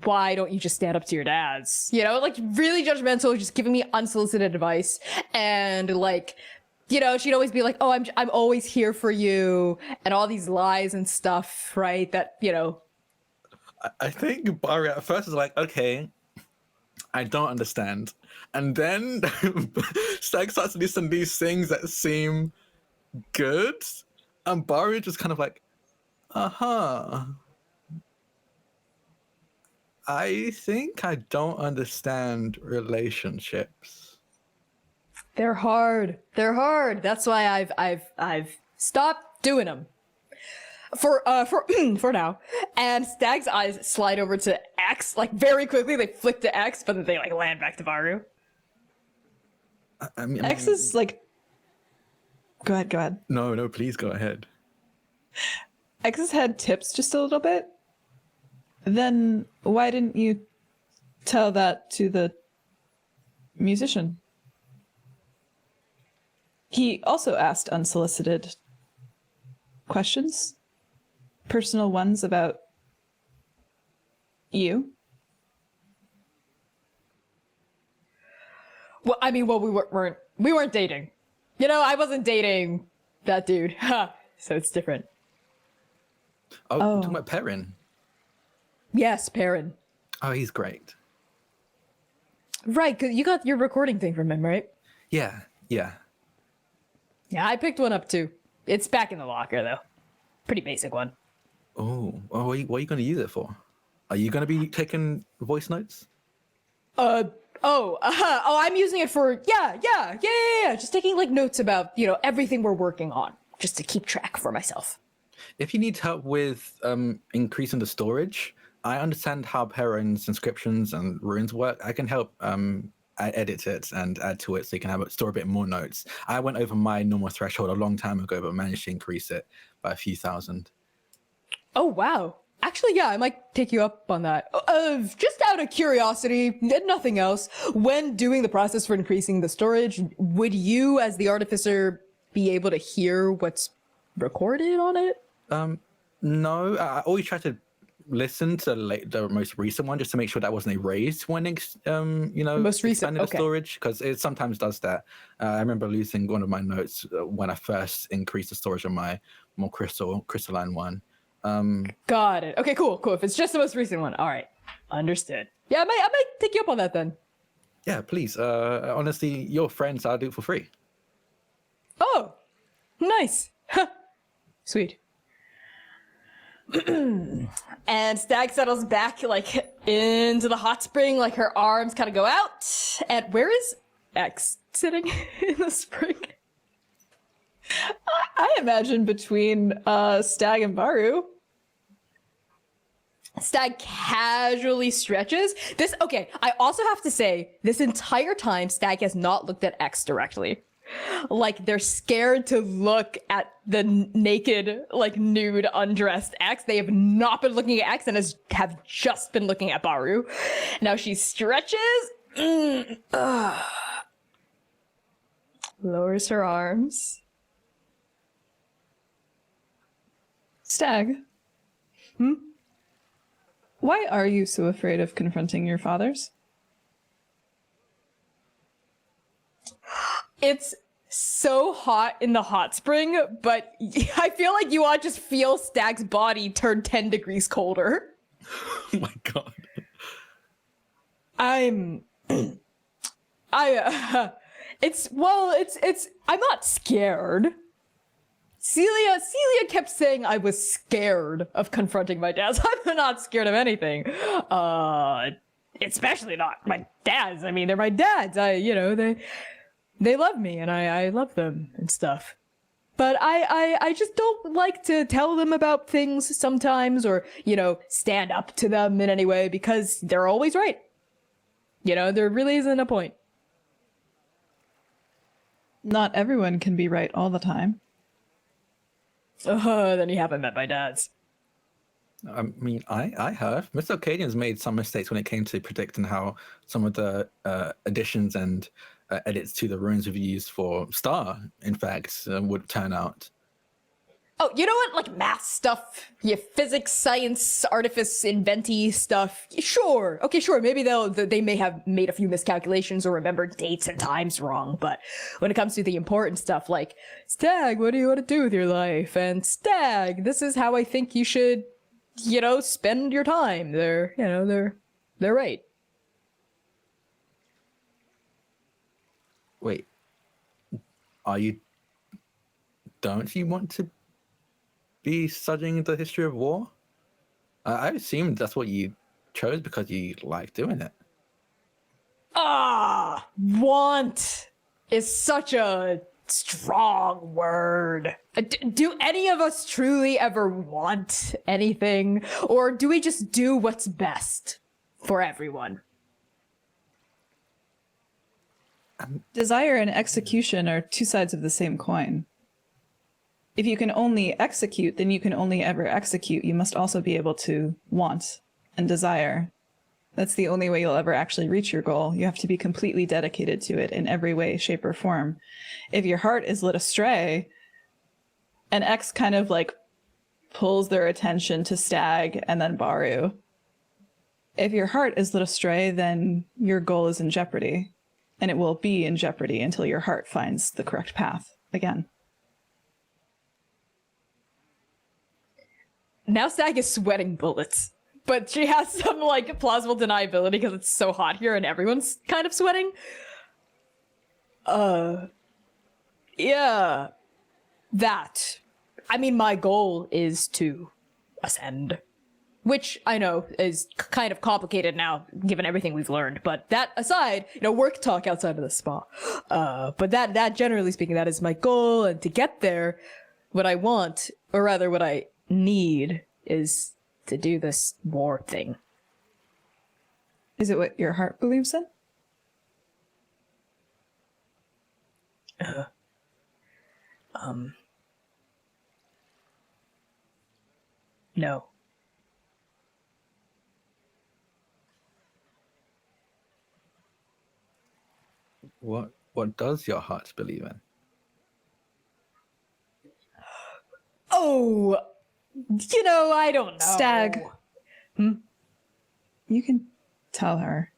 why don't you just stand up to your dads? Like really judgmental, just giving me unsolicited advice. And like, she'd always be like, oh, I'm always here for you, and all these lies and stuff, right? That, I think Barry at first was like, okay, I don't understand. And then Stag starts to listen to these things that seem good. And Barry just kind of like, uh-huh. I think I don't understand relationships. They're hard. That's why I've stopped doing them. For for now. And Stag's eyes slide over to X, like very quickly. They flick to X, but then they like land back to Baru. I mean, X is like. Go ahead. No, please go ahead. X's head tips just a little bit. Then why didn't you tell that to the musician? He also asked unsolicited questions, personal ones about you. Well, I mean, we weren't dating. I wasn't dating that dude. So it's different. Oh, you're talking about Perrin. Yes, Perrin. Oh, he's great. Right, because you got your recording thing from him, right? Yeah. Yeah, I picked one up too. It's back in the locker though. Pretty basic one. Oh, what are you going to use it for? Are you going to be taking voice notes? I'm using it for yeah. Just taking like notes about everything we're working on, just to keep track for myself. If you need help with increasing the storage, I understand how Perrin's inscriptions and runes work. I can help edit it and add to it so you can store a bit more notes. I went over my normal threshold a long time ago, but managed to increase it by a few thousand. Oh, wow. Actually, yeah, I might take you up on that. Just out of curiosity, nothing else, when doing the process for increasing the storage, would you, as the artificer, be able to hear what's recorded on it? No, I always try to listen to the most recent one just to make sure that wasn't erased when Most recent, expanding the okay. storage, because it sometimes does that. I remember losing one of my notes when I first increased the storage on my more crystalline one. Got it. Okay, cool. If it's just the most recent one, all right, understood. Yeah, I might take you up on that then. Yeah, please. Honestly, you're friends. I'll do it for free. Oh, nice. Sweet. And Stag settles back like into the hot spring, like her arms kind of go out. And where is X sitting in the spring? I imagine between Stag and Baru. Stag casually stretches. Okay, I also have to say, this entire time, Stag has not looked at X directly. Like, they're scared to look at the naked, like, nude, undressed X. They have not been looking at X and have just been looking at Baru. Now she stretches. Lowers her arms. Stag. Why are you so afraid of confronting your fathers? It's so hot in the hot spring, but I feel like you want to just feel Stag's body turn 10 degrees colder. Oh my god. I'm not scared. Celia kept saying I was scared of confronting my dads. I'm not scared of anything. Especially not my dads. I mean, they're my dads. They love me and I love them and stuff. But I just don't like to tell them about things sometimes or, stand up to them in any way because they're always right. There really isn't a point. Not everyone can be right all the time. Then you haven't met my dads. I mean, I have. Mr. Arcadian's made some mistakes when it came to predicting how some of the additions and edits to the runes we've used for Star, in fact, would turn out. Oh, you know what? Like math stuff, physics, science, artifice, inventy stuff. Sure. Okay, sure. Maybe they may have made a few miscalculations or remembered dates and times wrong. But when it comes to the important stuff, like Stag, what do you want to do with your life? And Stag, this is how I think you should, spend your time. They're right. Wait, don't you want to be studying the history of war? I assumed that's what you chose because you like doing it. Want is such a strong word. Do any of us truly ever want anything? Or do we just do what's best for everyone? Desire and execution are two sides of the same coin. If you can only execute, then you can only ever execute. You must also be able to want and desire. That's the only way you'll ever actually reach your goal. You have to be completely dedicated to it in every way, shape, or form. If your heart is led astray, and X kind of like pulls their attention to Stag and then Baru. If your heart is led astray, then your goal is in jeopardy. And it will be in jeopardy until your heart finds the correct path again. Now Stag is sweating bullets, but she has some like plausible deniability because it's so hot here and everyone's kind of sweating. Yeah, that. I mean, my goal is to ascend, which I know is kind of complicated now given everything we've learned. But that aside, work talk outside of the spa. But that generally speaking, that is my goal, and to get there, what I want, or rather, what I need is to do this war thing. Is it what your heart believes in? No. What does your heart believe in? Oh, I don't know. Stag. You can tell her.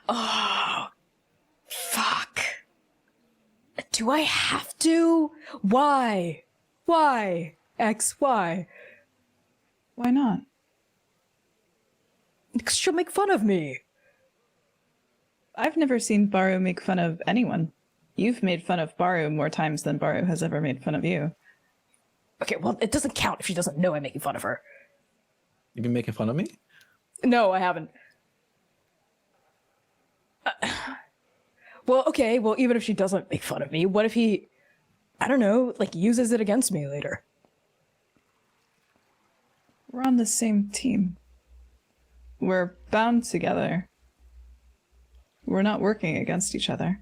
Oh, fuck. Do I have to? Why? Why? X, why? Why not? Because she'll make fun of me. I've never seen Baru make fun of anyone. You've made fun of Baru more times than Baru has ever made fun of you. Okay, well, it doesn't count if she doesn't know I'm making fun of her. You've been making fun of me? No, I haven't. Well, okay, well, even if she doesn't make fun of me, what if he, I don't know, like, uses it against me later? We're on the same team. We're bound together. We're not working against each other.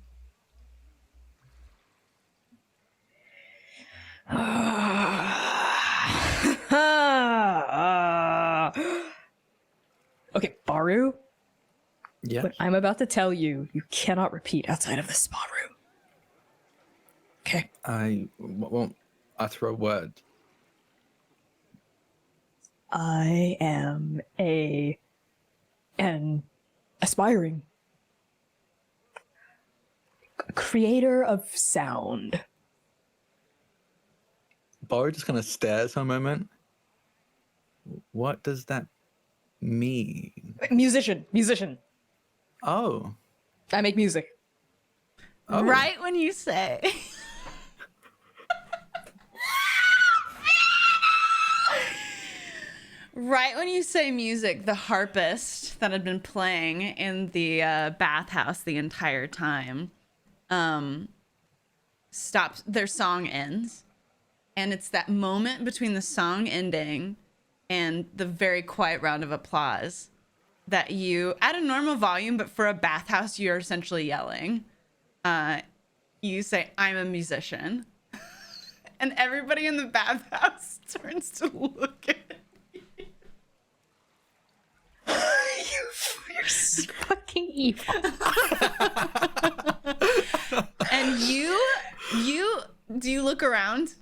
Okay, Baru, Yeah. what I'm about to tell you, you cannot repeat outside of the spa room. Okay? I won't utter a word. I am an aspiring creator of sound. Baru just kind of stares for a moment. What does that mean? Musician. Oh. I make music. Oh. Right when you say. Right when you say music, the harpist that had been playing in the bathhouse the entire time stops. Their song ends. And it's that moment between the song ending and the very quiet round of applause that you, at a normal volume, but for a bathhouse, you're essentially yelling. You say, "I'm a musician." And everybody in the bathhouse turns to look at you. You're so fucking evil. And do you look around?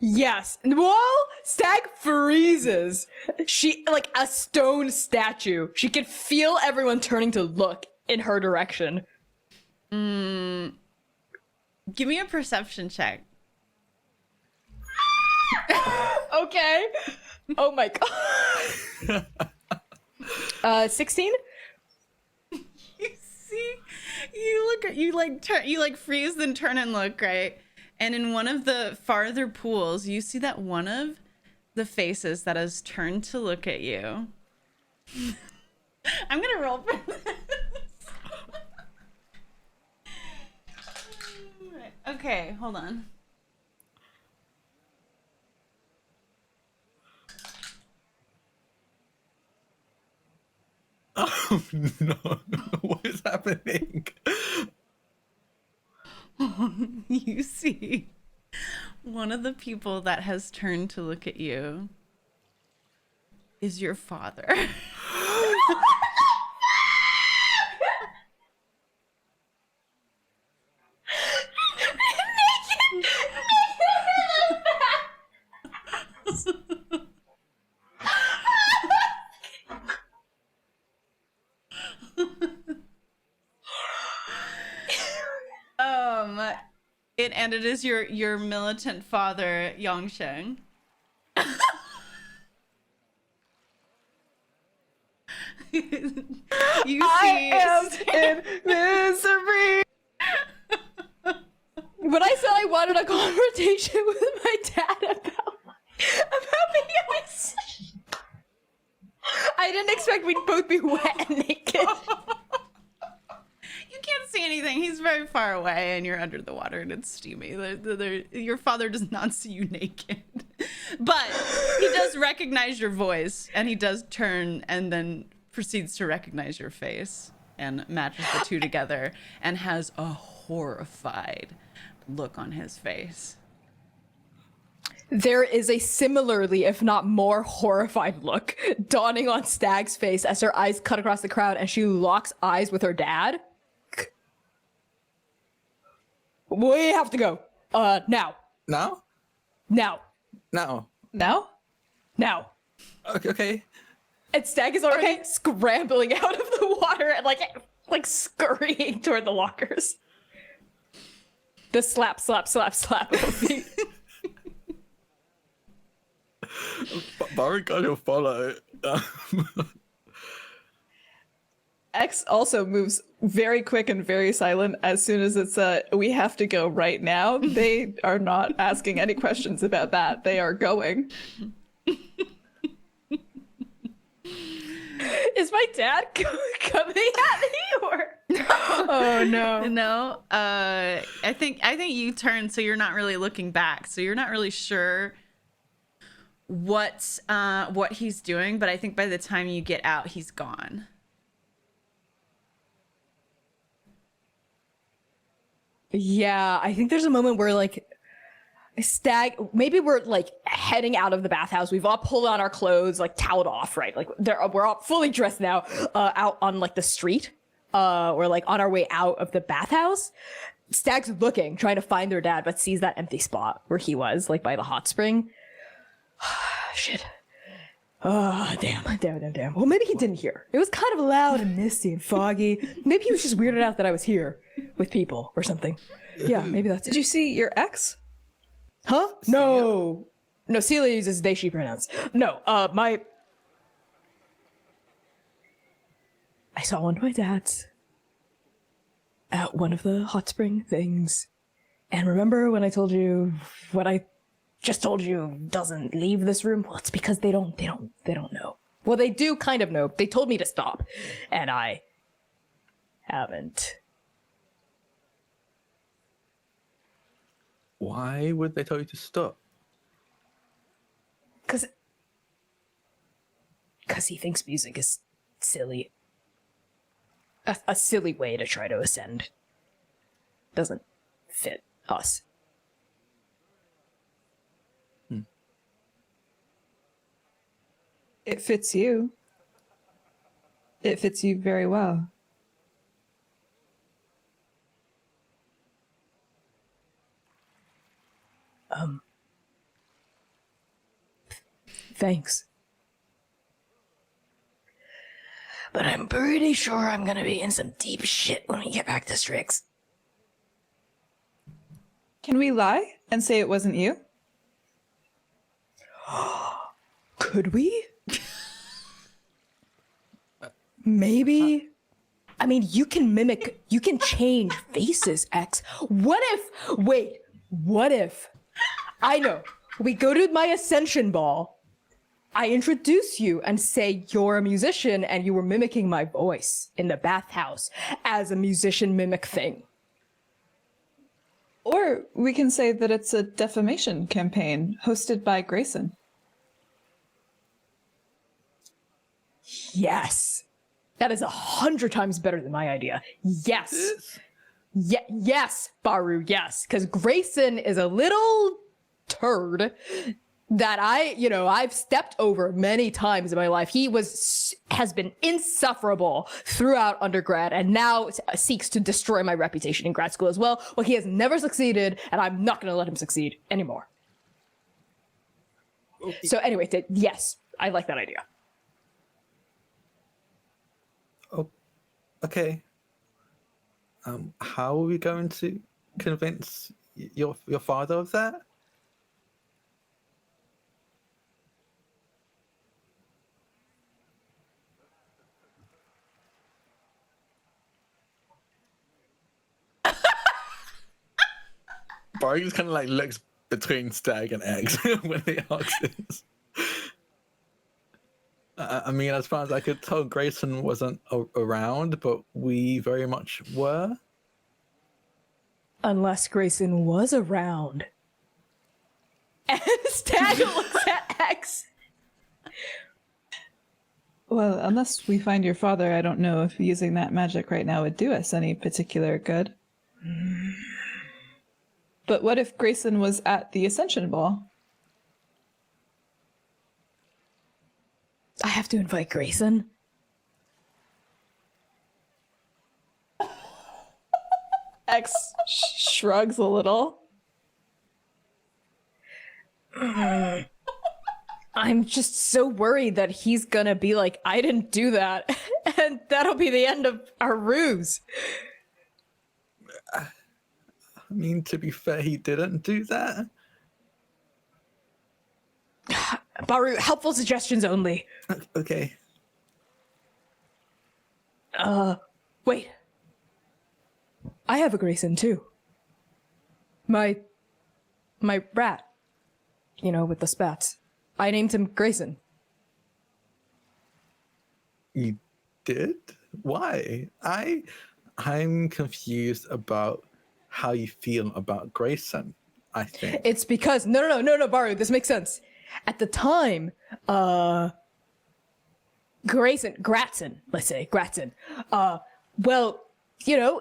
Yes. Well, Stag freezes. She, like a stone statue. She can feel everyone turning to look in her direction. Give me a perception check. Okay. Oh my god. 16? You see, you like freeze, then turn and look, right? And in one of the farther pools, you see that one of the faces that has turned to look at you. I'm gonna roll for this. Okay, hold on. Oh no. What is happening? You see one of the people that has turned to look at you is your father. And it is your militant father, Yongsheng. You see, I am in misery. When I said I wanted a confrontation with my dad about being a musician, I didn't expect we'd both be wet and naked. you can't see anything. He's very far away, and you're under the water, and it's steamy. Your father does not see you naked, but he does recognize your voice, and he does turn and then proceeds to recognize your face and matches the two together and has a horrified look on his face. There is a similarly, if not more, horrified look dawning on Stag's face as her eyes cut across the crowd and she locks eyes with her dad. We have to go. Now. Now? Now. Now? Now? Now. Okay. And Stag is already scrambling out of the water and like scurrying toward the lockers. The slap of me. Baruch will follow. X also moves very quick and very silent as soon as it's we have to go right now. They are not asking any questions about that. They are going. Is my dad coming at me or? Oh no. No, I think you turn, so you're not really looking back, so you're not really sure what he's doing, but I think by the time you get out, he's gone. Yeah, I think there's a moment where like Stag, maybe we're like heading out of the bathhouse. We've all pulled on our clothes, like toweled off, right? Like we're all fully dressed now, out on like the street. We're like on our way out of the bathhouse. Stag's looking, trying to find their dad, but sees that empty spot where he was, like by the hot spring. Shit. Oh, damn. Well, maybe he didn't hear. It was kind of loud and misty and foggy. Maybe he was just weirded out that I was here with people or something. Yeah, maybe that's Did it. you see your ex? Huh? No. No, Celia uses they, she pronouns. No, I saw one of my dads at one of the hot spring things. And remember when I told you what I just told you doesn't leave this room? Well, it's because they don't know. Well, they do kind of know. They told me to stop, and I haven't. Why would they tell you to stop? Because he thinks music is silly. A silly way to try to ascend. Doesn't fit us. It fits you. It fits you very well. Thanks. But I'm pretty sure I'm gonna be in some deep shit when we get back to Strix. Can we lie and say it wasn't you? Could we? Maybe. I mean, you can change faces, X. What if, I know, we go to my Ascension ball, I introduce you and say you're a musician and you were mimicking my voice in the bathhouse as a musician mimic thing. Or we can say that it's a defamation campaign hosted by Grayson. Yes. That is 100 times better than my idea. Yes. Yes, Baru, yes. Because Grayson is a little turd that I've stepped over many times in my life. He has been insufferable throughout undergrad and now seeks to destroy my reputation in grad school as well. Well, he has never succeeded, and I'm not going to let him succeed anymore. Okay. So anyway, yes, I like that idea. Oh, okay. How are we going to convince your father of that? Barry just kind of like looks between Stag and Eggs when they ask this. I mean, as far as I could tell, Grayson wasn't around, but we very much were. Unless Grayson was around. And Stag looks at X. Well, unless we find your father, I don't know if using that magic right now would do us any particular good. But what if Grayson was at the Ascension Ball? I have to invite Grayson. X shrugs a little. I'm just so worried that he's gonna be like, I didn't do that. And that'll be the end of our ruse. I mean, to be fair, he didn't do that. Baru, helpful suggestions only. Okay. Wait. I have a Grayson too. My rat. You know, with the spats. I named him Grayson. You did? Why? I'm confused about how you feel about Grayson, I think. It's because no, Baru, this makes sense. At the time, Gratson, let's say, Gratson. Well, you know,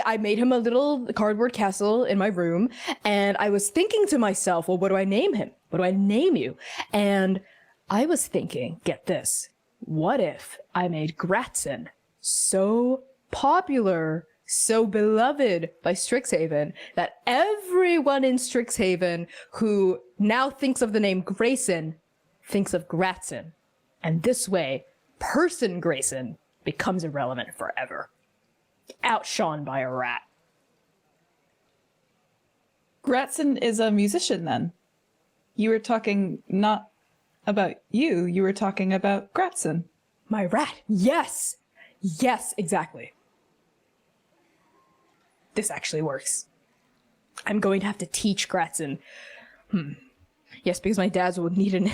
I made him a little cardboard castle in my room, and I was thinking to myself, well, what do I name him? What do I name you? And I was thinking, get this, what if I made Gratson so popular, so beloved by Strixhaven that everyone in Strixhaven who now thinks of the name Grayson thinks of Gratson. And this way, person Grayson becomes irrelevant forever. Outshone by a rat. Gratson is a musician then. You were talking not about you were talking about Gratson. My rat. Yes. Yes, exactly. This actually works. I'm going to have to teach Gratson. Yes, because my dads will need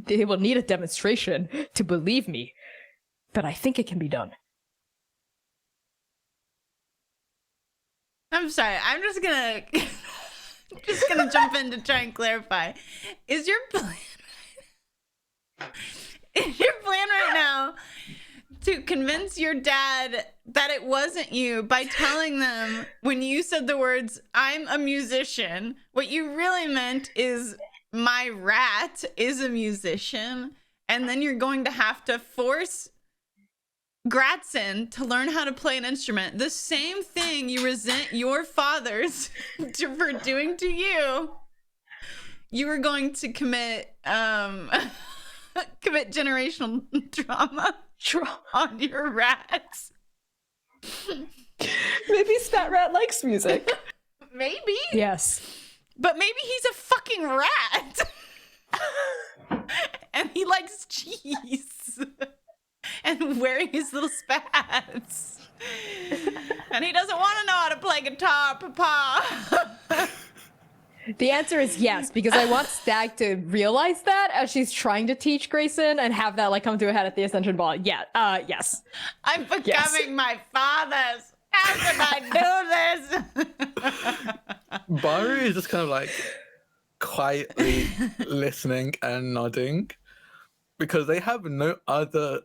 they will need a demonstration to believe me. But I think it can be done. I'm sorry. I'm just gonna jump in to try and clarify. Is your plan right now to convince your dad that it wasn't you by telling them when you said the words, I'm a musician, what you really meant is my rat is a musician, and then you're going to have to force Gratson to learn how to play an instrument, the same thing you resent your fathers for doing to you. You were going to commit generational trauma on your rats. Maybe Spat Rat likes music. Maybe. Yes. But maybe he's a fucking rat. And he likes cheese. And wearing his little spats. And he doesn't want to know how to play guitar, Papa. The answer is yes, because I want Stag to realize that as she's trying to teach Grayson and have that like come to a head at the Ascension Ball. Yeah, yes. I'm becoming my father's. How can I do this? Baru is just kind of like quietly listening and nodding because they have no other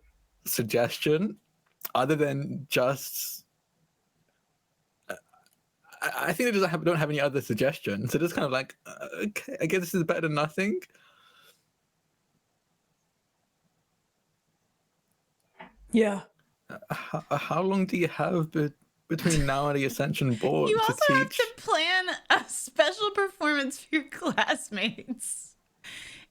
suggestion other than just I think they just don't have any other suggestions. So just kind of like, okay, I guess this is better than nothing. Yeah. How long do you have between now and the Ascension board You to also teach? have to plan a special performance for your classmates.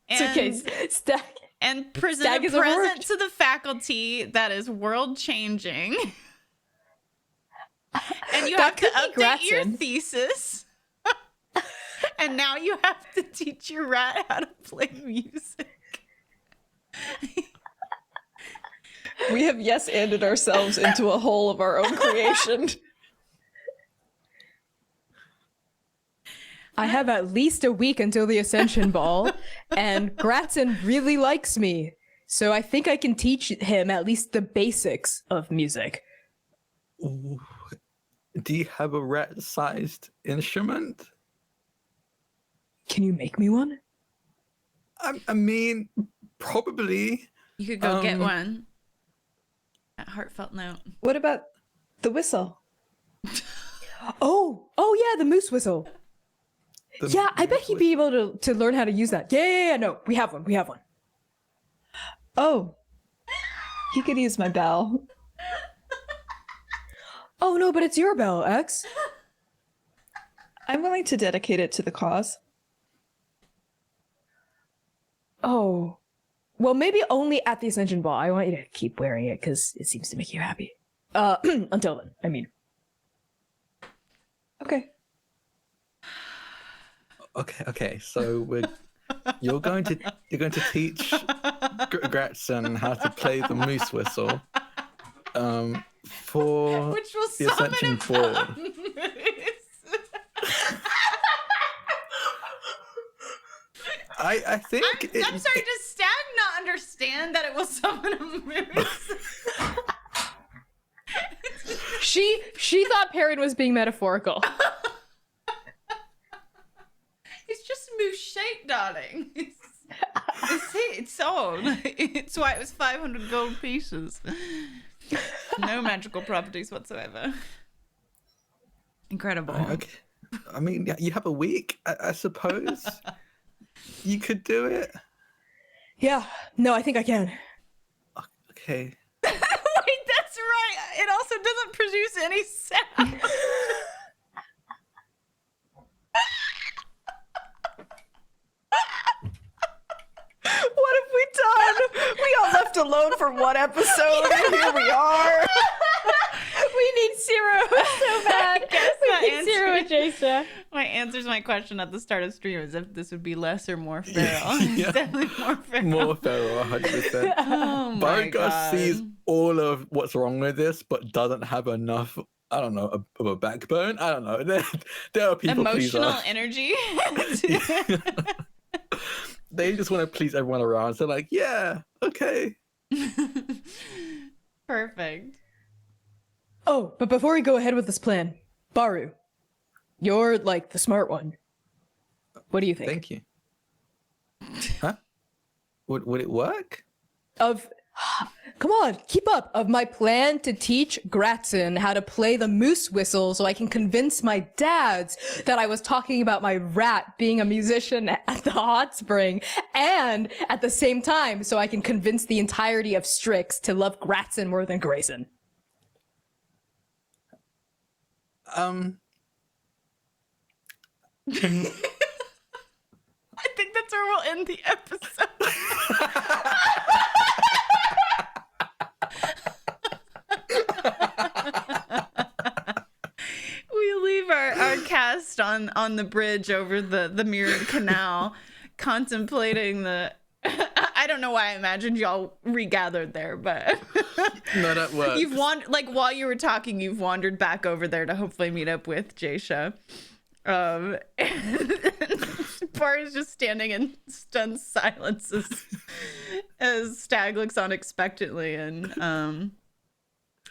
It's okay, Stag. And present Stag a is a word. present to the faculty that is world changing. And you have to update your thesis. And now you have to teach your rat how to play music. We have yes-anded ourselves into a hole of our own creation. I have at least a week until the Ascension Ball, and Gratson really likes me, so I think I can teach him at least the basics of music. Ooh. Do you have a rat-sized instrument? Can you make me one? I mean, probably. You could go get one. That heartfelt note. What about the whistle? Oh, yeah, the moose whistle. Yeah, I bet he'd be able to learn how to use that. Yeah, no, we have one. Oh, he could use my bell. Oh, no, but it's your bell, X. I'm willing to dedicate it to the cause. Oh, well, maybe only at the Ascension Ball. I want you to keep wearing it because it seems to make you happy. Until then, I mean. Okay. Okay. So you're going to teach Gretchen how to play the moose whistle for Which will the summon Ascension a Ball. I think I'm sorry, does Stag not understand that it will summon a moose? She thought Perrin was being metaphorical. It's just moose shaped, darling. It's its own. It's why it was 500 gold pieces. No magical properties whatsoever. Incredible. Okay. I mean, you have a week, I suppose. You could do it. Yeah, no, I think I can. Okay. Wait, that's right. It also doesn't produce any sound. What have we done? We got left alone for one episode, and here we are. We need Zero so bad. We need Zero and Jason. My answer to my question at the start of stream is if this would be less or more feral. Yeah. It's definitely more feral. More feral, 100%. Oh my Bargas god. sees all of what's wrong with this, but doesn't have enough, I don't know, of a backbone. I don't know. There are people Emotional pleaser. energy. They just want to please everyone around. So like, yeah, okay. Perfect. Oh, but before we go ahead with this plan, Baru, you're like the smart one. What do you think? Thank you. Huh? Would it work? Come on, keep up. Of my plan to teach Gratson how to play the moose whistle so I can convince my dads that I was talking about my rat being a musician at the hot spring, and at the same time so I can convince the entirety of Strix to love Gratson more than Grayson. I think that's where we'll end the episode. We leave our cast on the bridge over the mirrored canal, contemplating the. I don't know why I imagined y'all regathered there, but No, that works. you've wandered, like while you were talking, you've wandered back over there to hopefully meet up with Jaisha. And Bar is just standing in stunned silence as Stag looks on expectantly, and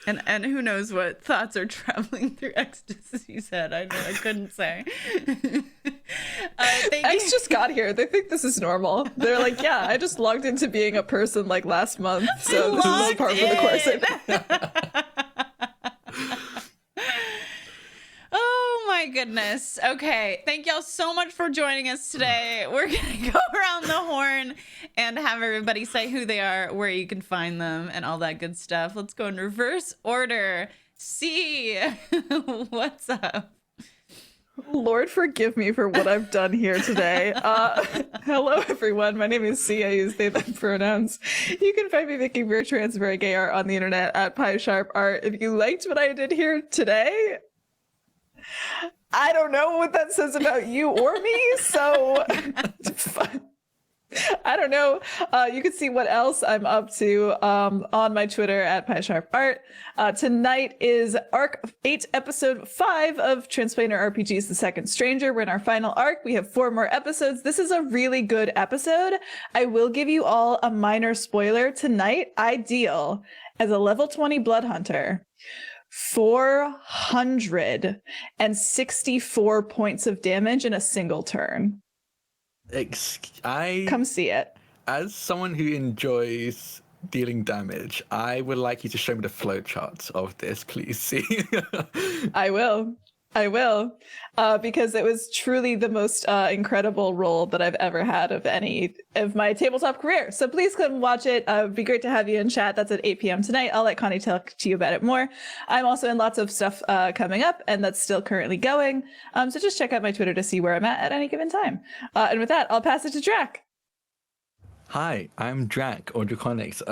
who knows what thoughts are traveling through Ecstasy's head. I couldn't say. X just got here. They think this is normal. They're like, yeah, I just logged into being a person like last month, so this is part of the course. Oh my goodness. Okay. Thank y'all so much for joining us today. We're going to go around the horn and have everybody say who they are, where you can find them, and all that good stuff. Let's go in reverse order. C, what's up? Lord forgive me for what I've done here today. Hello everyone, my name is C. I use they them pronouns. You can find me making very trans, very gay art on the internet at PieSharpArt. If you liked what I did here today, I don't know what that says about you or me, so I don't know. You can see what else I'm up to on my Twitter at PieSharpArt. Tonight is Arc 8, Episode 5 of Transplanar RPG's The Second Stranger. We're in our final arc. We have 4 more episodes. This is a really good episode. I will give you all a minor spoiler. Tonight, I deal as a level 20 Blood Hunter 464 points of damage in a single turn. I Come see it. As someone who enjoys dealing damage, I would like you to show me the flowchart of this, please. See. I will. Because it was truly the most incredible role that I've ever had of any of my tabletop career. So please come watch it. It'd be great to have you in chat. That's at 8 p.m. tonight. I'll let Connie talk to you about it more. I'm also in lots of stuff coming up, and that's still currently going. So just check out my Twitter to see where I'm at any given time. And with that, I'll pass it to Drac. Hi, I'm Drac, or Draconics.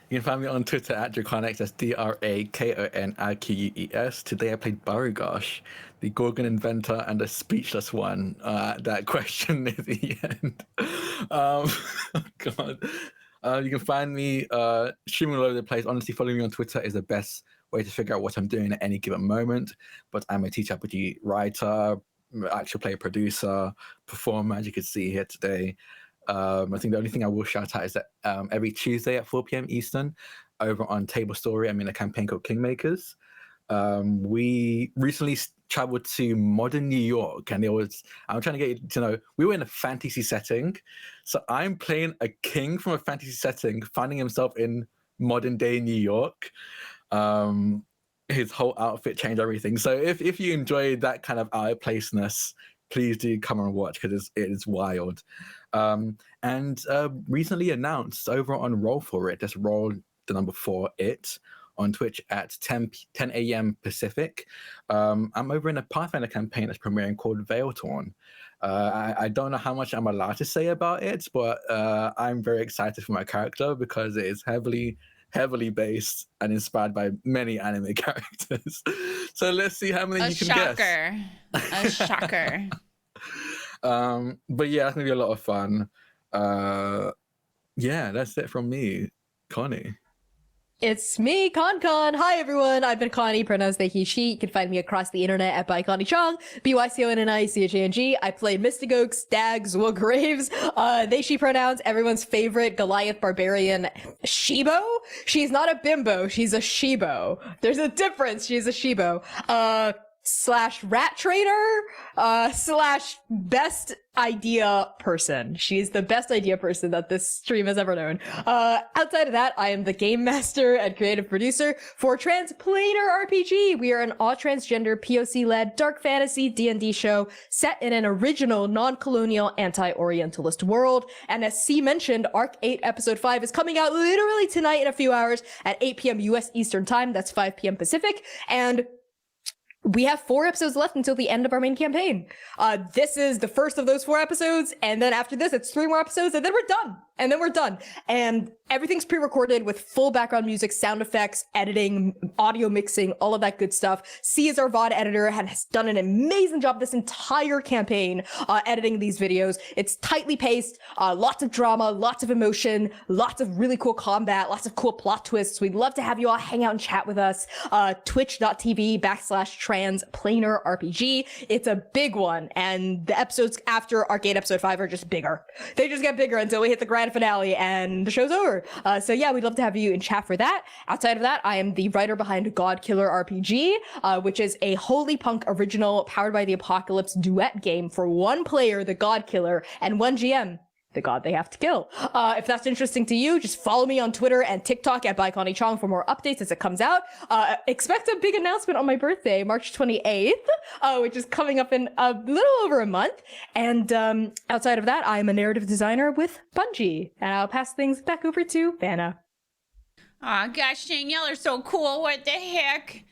You can find me on Twitter at Draconics, that's DRAKONIQUES. Today I played Barugosh, the Gorgon inventor and the speechless one. That question at the end. Oh God. You can find me streaming all over the place. Honestly, following me on Twitter is the best way to figure out what I'm doing at any given moment. But I'm a TTRPG writer, actual play producer, performer, as you can see here today. I think the only thing I will shout out is that every Tuesday at 4 p.m. Eastern, over on Table Story, I'm in a campaign called Kingmakers. We recently traveled to modern New York, and I'm trying to get you to know, we were in a fantasy setting. So I'm playing a king from a fantasy setting, finding himself in modern day New York. His whole outfit changed everything. So if you enjoy that kind of out of placeness, please do come and watch, because it is wild. And recently announced over on Roll For It, just roll the number 4 it on Twitch at 10 a.m. Pacific. I'm over in a Pathfinder campaign that's premiering called Veil Torn. I don't know how much I'm allowed to say about it, but I'm very excited for my character because it is heavily based and inspired by many anime characters. So let's see how many you can guess. A shocker. But yeah, it's gonna be a lot of fun. Yeah, that's it from me, Connie. It's me, Con. Hi, everyone. I've been Connie, pronouns they, he, she. You can find me across the internet at by Connie Chong, BYCONNICHANG. I play Mystigogue, Stag, Zwug Graves, they, she pronouns, everyone's favorite Goliath barbarian, Shibo? She's not a bimbo, she's a Shibo. There's a difference, she's a Shibo. Slash rat trainer, slash best idea person. She's the best idea person that this stream has ever known. Outside of that, I am the game master and creative producer for Transplanar RPG. We are an all transgender POC-led dark fantasy D&D show set in an original non-colonial anti-orientalist world. And as C mentioned, Arc 8 episode 5 is coming out literally tonight in a few hours at 8 p.m. US Eastern time. That's 5 p.m. Pacific. And we have 4 episodes left until the end of our main campaign. This is the first of those 4 episodes, and then after this, it's 3 more episodes, and then we're done. And everything's pre-recorded with full background music, sound effects, editing, audio mixing, all of that good stuff. C is our VOD editor and has done an amazing job this entire campaign editing these videos. It's tightly paced, lots of drama, lots of emotion, lots of really cool combat, lots of cool plot twists. We'd love to have you all hang out and chat with us. Twitch.tv/transplanar RPG. It's a big one, and the episodes after Arcade episode 5 are just bigger. They just get bigger until we hit the grand finale and the show's over. So yeah, we'd love to have you in chat for that. Outside of that, I am the writer behind God Killer RPG, which is a Holy Punk original powered by the Apocalypse duet game for 1 player, the God Killer, and 1 GM, the god they have to kill. If that's interesting to you, just follow me on Twitter and TikTok at Connie Chong for more updates as it comes out. Expect a big announcement on my birthday, March 28th, which is coming up in a little over a month. And outside of that, I'm a narrative designer with Bungie. And I'll pass things back over to Vanna. Aw, gosh dang, y'all are so cool. What the heck?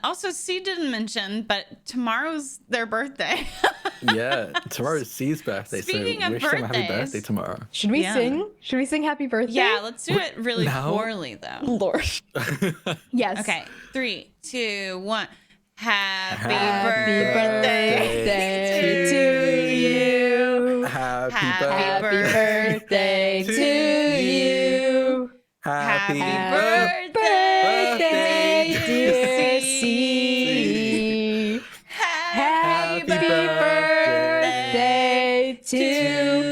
Also, C didn't mention, but tomorrow's their birthday. Yeah, tomorrow's C's birthday. Speaking so of wish them a happy birthdays. birthday tomorrow. Should we sing? Should we sing happy birthday? Yeah, let's do it really now? poorly, though. Lord. Yes. Okay, 3, 2, 1. Happy birthday to you. Happy birthday to you. Happy birthday, dear C. Happy birthday to you.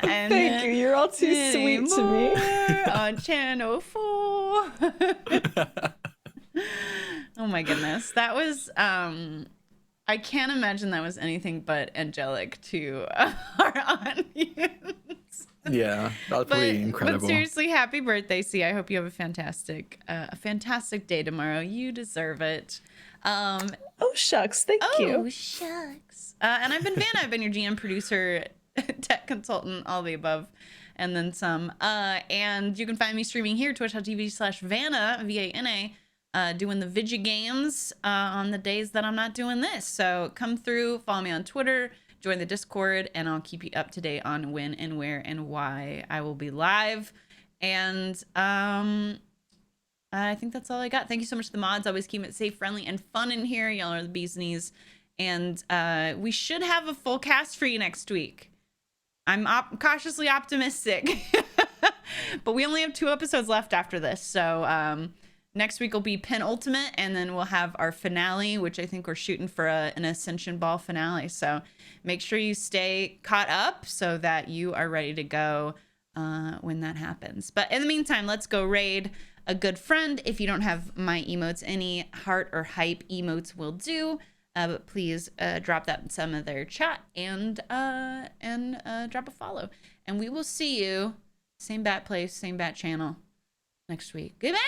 Thank you. You're all too sweet to me. On channel 4. Oh my goodness. That was I can't imagine that was anything but angelic to our audience. Yeah, that was pretty incredible. But seriously, happy birthday, C. I hope you have a fantastic day tomorrow. You deserve it. Oh shucks, thank you. Oh shucks. And I've been Vanna. I've been your GM, producer, tech consultant, all the above, and then some. And you can find me streaming here, twitch.tv/Vanna, VANA. Doing the Vidya games on the days that I'm not doing this. So come through, follow me on Twitter, join the Discord, and I'll keep you up to date on when and where and why I will be live. And I think that's all I got. Thank you so much to the mods. Always keep it safe, friendly, and fun in here. Y'all are the bee's knees. And we should have a full cast for you next week. I'm cautiously optimistic. But we only have 2 episodes left after this. So next week will be penultimate, and then we'll have our finale, which I think we're shooting for an Ascension Ball finale. So make sure you stay caught up so that you are ready to go when that happens. But in the meantime, let's go raid a good friend. If you don't have my emotes, any heart or hype emotes will do. But please drop that in some of their chat and drop a follow. And we will see you, same bat place, same bat channel, next week. Goodbye.